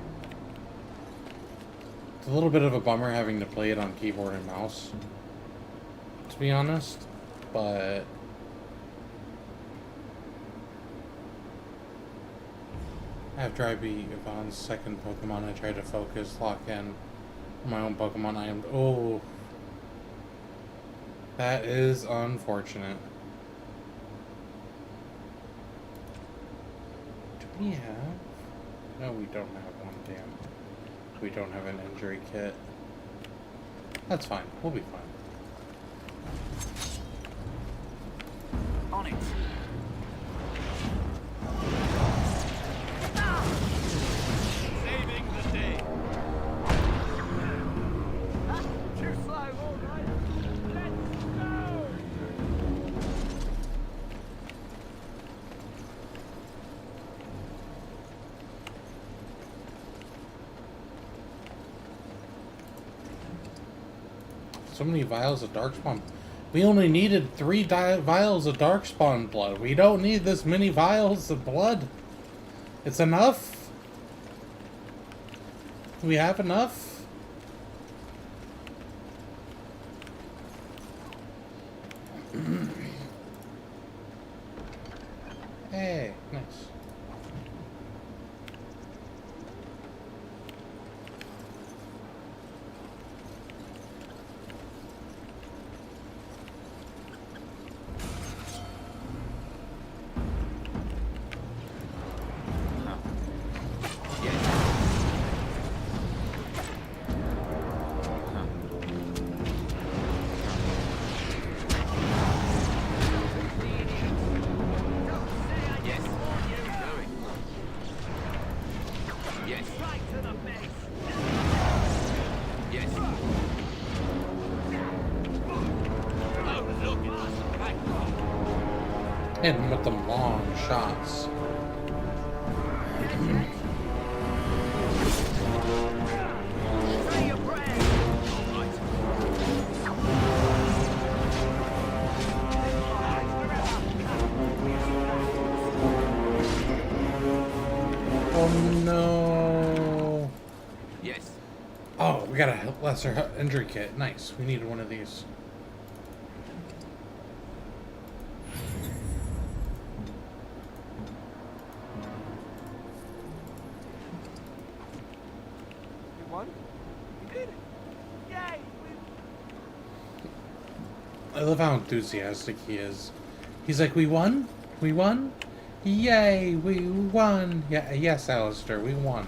It's a little bit of a bummer having to play it on keyboard and mouse, to be honest, but after I beat Yvonne's second Pokemon, I tried to focus, lock in on my own Pokemon. I am... Oh. That is unfortunate. Do we have... No, we don't have one, damn. We don't have an injury kit. That's fine. We'll be fine. On it. Saving the day. Too slow, all right. Let's go. So many vials of Darkspawn. We only needed 3 vials of Darkspawn blood. We don't need this many vials of blood. It's enough. We have enough. Hey, nice. Hit him with them long shots. Oh no! Yes. Oh, we got a lesser injury kit. Nice. We needed one of these. You won? You did it! Yay! I love how enthusiastic he is. He's like, we won? We won? Yay, we won! Yeah, yes, Alistair, we won.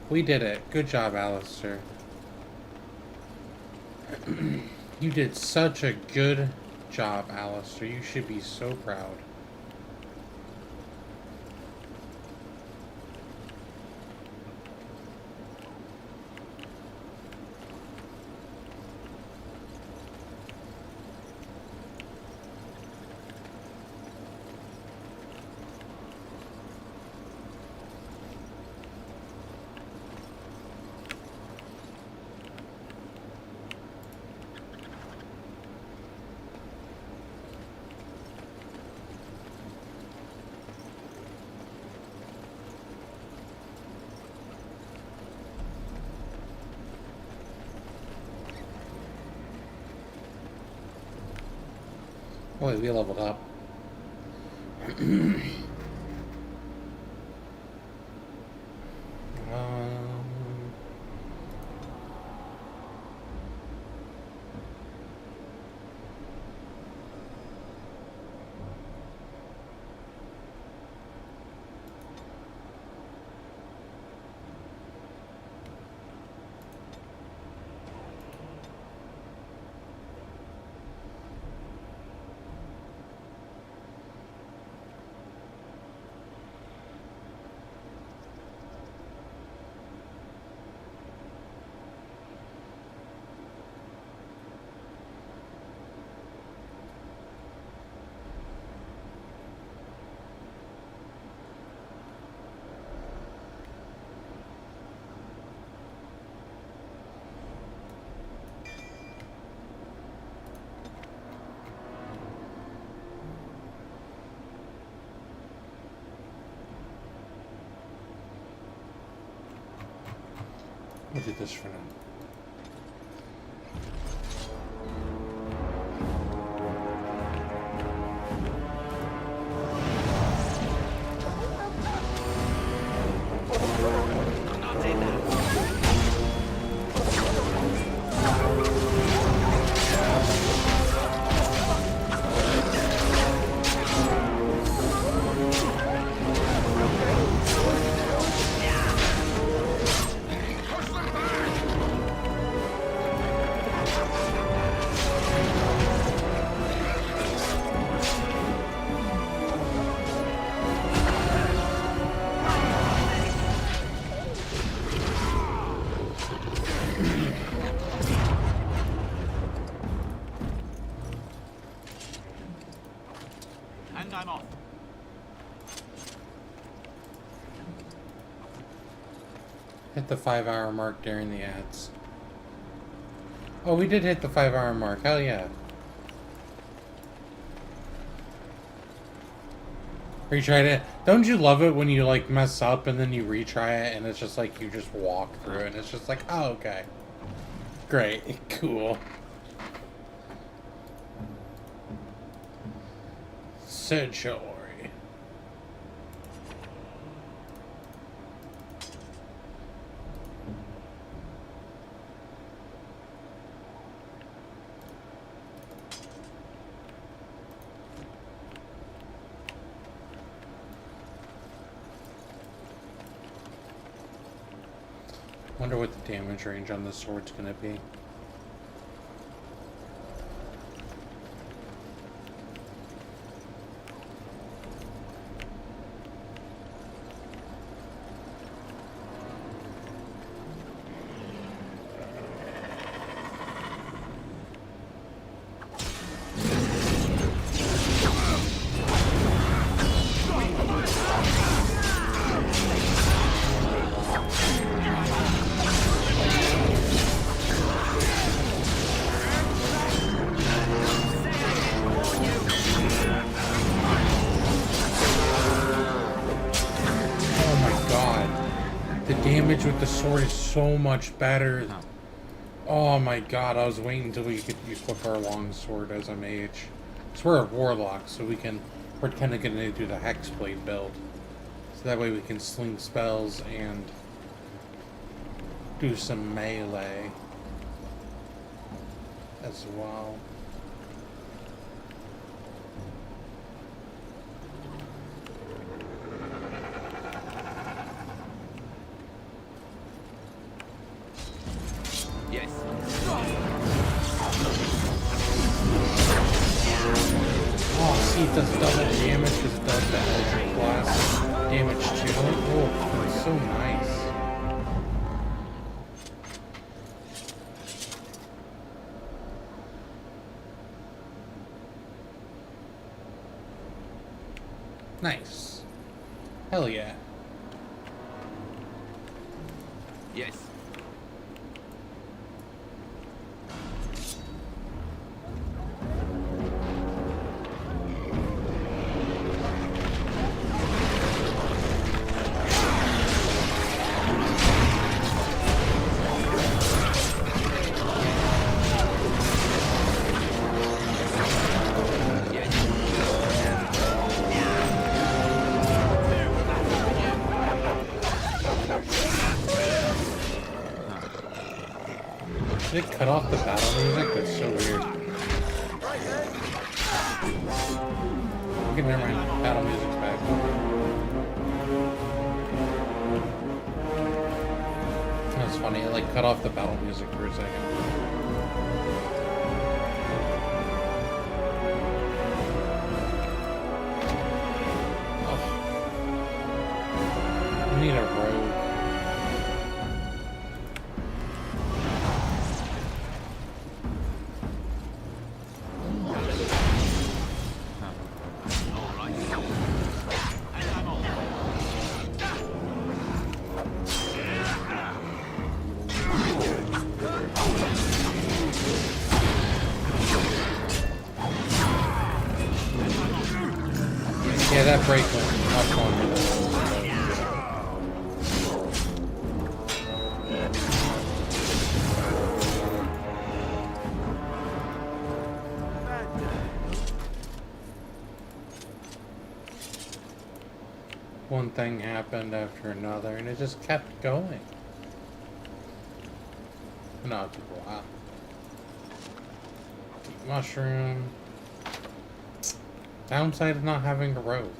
We did it. Good job, Alistair. You did such a good job, Alistair. You should be so proud. Boy, we leveled up. We'll do this for now. And I'm off. Hit the 5-hour mark during the ads. Oh, we did hit the 5-hour mark. Hell yeah. Retry it. Don't you love it when you like mess up and then you retry it and it's just like you just walk through it and it's just like, oh, okay. Great. Cool. Sensory. Wonder what the damage range on this sword's gonna be. damage with the sword is so much better. Oh my god, I was waiting until we could equip our longsword as a mage. So we're a warlock, so we're kind of gonna do the hexblade build. So that way we can sling spells and do some melee as well. Yes. Oh, see, it does double damage because it does the Eldritch Blast damage too. Oh, it's so nice. Nice. Hell yeah. Yes. Did it cut off the battle music? That's so weird. Okay, never mind. Battle music's back. That's funny. It like cut off the battle music for a second. I need a rogue. Yeah, that break went much longer than one thing happened after another, and it just kept going. No, it took a while. Mushroom. Downside of not having a rogue.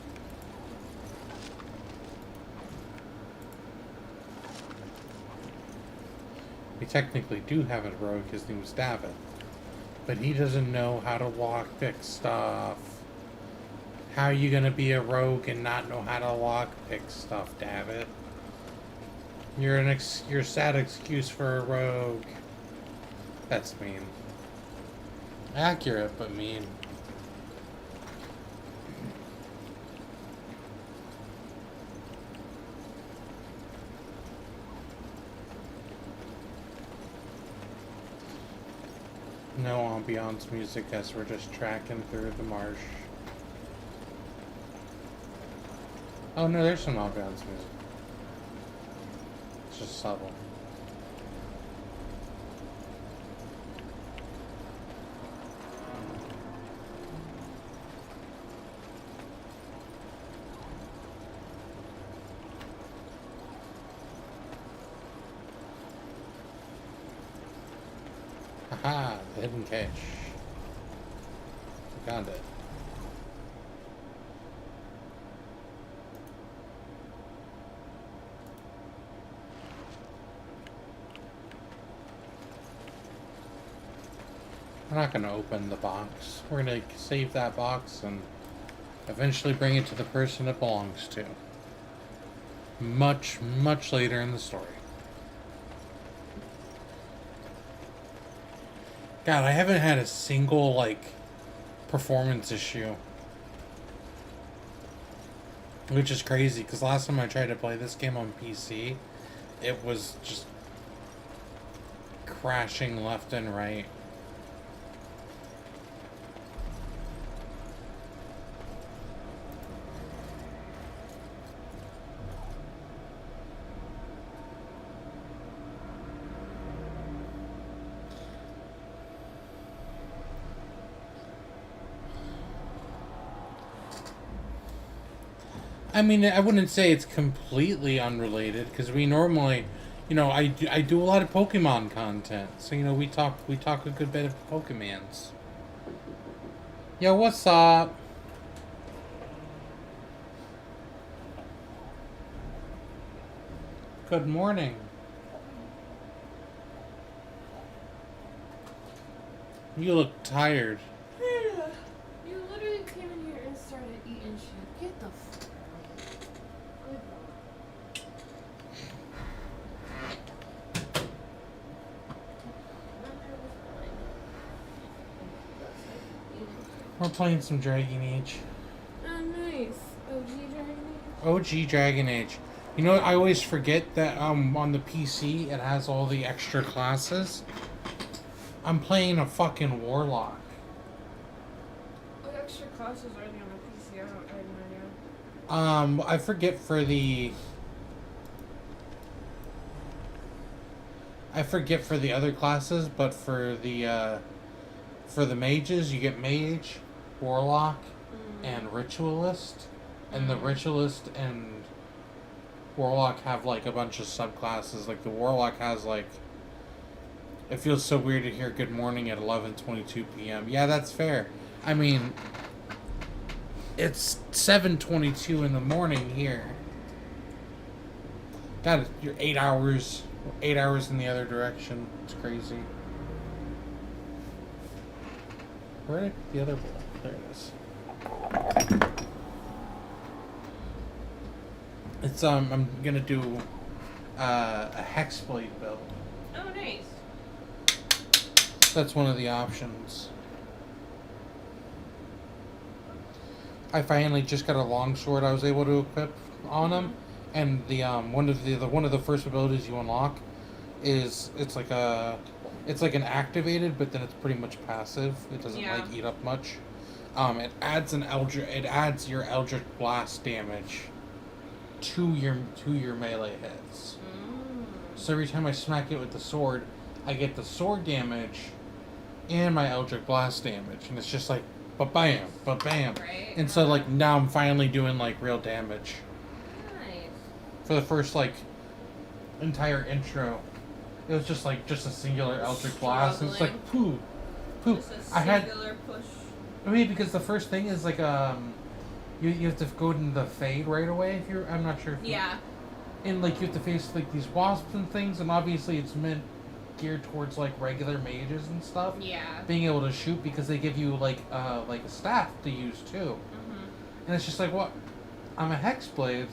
We technically do have a rogue, his name's David. But he doesn't know how to lockpick stuff. How are you gonna be a rogue and not know how to lockpick stuff, David? You're a sad excuse for a rogue. That's mean. Accurate, but mean. No ambiance music as we're just tracking through the marsh. Oh no, there's some ambiance music. It's just subtle. Haha, the hidden cache. Found it. We're not going to open the box. We're going to save that box and eventually bring it to the person it belongs to. Much, much later in the story. God, I haven't had a single, like, performance issue. Which is crazy, because last time I tried to play this game on PC, it was just crashing left and right. I mean, I wouldn't say it's completely unrelated because we normally, you know, I do a lot of Pokemon content, so you know we talk a good bit of Pokemans. Yo, what's up? Good morning. You look tired. Yeah, you literally came in here and started eating shit. Get the fuck out. Good We're playing some Dragon Age. Oh, nice. OG Dragon Age? OG Dragon Age. You know, I always forget that on the PC it has all the extra classes. I'm playing a fucking warlock. What extra classes are there on the PC? I have no idea. I forget for the other classes, but for the mages, you get mage, warlock, and ritualist, and the ritualist and warlock have like a bunch of subclasses. Like the warlock has like, it feels so weird to hear good morning at 11:22 p.m. Yeah, that's fair. I mean, it's 7:22 in the morning here. God, you're 8 hours in the other direction. It's crazy. Where did the other ball? There it is. It's I'm gonna do a Hexblade build. Oh, nice. That's one of the options. I finally just got a longsword I was able to equip on him, and the one of the first abilities you unlock is it's like an activated, but then it's pretty much passive. It doesn't like eat up much. It adds your Eldritch Blast damage to your melee hits. So every time I smack it with the sword, I get the sword damage and my Eldritch Blast damage, and it's just like ba-bam, ba-bam. Right. And so like now I'm finally doing like real damage. Nice. For the first like entire intro, it was just a singular Eldritch Blast, and it's like poo, poo. Just a I had singular push. I mean, because the first thing is like you have to go into the Fade right away if you're, I'm not sure if Yeah. and like you have to face like these wasps and things, and obviously it's meant geared towards like regular mages and stuff. Yeah. Being able to shoot because they give you like a staff to use too. And it's just like, what? I'm a Hexblade.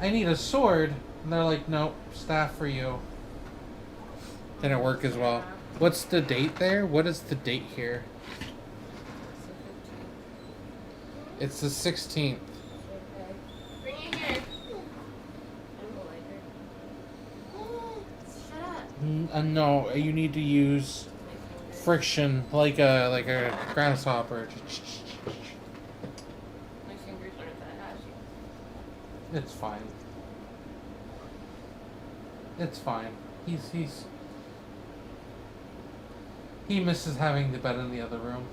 I need a sword, and they're like, nope, staff for you. Didn't work as well. What's the date there? What is the date here? It's the 16th. Bring it here. Shut up. No, you need to use friction like a grasshopper. My fingers aren't that ashy. It's fine. It's fine. He misses having the bed in the other room.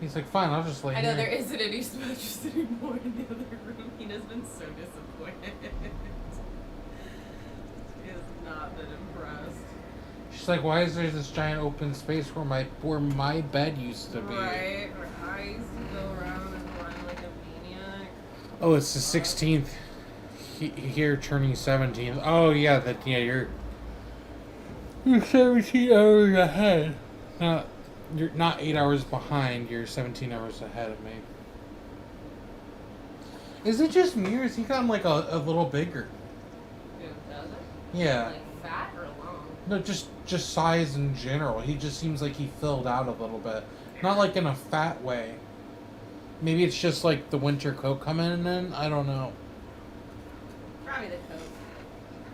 He's like, fine, I'll just lay I here. know there isn't any mattress anymore in the other room. He has been so disappointed. He has not been impressed. She's like, why is there this giant open space where my bed used to be? Right, where I used to go around and run like a maniac. Oh, it's the 16th. Here turning 17th. Oh yeah, you're 17 hours ahead. You're not 8 hours behind. You're 17 hours ahead of me. Is it just me, or has he gotten like a little bigger? Who does it? Yeah. Like fat or long? No, just size in general. He just seems like he filled out a little bit. Not like in a fat way. Maybe it's just like the winter coat coming in. I don't know. Probably the coat.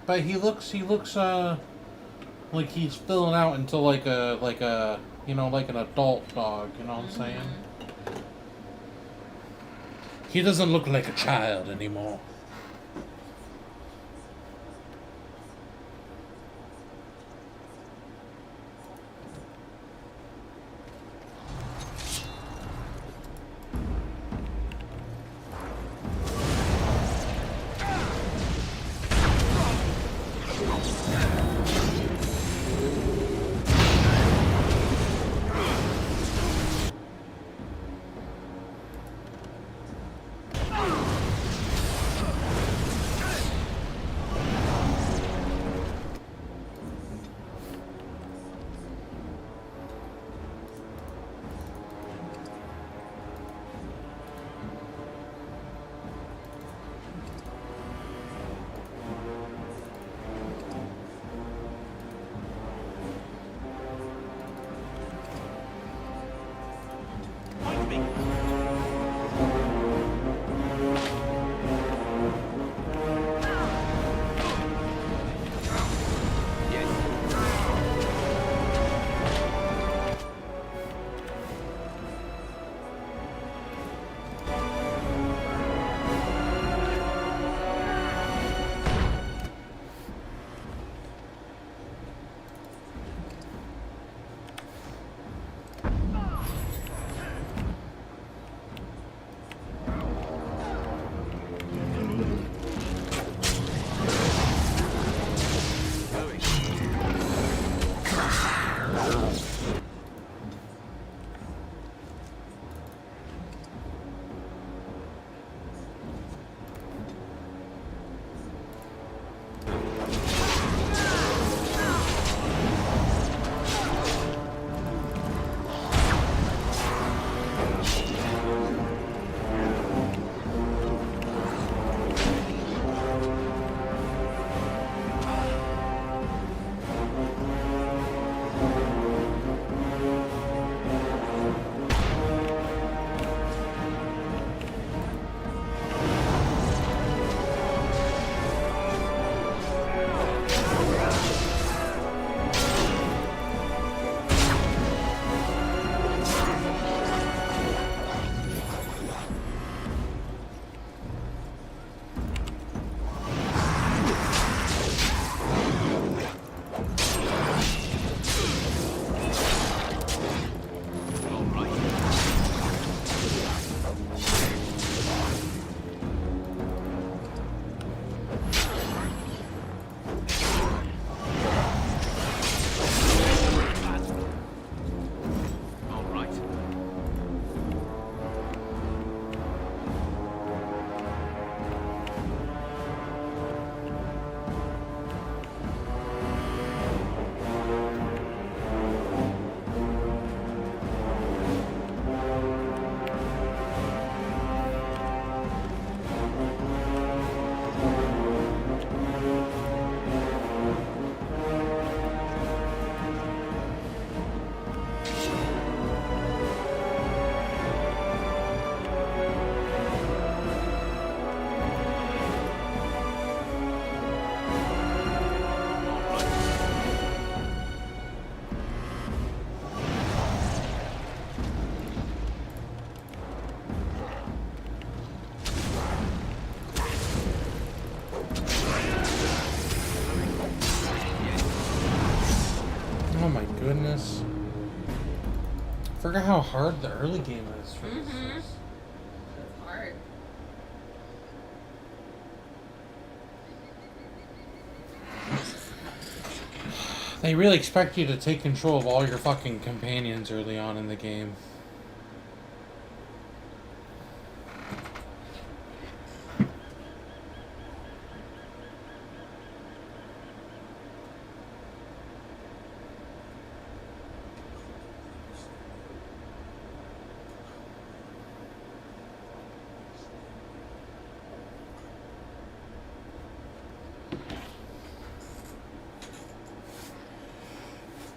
But he looks like he's filling out into like a you know, like an adult dog, you know what I'm saying? He doesn't look like a child anymore. forgot how hard the early game is for this. Mm-hmm. It's hard. They really expect you to take control of all your fucking companions early on in the game.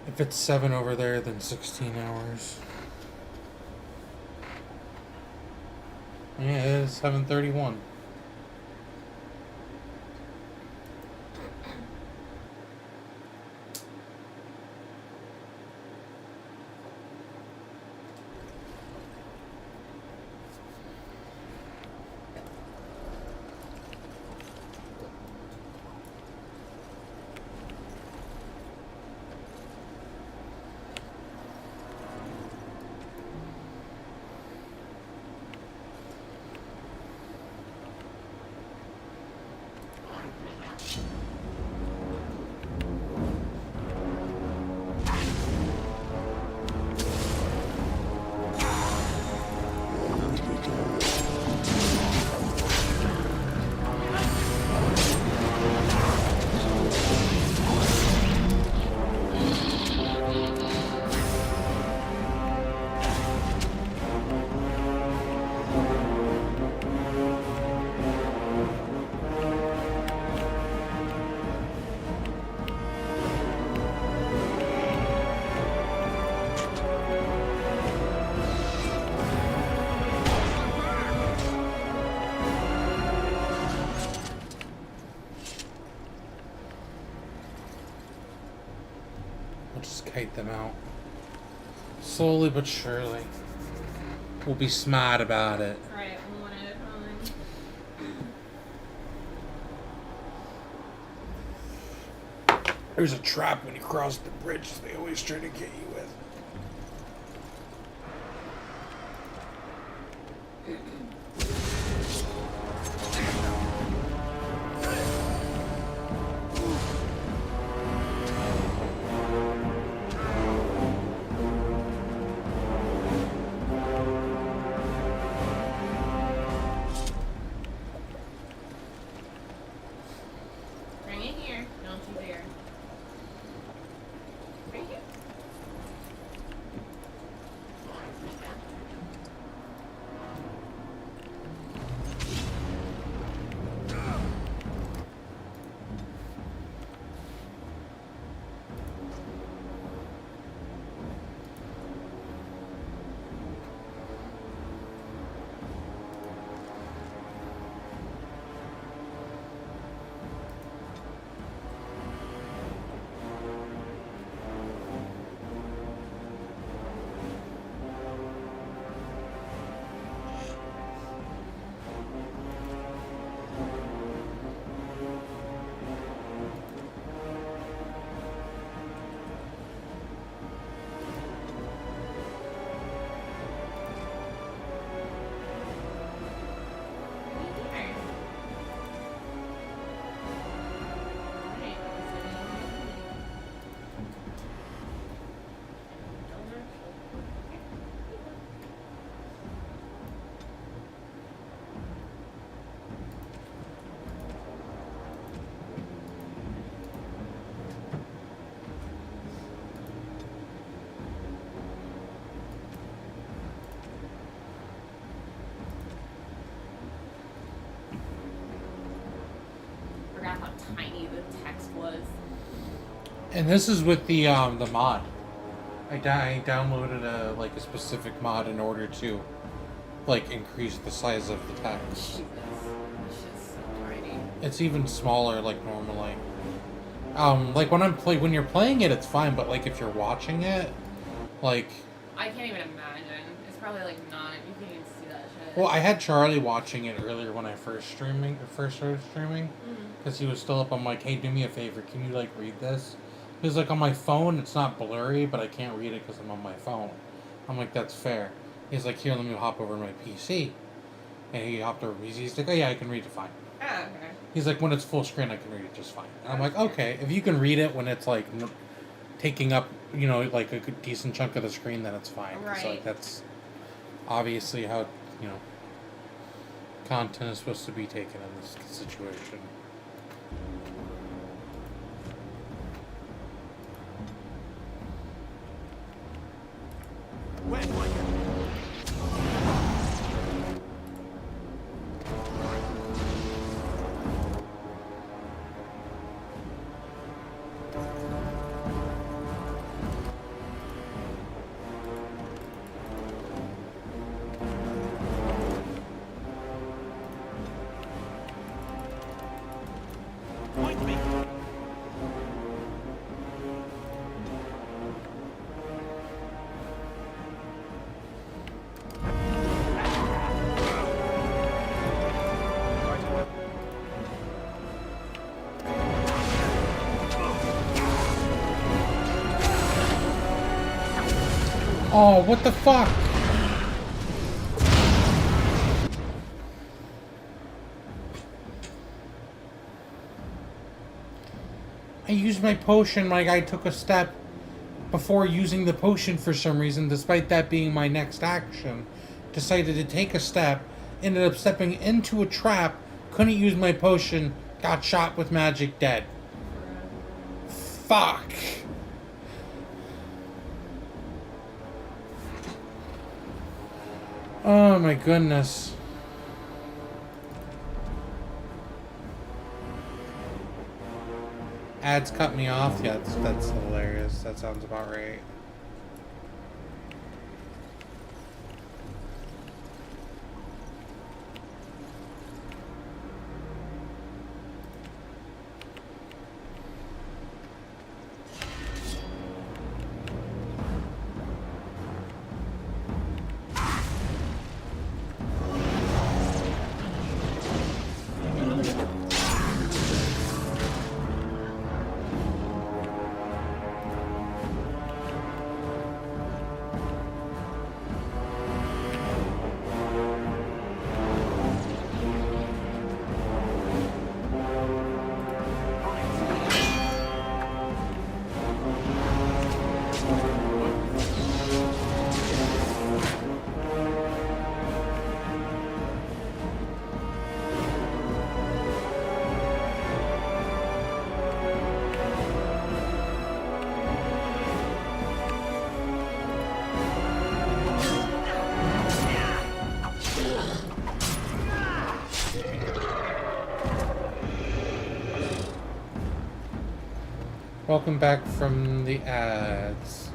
If it's 7 over there, then 16 hours. Yeah, it is 7:31. We'll just kite them out. Slowly but surely. We'll be smart about it. Right, one at a time. There's a trap when you cross the bridge they always try to get you with. Bring it here. Don't you dare. Right here. Forgot how tiny the text was. And this is with the mod. I downloaded a specific mod in order to increase the size of the text. Jesus. This shit's so tiny. It's even smaller normally. When you're playing it, it's fine, but if you're watching it, I can't even imagine. It's probably not. You can't even see that shit. well, I had Charlie watching it earlier when I first started streaming, because he was still up. I'm like, hey, do me a favor, can you read this? He was like, on my phone, it's not blurry, but I can't read it because I'm on my phone. I'm like, that's fair. He's like, here, let me hop over to my PC. And he hopped over PC. He's like, oh yeah, I can read it fine. Oh, okay. He's like, when it's full screen, I can read it just fine. And I'm like, okay, if you can read it when it's like taking up, you know, like a decent chunk of the screen, then it's fine. 'Cause, Right. like, that's obviously how, you know, content is supposed to be taken in this situation. Where do I go? Point me. Oh, what the fuck? I used my potion like I took a step before using the potion for some reason, despite that being my next action. Decided to take a step, ended up stepping into a trap, couldn't use my potion, got shot with magic, dead. Fuck. Oh my goodness. Ads cut me off? Yeah, that's hilarious. That sounds about right. Welcome back from the ads.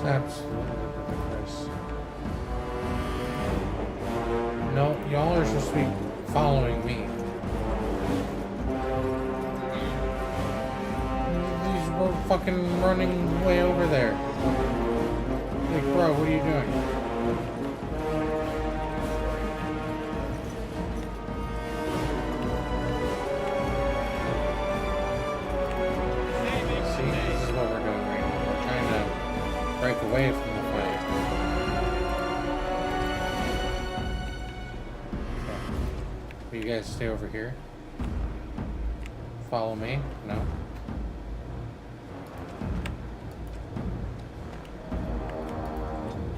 Absolutely ludicrous. No, y'all are supposed to be following me. These were fucking running way over there. Like, bro, what are you doing? See, this is what we're doing right now. We're trying to break away from the fight. Okay. Will you guys stay over here? Follow me? No?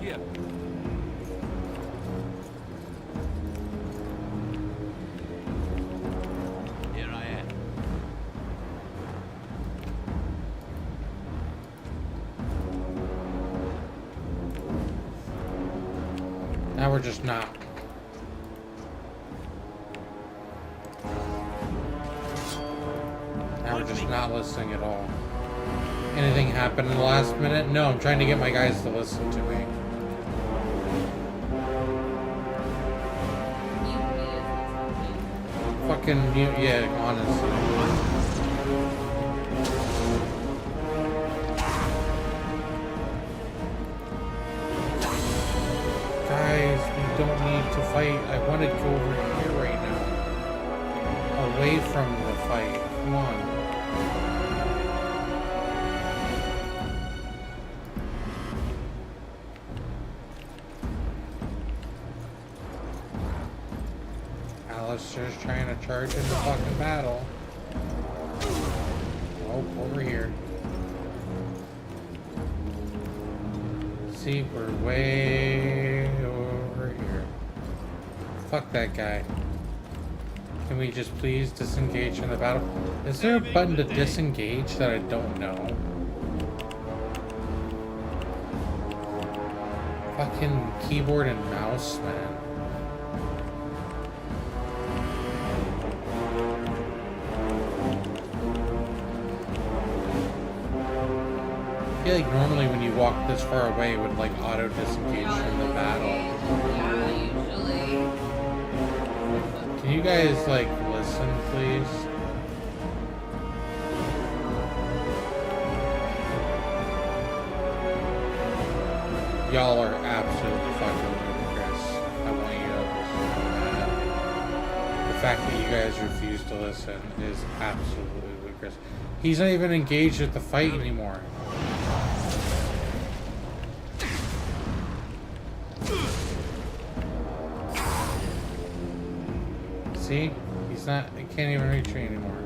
Here. Here I am. Now we're just not. Now we're just not listening at all. Anything happened in the last minute? No, I'm trying to get my guys to listen to me. Fucking, yeah, honestly. Guys, we don't need to fight. I want to go over here right now. Away from the fight. Come on. Alistair's trying to charge into fucking battle. Oh, over here. See, we're way over here. Fuck that guy. Can we just please disengage from the battle? Is there a button to disengage that I don't know? Fucking keyboard and mouse, man. I feel like normally when you walk this far away it would like auto disengage from the battle. Yeah, usually. Can you guys like listen, please? Y'all are absolutely fucking ludicrous. I want you to understand that. The fact that you guys refuse to listen is absolutely ludicrous. He's not even engaged with the fight anymore. See? He's not, he can't even reach me anymore.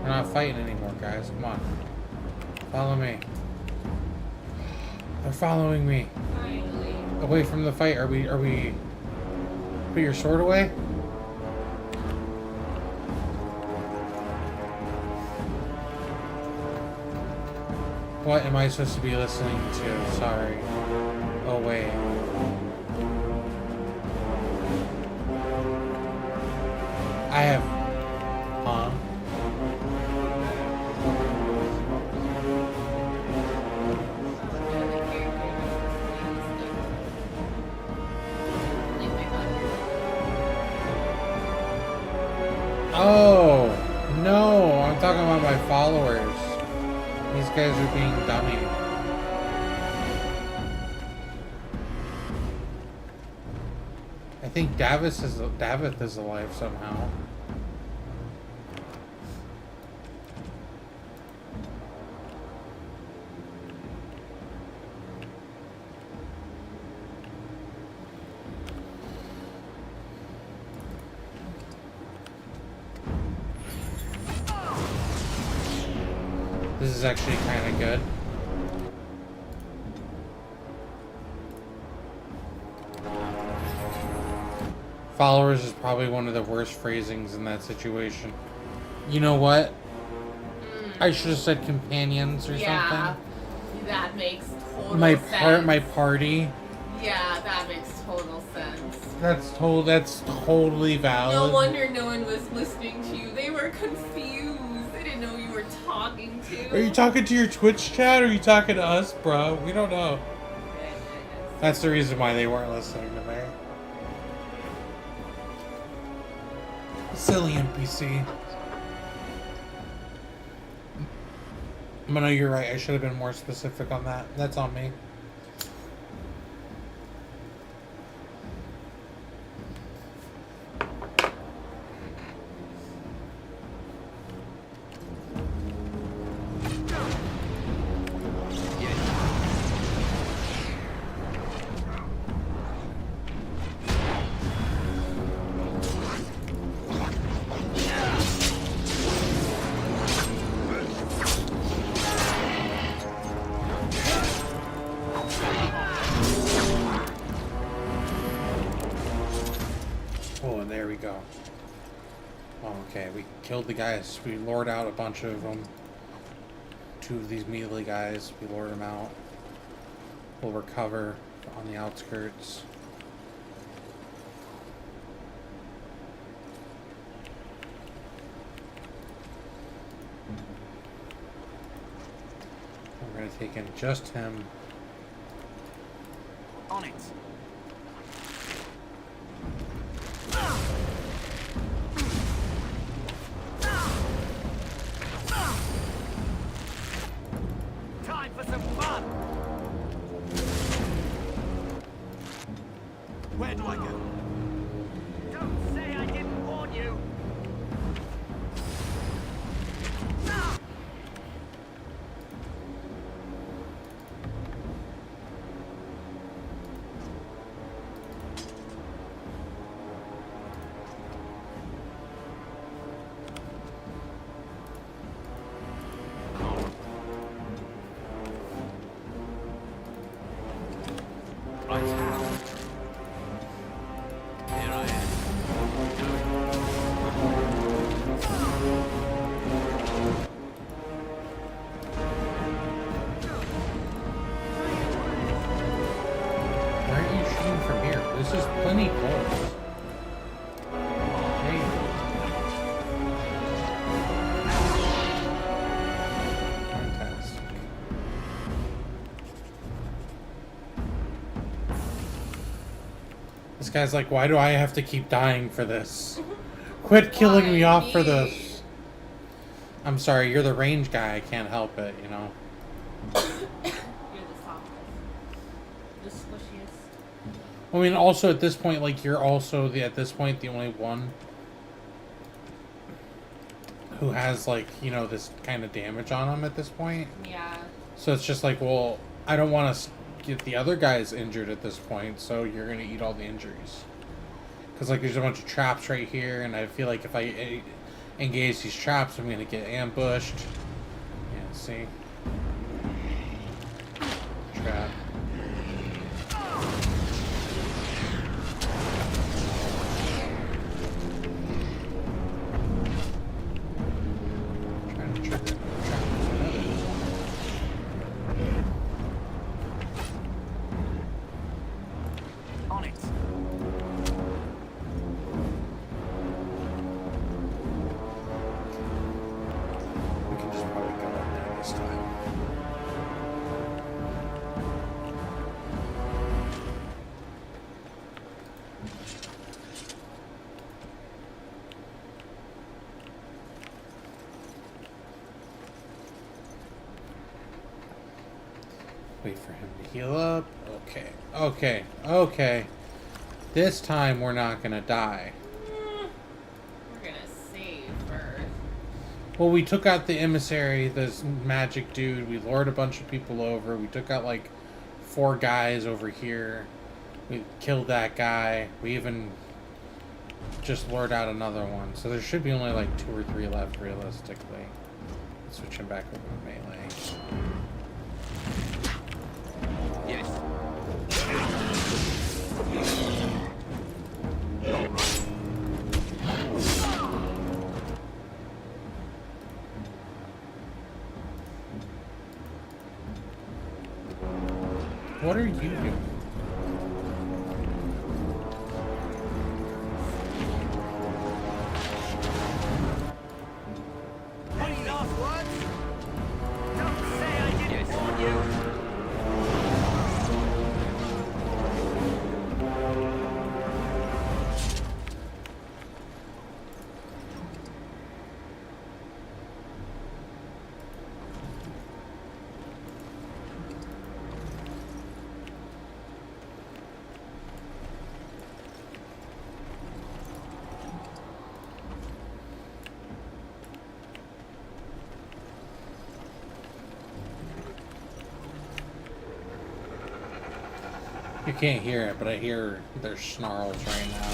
We're not fighting anymore, guys. Come on. Follow me. They're following me. Finally. Away from the fight. Are we... Put your sword away? What am I supposed to be listening to? Sorry. Oh, wait. I have... Huh? Oh! No! I'm talking about my followers. These guys are being dummy. I think Davith is alive somehow. This is actually kind of good. Followers is probably one of the worst phrasings in that situation. You know what? I should have said companions or something. That makes total My my party. Yeah, that makes total sense. That's totally valid. No wonder no one was listening to you. They were confused. They didn't know who you were talking to. Are you talking to your Twitch chat or are you talking to us, bro? We don't know. That's the reason why they weren't listening to me. Silly NPC. But no, you're right. I should have been more specific on that. That's on me. Oh, and there we go. Okay, we killed the guys. We lured out a bunch of them. 2 of these melee guys. We lured them out. We'll recover on the outskirts. We're gonna take in just him. On it. Time for some fun. Where do I go? Don't say I didn't warn you. Why aren't you shooting from here? This is plenty close. Hey. Fantastic. This guy's like, why do I have to keep dying for this? Quit killing me off for this. I'm sorry, you're the range guy. I can't help it, you know. You're the softest. The squishiest. I mean, also at this point, like, you're also at this point the only one who has, like, you know, this kind of damage on him at this point. Yeah. So it's just like, well, I don't want to get the other guys injured at this point, so you're going to eat all the injuries. Because, like, there's a bunch of traps right here, and I feel like if I engage these traps, I'm going to get ambushed. Yeah, see? Trap. Trying to trigger On it. We can just probably go up there this time. Wait for him to heal up. Okay. Okay. Okay. This time we're not gonna die. We're gonna save first. Well, we took out the emissary, this magic dude. We lured a bunch of people over. We took out like 4 guys over here. We killed that guy. We even just lured out another one. So there should be only like 2 or 3 left realistically. Switch him back over to melee. What are you doing? Any last words? Don't say I didn't warn you. You can't hear it, but I hear their snarls right now.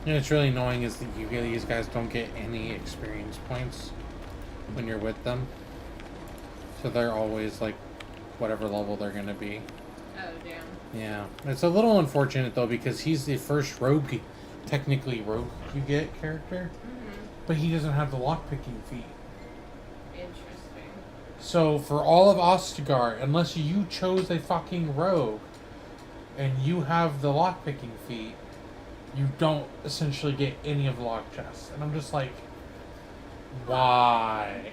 You know, it's really annoying is that these guys don't get any experience points when you're with them. So they're always like whatever level they're gonna be. Oh, damn. Yeah. It's a little unfortunate though because he's the first rogue, technically rogue you get character. But he doesn't have the lockpicking feat. Interesting. So for all of Ostagar, unless you chose a fucking rogue and you have the lockpicking feat, you don't essentially get any of the lock chests. And I'm just like, why?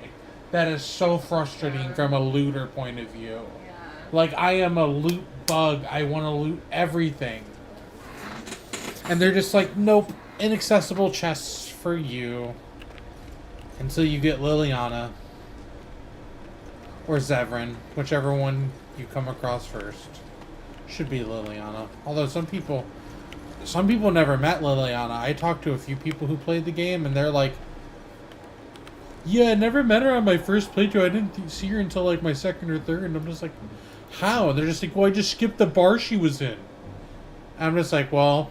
That is so frustrating from a looter point of view. Yeah. Like, I am a loot bug. I want to loot everything. And they're just like, nope, inaccessible chests for you. Until you get Liliana. Or Zevran. Whichever one you come across first. Should be Liliana. Although some people never met Liliana. I talked to a few people who played the game, and they're like, yeah, I never met her on my first playthrough. I didn't see her until like my second or third. And I'm just like, how? And they're just like, well, I just skipped the bar she was in. And I'm just like, well,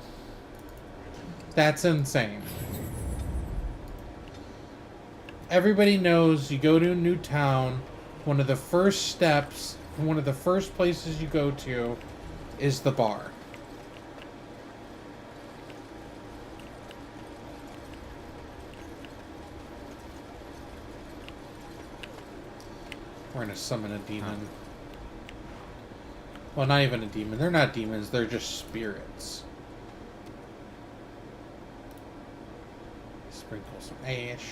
that's insane. Everybody knows you go to a new town, one of the first steps, one of the first places you go to is the bar. We're gonna summon a demon. Well, not even a demon. They're not demons, they're just spirits. Sprinkle some ash.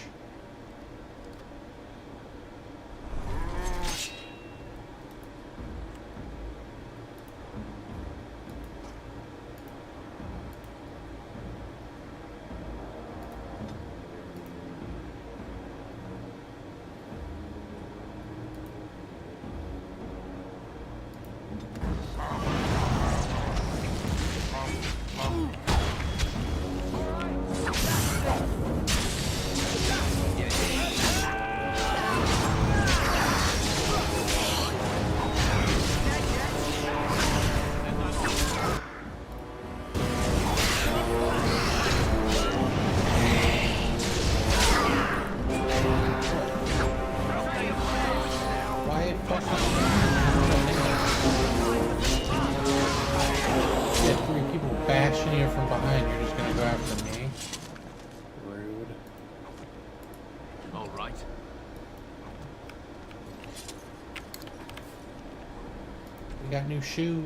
New shoes.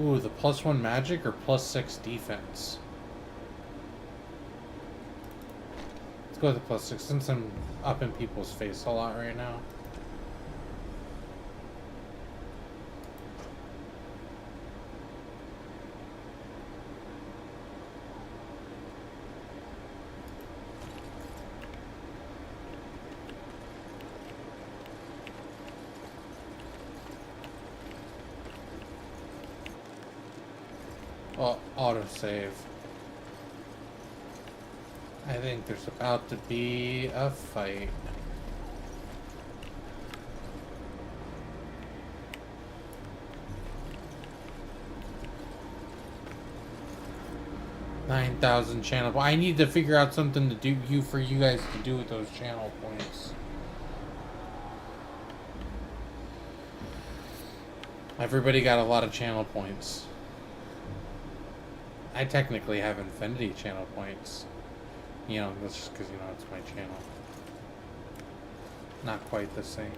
Ooh, the +1 magic or +6 defense? Let's go with the +6 since I'm up in people's face a lot right now. Well, autosave. I think there's about to be a fight. $9,000 channel. I need to figure out something to do for you guys to do with those channel points. Everybody got a lot of channel points. I technically have Infinity channel points. You know, that's just because, you know, it's my channel. Not quite the same.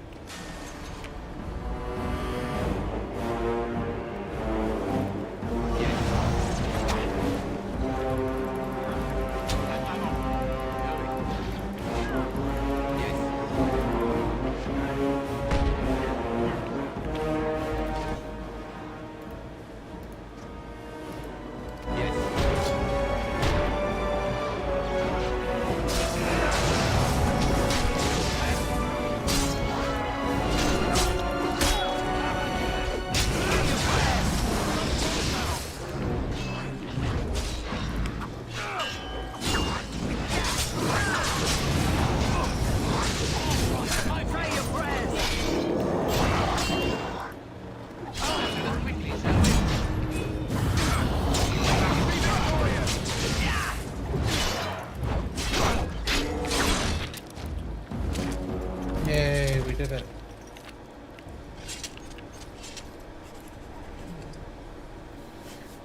did it.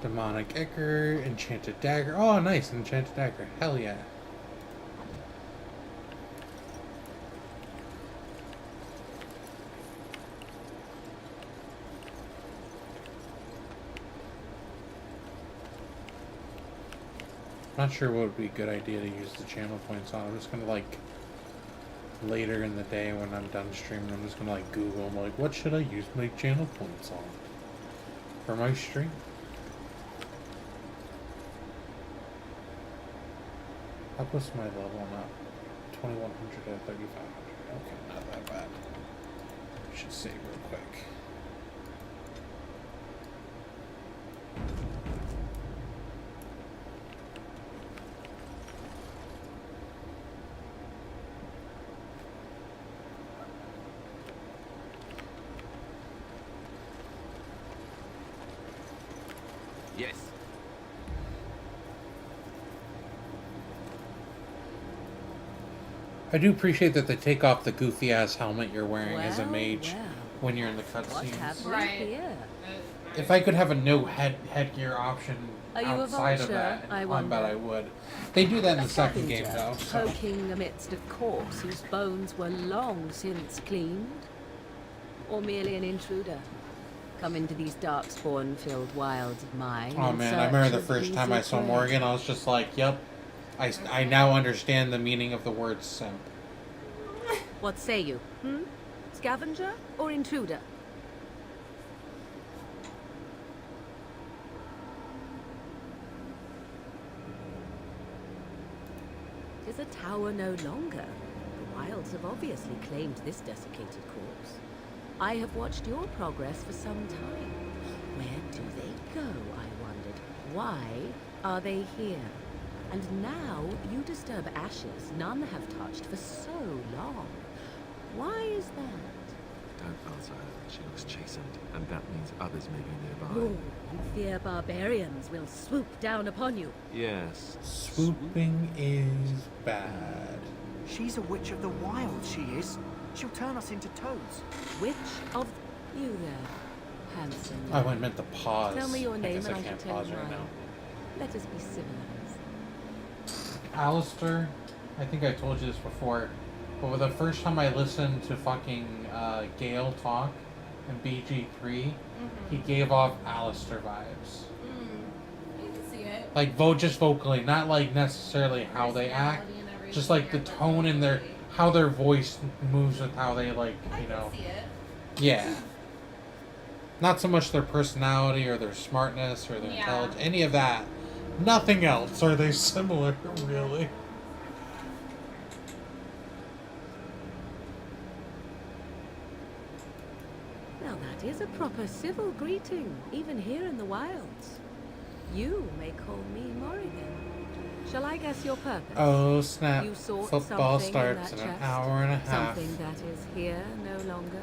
Demonic Ichor, Enchanted Dagger. Oh, nice, Enchanted Dagger. Hell yeah. Not sure what would be a good idea to use the channel points on. I'm just gonna like later in the day when I'm done streaming, I'm just gonna like Google, I'm like, what should I use my channel points on for my stream? How was my level now? 2100 to 3500. Okay, not that bad. Should save real quick. Yes. I do appreciate that they take off the goofy ass helmet you're wearing as a Well, mage well. when you're in the What have cutscenes. we Right. here? If I could have a no headgear option Are you a outside of vulture, that I in combat, wonder? I would. They do that in A the second game scavenger, though. So. poking amidst a corpse whose bones were long since cleaned? Or merely an intruder? Come into these darkspawn-filled wilds of mine. Oh in man, I search remember the of first time I easy saw prey. Morgan, I was just like, yep, I now understand the meaning of the word simp. What say you? Scavenger or intruder? Tis a tower no longer. The wilds have obviously claimed this desiccated corpse. I have watched your progress for some time. Where do they go, I wondered? Why are they here? And now you disturb ashes none have touched for so long. Why is that? Don't answer her. She looks chastened, and that means others may be nearby. Oh, you fear barbarians will swoop down upon you. Yes. Swooping is bad. She's a witch of the wild, she is. She'll turn us into toads. Which of you there, handsome? I went meant to pause. Tell me your I name guess and I I shall can't tell pause you right mine. now. Let us be civilized. Alistair, I think I told you this before, but the first time I listened to fucking Gale talk in BG3, he gave off Alistair vibes. You can see it. Like, just vocally, not like necessarily how they act, just like the tone in their, how their voice moves with how they, like, you know. See it. Yeah. Not so much their personality or their smartness or their Yeah. intelligence, any of that. Nothing else are they similar, really. Now that is a proper civil greeting, even here in the wilds. You may call me Morrigan. Shall I guess your purpose? Oh, snap. You sought Football something starts in in that an chest? hour and a half. Something that is here no longer.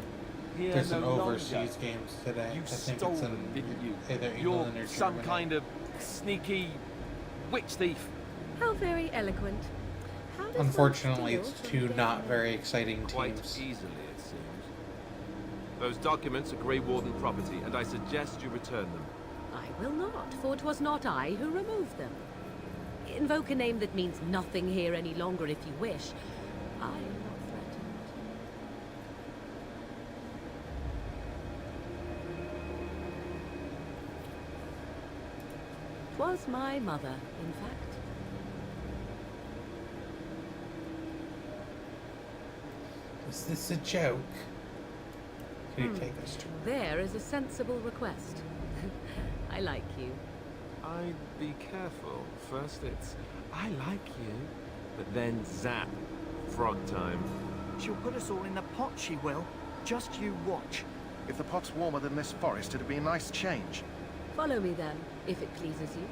Here There's no an longer. overseas games today. You I think stole it's in them, didn't you? either You're England or some Germany. kind of sneaky witch thief. How very eloquent. How does one Unfortunately, steal it's from two their not very exciting Quite teams. easily, it seems. Those documents are Grey Warden property, and I suggest you return them. I will not, for 'twas not I who removed them. Invoke a name that means nothing here any longer if you wish. I am not threatened. 'Twas my mother, in fact. Is this a joke? Can you take us to There is a sensible request. I like you. I'd be careful. First it's, I like you, but then zap. Frog time. She'll put us all in the pot, she will. Just you watch. If the pot's warmer than this forest, it'd be a nice change. Follow me then, if it pleases you.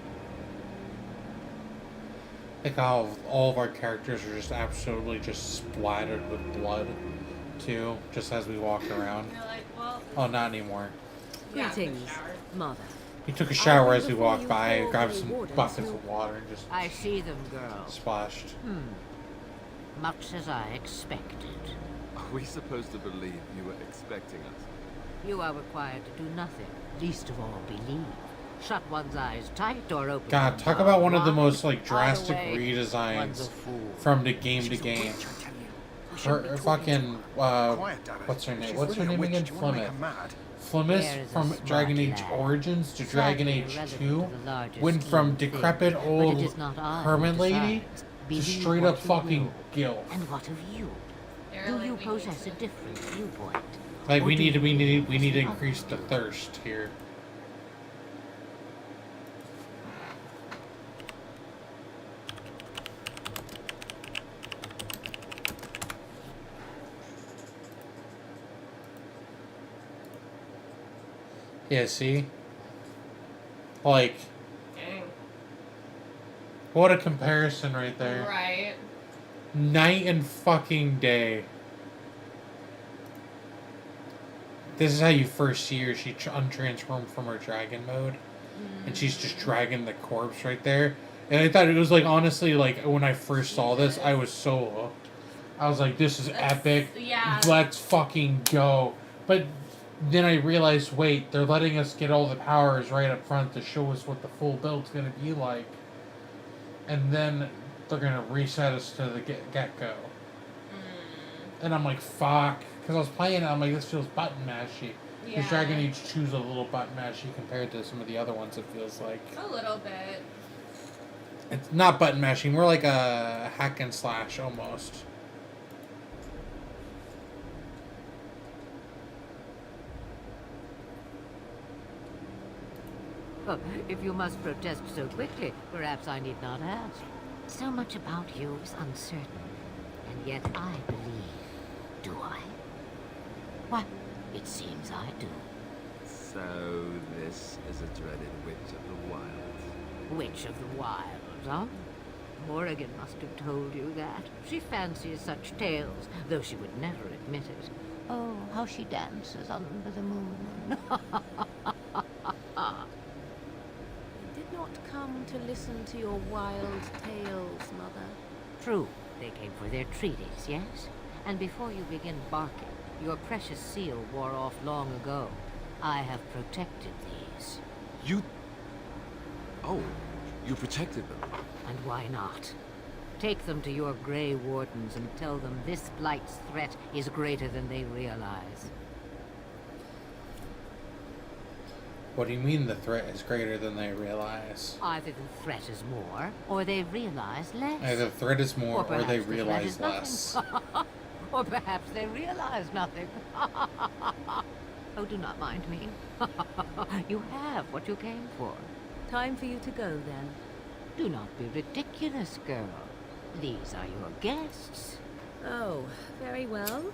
Like how all of our characters are just absolutely just splattered with blood, too, just as we walk around. You're like, well, Oh, not anymore. Greetings, mother. He took a shower I as we before walked you by, four grabbed Grey some Wardens buckets who- of water and just I see them, girl. splashed. Much as I expected. Are we supposed to believe you were expecting us? You are required to do nothing, least of all believe. Shut one's eyes tight or open. God, one's talk mouth about one of the wide. most like Either drastic way, one's a redesigns fool. from the game to game. Her fucking what's her name? What's her name again? Flemeth from Dragon Age Origins to Dragon Age 2 went from decrepit old hermit lady to straight up fucking gilf. And what of you? Do you possess a different viewpoint? Like we need to increase the thirst here. Yeah, see? Like, Dang. what a comparison right there. Right. Night and fucking day. This is how you first see her. She untransformed from her dragon mode. And she's just dragging the corpse right there. And I thought it was like, honestly, like, when I first saw this, I was so hooked. I was like, this is epic. Yeah. Let's fucking go. But then I realized, wait, they're letting us get all the powers right up front to show us what the full build's going to be like. And then they're going to reset us to the get-go. And I'm like, fuck. Because I was playing it, I'm like, this feels button mashy. Because Yeah. Dragon Age 2 is a little button mashy compared to some of the other ones, it feels like. A little bit. It's not button mashing, more like a hack and slash almost. Oh, if you must protest so quickly, perhaps I need not ask. So much about you is uncertain, and yet I believe. Do I? Why, it seems I do. So this is a dreaded Witch of the Wilds. Witch of the Wilds, huh? Morrigan must have told you that. She fancies such tales, though she would never admit it. Oh, how she dances under the moon. Did not come to listen to your wild tales, Mother. True, they came for their treaties, yes? And before you begin barking, your precious seal wore off long ago. I have protected these. You... Oh, you protected them. And why not? Take them to your Grey Wardens and tell them this Blight's threat is greater than they realize. What do you mean the threat is greater than they realize? Either the threat is more, or they realize less. Either the threat is more, or perhaps they the threat realize is nothing. less. Or perhaps they realize nothing. Oh, do not mind me. You have what you came for. Time for you to go, then. Do not be ridiculous, girl. These are your guests. Oh, very well.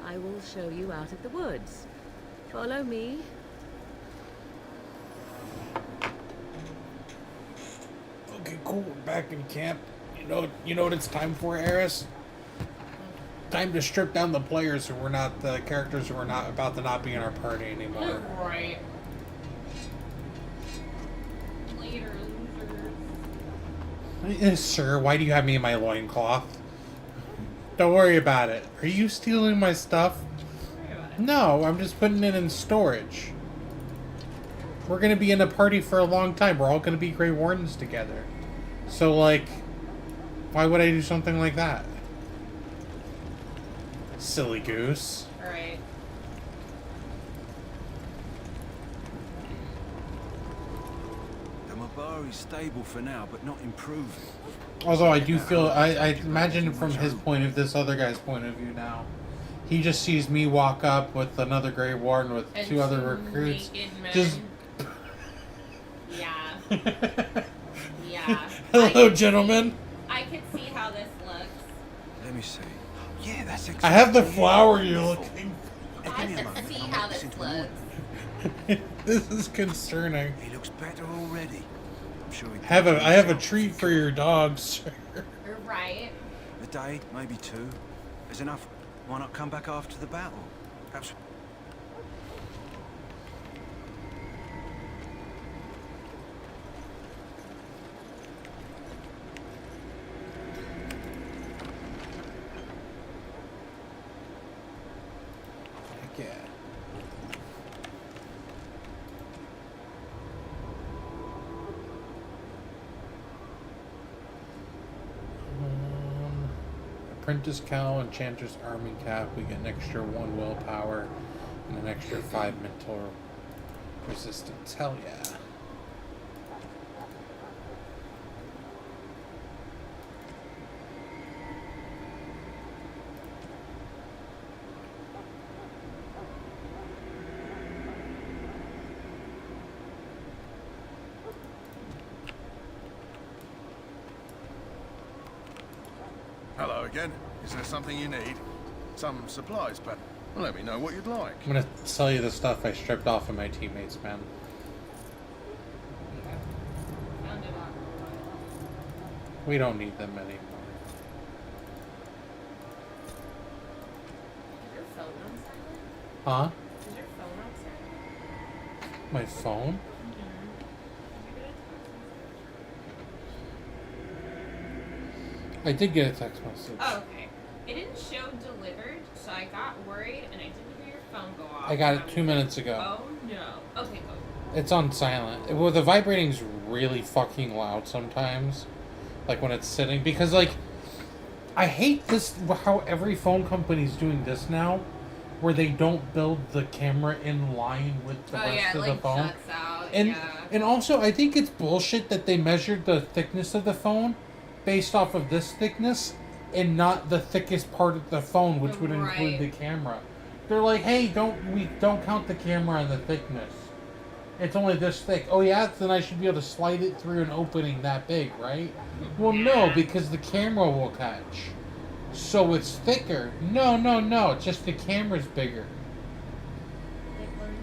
I will show you out of the woods. Follow me. Okay, cool. We're back in camp. You know what it's time for, Eris? Time to strip down the players who were not the characters who were not about to not be in our party anymore. Right. Later, losers. Sir, why do you have me in my loincloth? Don't worry about it. Are you stealing my stuff? No, I'm just putting it in storage. We're gonna be in a party for a long time. We're all gonna be Grey Wardens together. So, like, why would I do something like that? Silly goose. Alright. The Mabari's stable for now, but not improving. Although I do feel, I imagine from his point of this other guy's point of view now, he just sees me walk up with another Grey Warden with And two other two recruits. naked men. Just Yeah. Yeah. hello, gentlemen. I could see how this looks. Let me see. Yeah, that's I have the flower you're looking I can see how this looks. for. This is concerning. He looks better already. I'm sure he I have a treat for your dog, sir. You're right. A day, maybe two. Is enough. Why not come back after the battle? Perhaps. yeah. Apprentice Cow, Enchanter's Army Cap. We get an extra 1 willpower and an extra 5 mental resistance. Hell yeah. Hello again. Is there something you need? Some supplies, but let me know what you'd like. I'm gonna sell you the stuff I stripped off of my teammates, man. We don't need them anymore. Is your phone on silent? Huh? Is your phone on silent? My phone? I did get a text message. Oh, okay. It didn't show delivered, so I got worried and I didn't hear your phone go off. I got it 2 minutes ago. Oh no. Okay, go. It's on silent. Well, the vibrating's really fucking loud sometimes. Like when it's sitting. Because, like, I hate this, how every phone company's doing this now. Where they don't build the camera in line with the rest of the phone. Shuts out, And, yeah. and also, I think it's bullshit that they measured the thickness of the phone based off of this thickness and not the thickest part of the phone, which would include the camera. They're like, hey, we don't count the camera and the thickness. It's only this thick. Oh yeah, then I should be able to slide it through an opening that big, right? Well, no, because the camera will catch. So it's thicker. No, it's just the camera's bigger.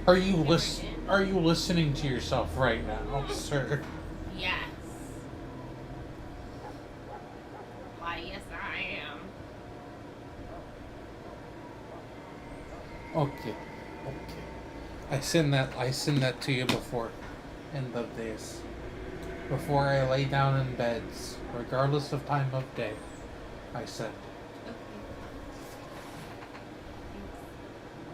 Are you listening to yourself right now, sir? Yes. Why, yes, I am. Okay. I send that to you before end of days. Before I lay down in beds, regardless of time of day. I said.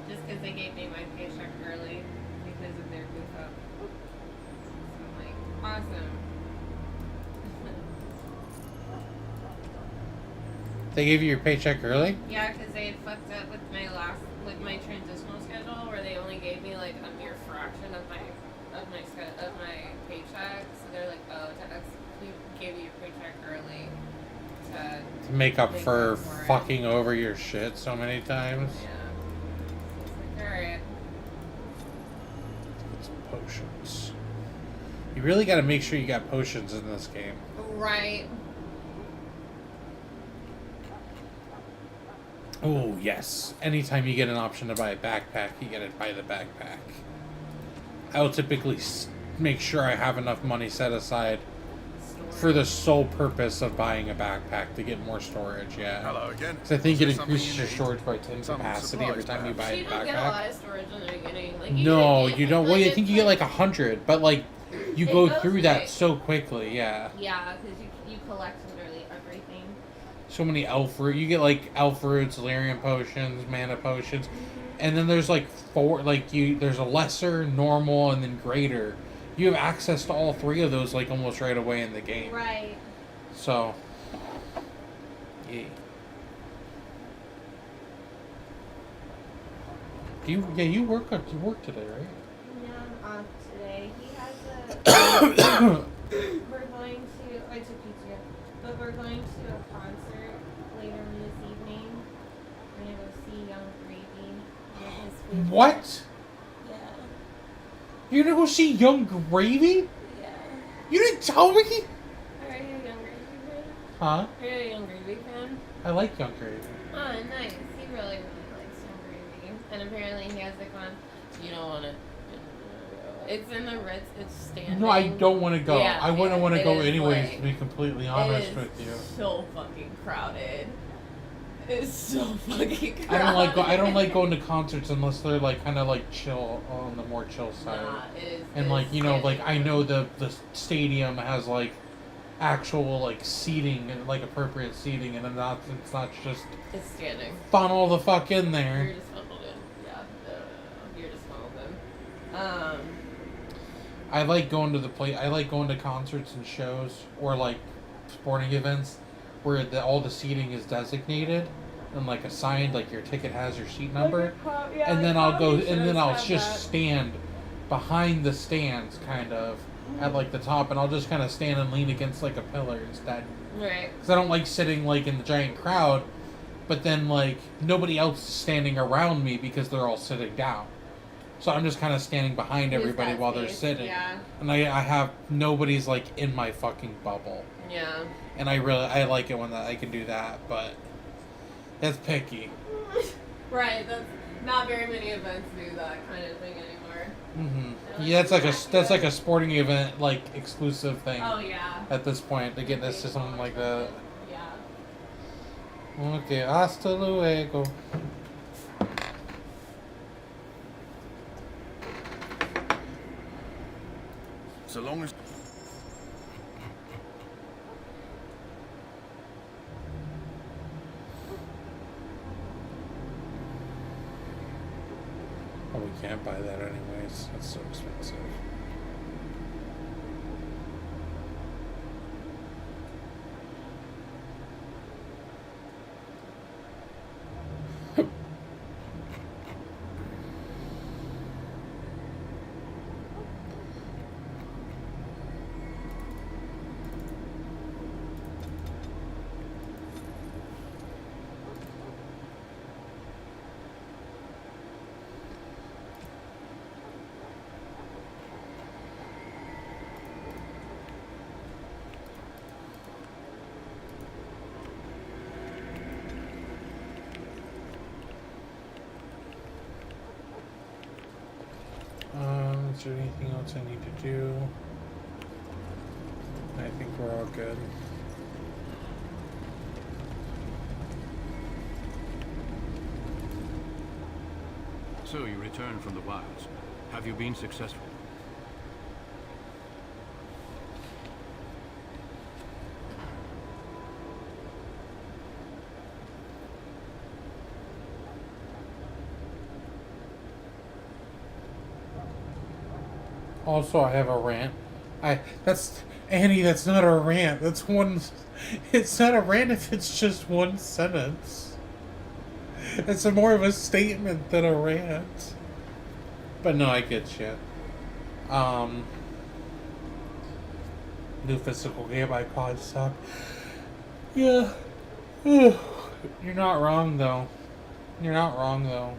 Just because they gave me my paycheck early because of their goof up. So I'm like, awesome. They gave you your paycheck early? Yeah, because they had fucked up with my transitional schedule, where they only gave me like a mere fraction of my paycheck. So they're like, oh, we gave you your paycheck early To make up for fucking over your shit so many times? Yeah. So it's like, alright. Get some potions. You really gotta make sure you got potions in this game. Right. Oh, yes. Anytime you get an option to buy a backpack, you gotta buy the backpack. I will typically make sure I have enough money set aside for the sole purpose of buying a backpack to get more storage, yeah. Hello again. Because I think Is it there increases something your you storage by 10 Some capacity every supplies, time you buy You a don't get a lot backpack. of storage in the beginning. Like, No, usually you don't. Well, I it's think you get like 100, but like you It go goes through that quick. so quickly, yeah. Yeah, because you collect literally everything. So many elf fruit. You get like elf fruits, Lyrium potions, mana potions, and then there's like there's a lesser, normal, and then greater. You have access to all three of those like almost right away in the game. Right. So, yeah. You work today, right? Yeah, I'm off today. He has a. We're going to. I took PTO, but we're going to a concert later this evening. We're gonna go see Young Gravy. One of his favorite- What? Yeah. You're gonna go see Young Gravy? Yeah. You didn't tell me? Are you a Young Gravy fan? Huh? Are you a Young Gravy fan? I like Young Gravy. Oh, nice. He really likes Young Gravy. And apparently he has like one. You don't want to. It's in the Ritz. It's standing. No, I don't want to go. Yeah, I wouldn't want to it go is, anyways, like, to be completely honest it is with you. so fucking crowded. It's so fucking crowded. I don't like going to concerts unless they're like kind of like chill, on the more chill side. Nah, it is- and it like is you know, like standing. I know the stadium has like actual like seating and like appropriate seating, and it's not just It's standing. funnel the fuck in there. You're just funneled in. Yeah. I like going to I like going to concerts and shows or like sporting events where all the seating is designated and like assigned, like your ticket has your seat number, and then I'll go and then I'll just stand behind the stands, kind of at like the top, and I'll just kind of stand and lean against like a pillar instead. Right. Because I don't like sitting like in the giant crowd, but then like nobody else is standing around me because they're all sitting down. So I'm just kind of standing behind everybody while they're sitting. Yeah. And I have nobody's like in my fucking bubble. Yeah. And I like it when I can do that, but that's picky. Right. That's not very many events do that kind of thing anymore. Mm-hmm. Yeah, that's like a sporting event like exclusive thing. Oh yeah. At this point, to get this to something like that. Yeah. Okay, hasta luego. So long as... Oh, we can't buy that anyways. That's so expensive. Is there anything else I need to do? I think we're all good. So you returned from the wilds. Have you been successful? Also, I have a rant. Annie, that's not a rant. That's one. It's not a rant if it's just one sentence. It's more of a statement than a rant. But no, I get you. New physical game iPod suck. Yeah. You're not wrong though. You're not wrong though.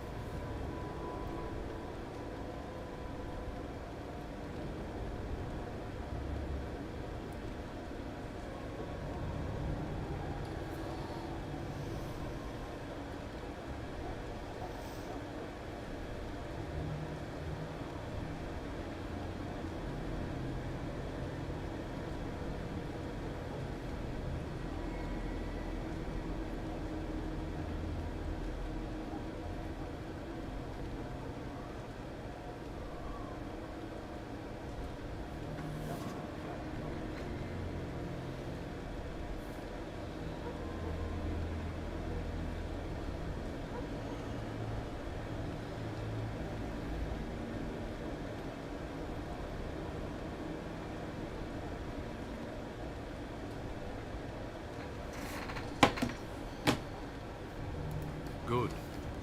Good.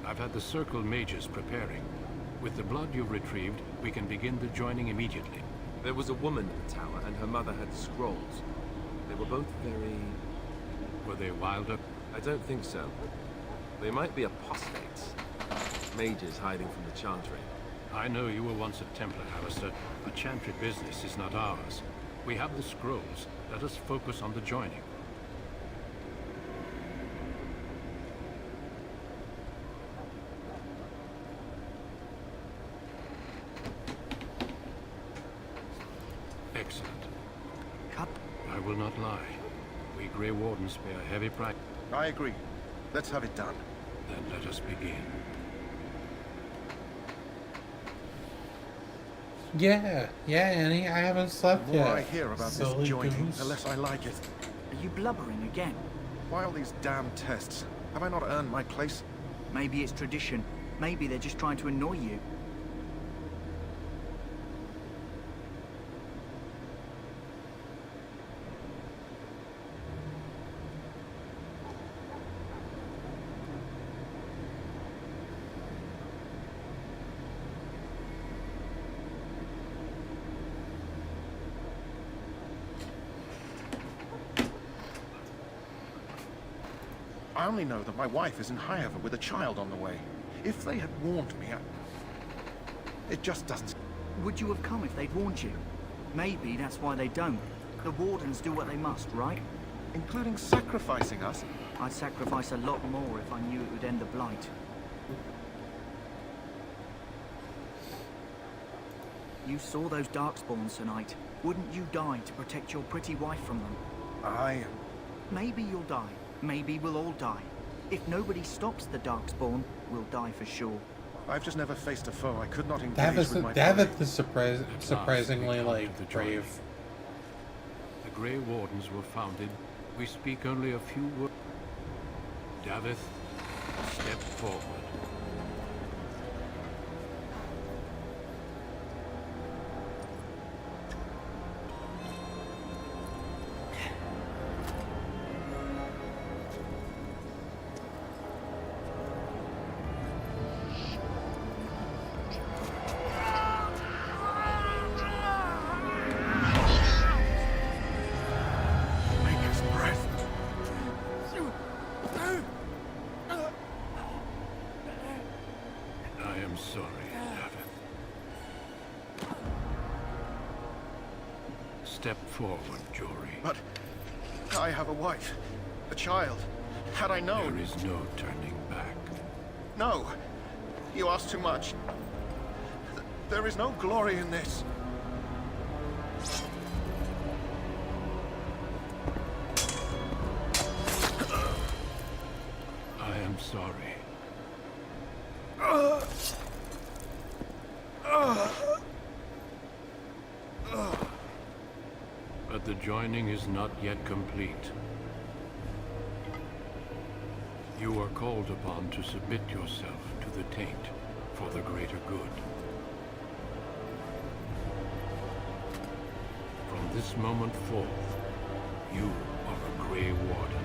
I've had the Circle mages preparing. With the blood you've retrieved, we can begin the joining immediately. There was a woman at the tower, and her mother had scrolls. They were both very... Were they wilder? I don't think so. They might be apostates. Mages hiding from the Chantry. I know you were once a Templar, Alistair. The Chantry business is not ours. We have the scrolls. Let us focus on the joining. Excellent. I will not lie. We Grey Wardens pay a heavy price. I agree. Let's have it done. Then let us begin. Yeah, Annie, I haven't slept The yet. more I hear about this Silly joining, goose. the less I like it. Are you blubbering again? Why all these damn tests? Have I not earned my place? Maybe it's tradition. Maybe they're just trying to annoy you. I only know that my wife is in Highever with a child on the way. If they had warned me, it just doesn't... Would you have come if they'd warned you? Maybe that's why they don't. The Wardens do what they must, right? Including sacrificing us? I'd sacrifice a lot more if I knew it would end the Blight. You saw those Darkspawns tonight. Wouldn't you die to protect your pretty wife from them? Maybe you'll die. Maybe we'll all die. If nobody stops the Darkspawn, we'll die for sure. I've just never faced a foe I could not engage with my body. Davith is surprisingly, like, brave. The Grey Wardens were founded. We speak only a few words. Davith, step forward. Step forward, Jory. But I have a wife, a child. Had I known... There is no turning back. No! You ask too much. There is no glory in this. I am sorry. But the joining is not yet complete. You are called upon to submit yourself to the Taint for the greater good. From this moment forth, you are a Grey Warden.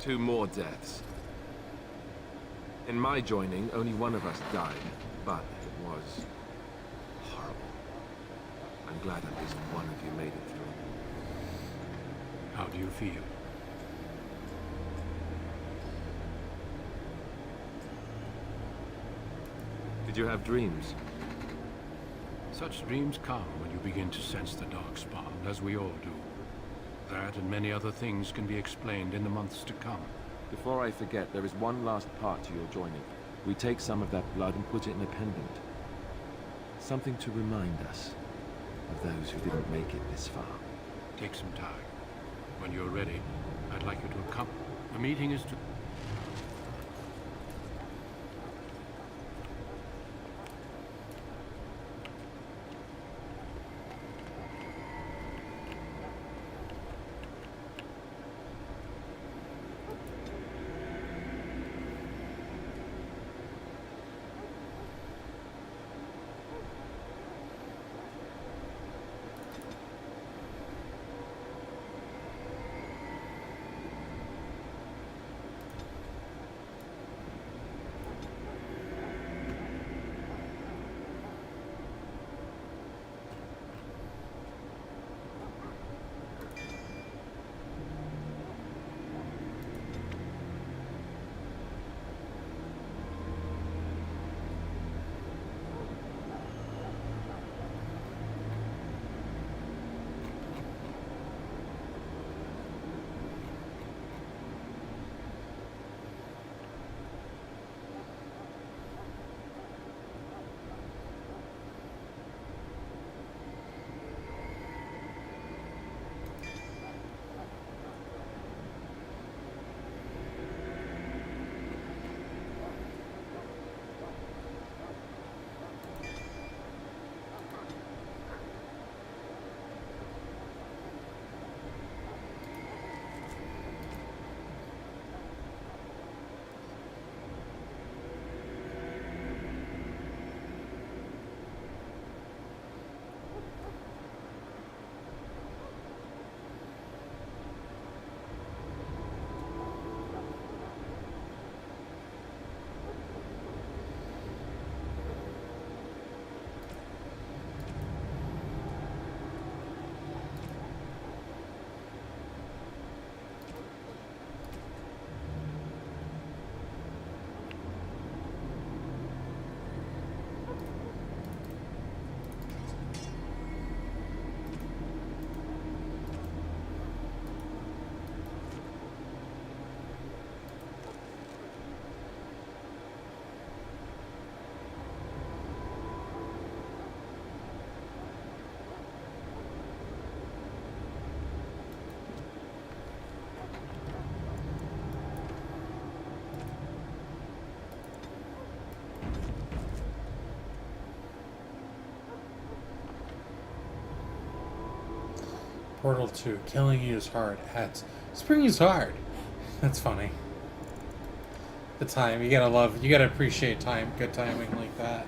Two more deaths. In my joining, only one of us died, but it was horrible. I'm glad at least one of you made it through. How do you feel? Did you have dreams? Such dreams come when you begin to sense the Darkspawn, as we all do. That and many other things can be explained in the months to come. Before I forget, there is one last part to your joining. We take some of that blood and put it in a pendant. Something to remind us of those who didn't make it this far. Take some time. When you're ready, I'd like you to come. The meeting is to... Portal 2, killing you is hard. Adds, spring is hard. That's funny. The time, you gotta appreciate time, good timing like that.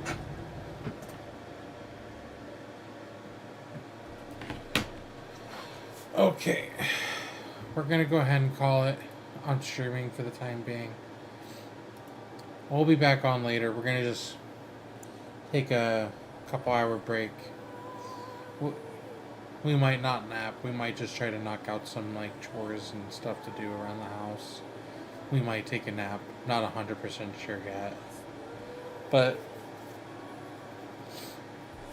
Okay. We're gonna go ahead and call it on streaming for the time being. We'll be back on later. We're gonna just take a couple hour break. We might not nap. We might just try to knock out some like chores and stuff to do around the house. We might take a nap. Not 100% sure yet. But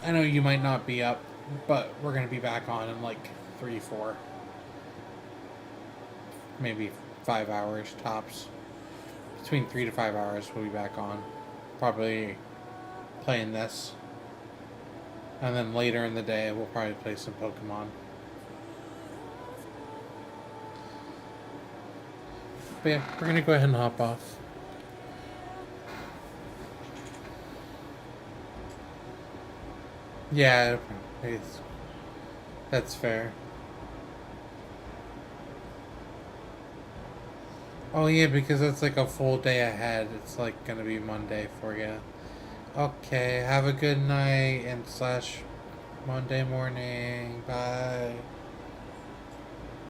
I know you might not be up, but we're gonna be back on in like 3-4. Maybe 5 hours tops. Between 3 to 5 hours we'll be back on. Probably playing this. And then later in the day we'll probably play some Pokemon. But yeah, we're gonna go ahead and hop off. Yeah, that's fair. Oh yeah, because it's like a full day ahead. It's like gonna be Monday for you. Okay, have a good night and / Monday morning. Bye.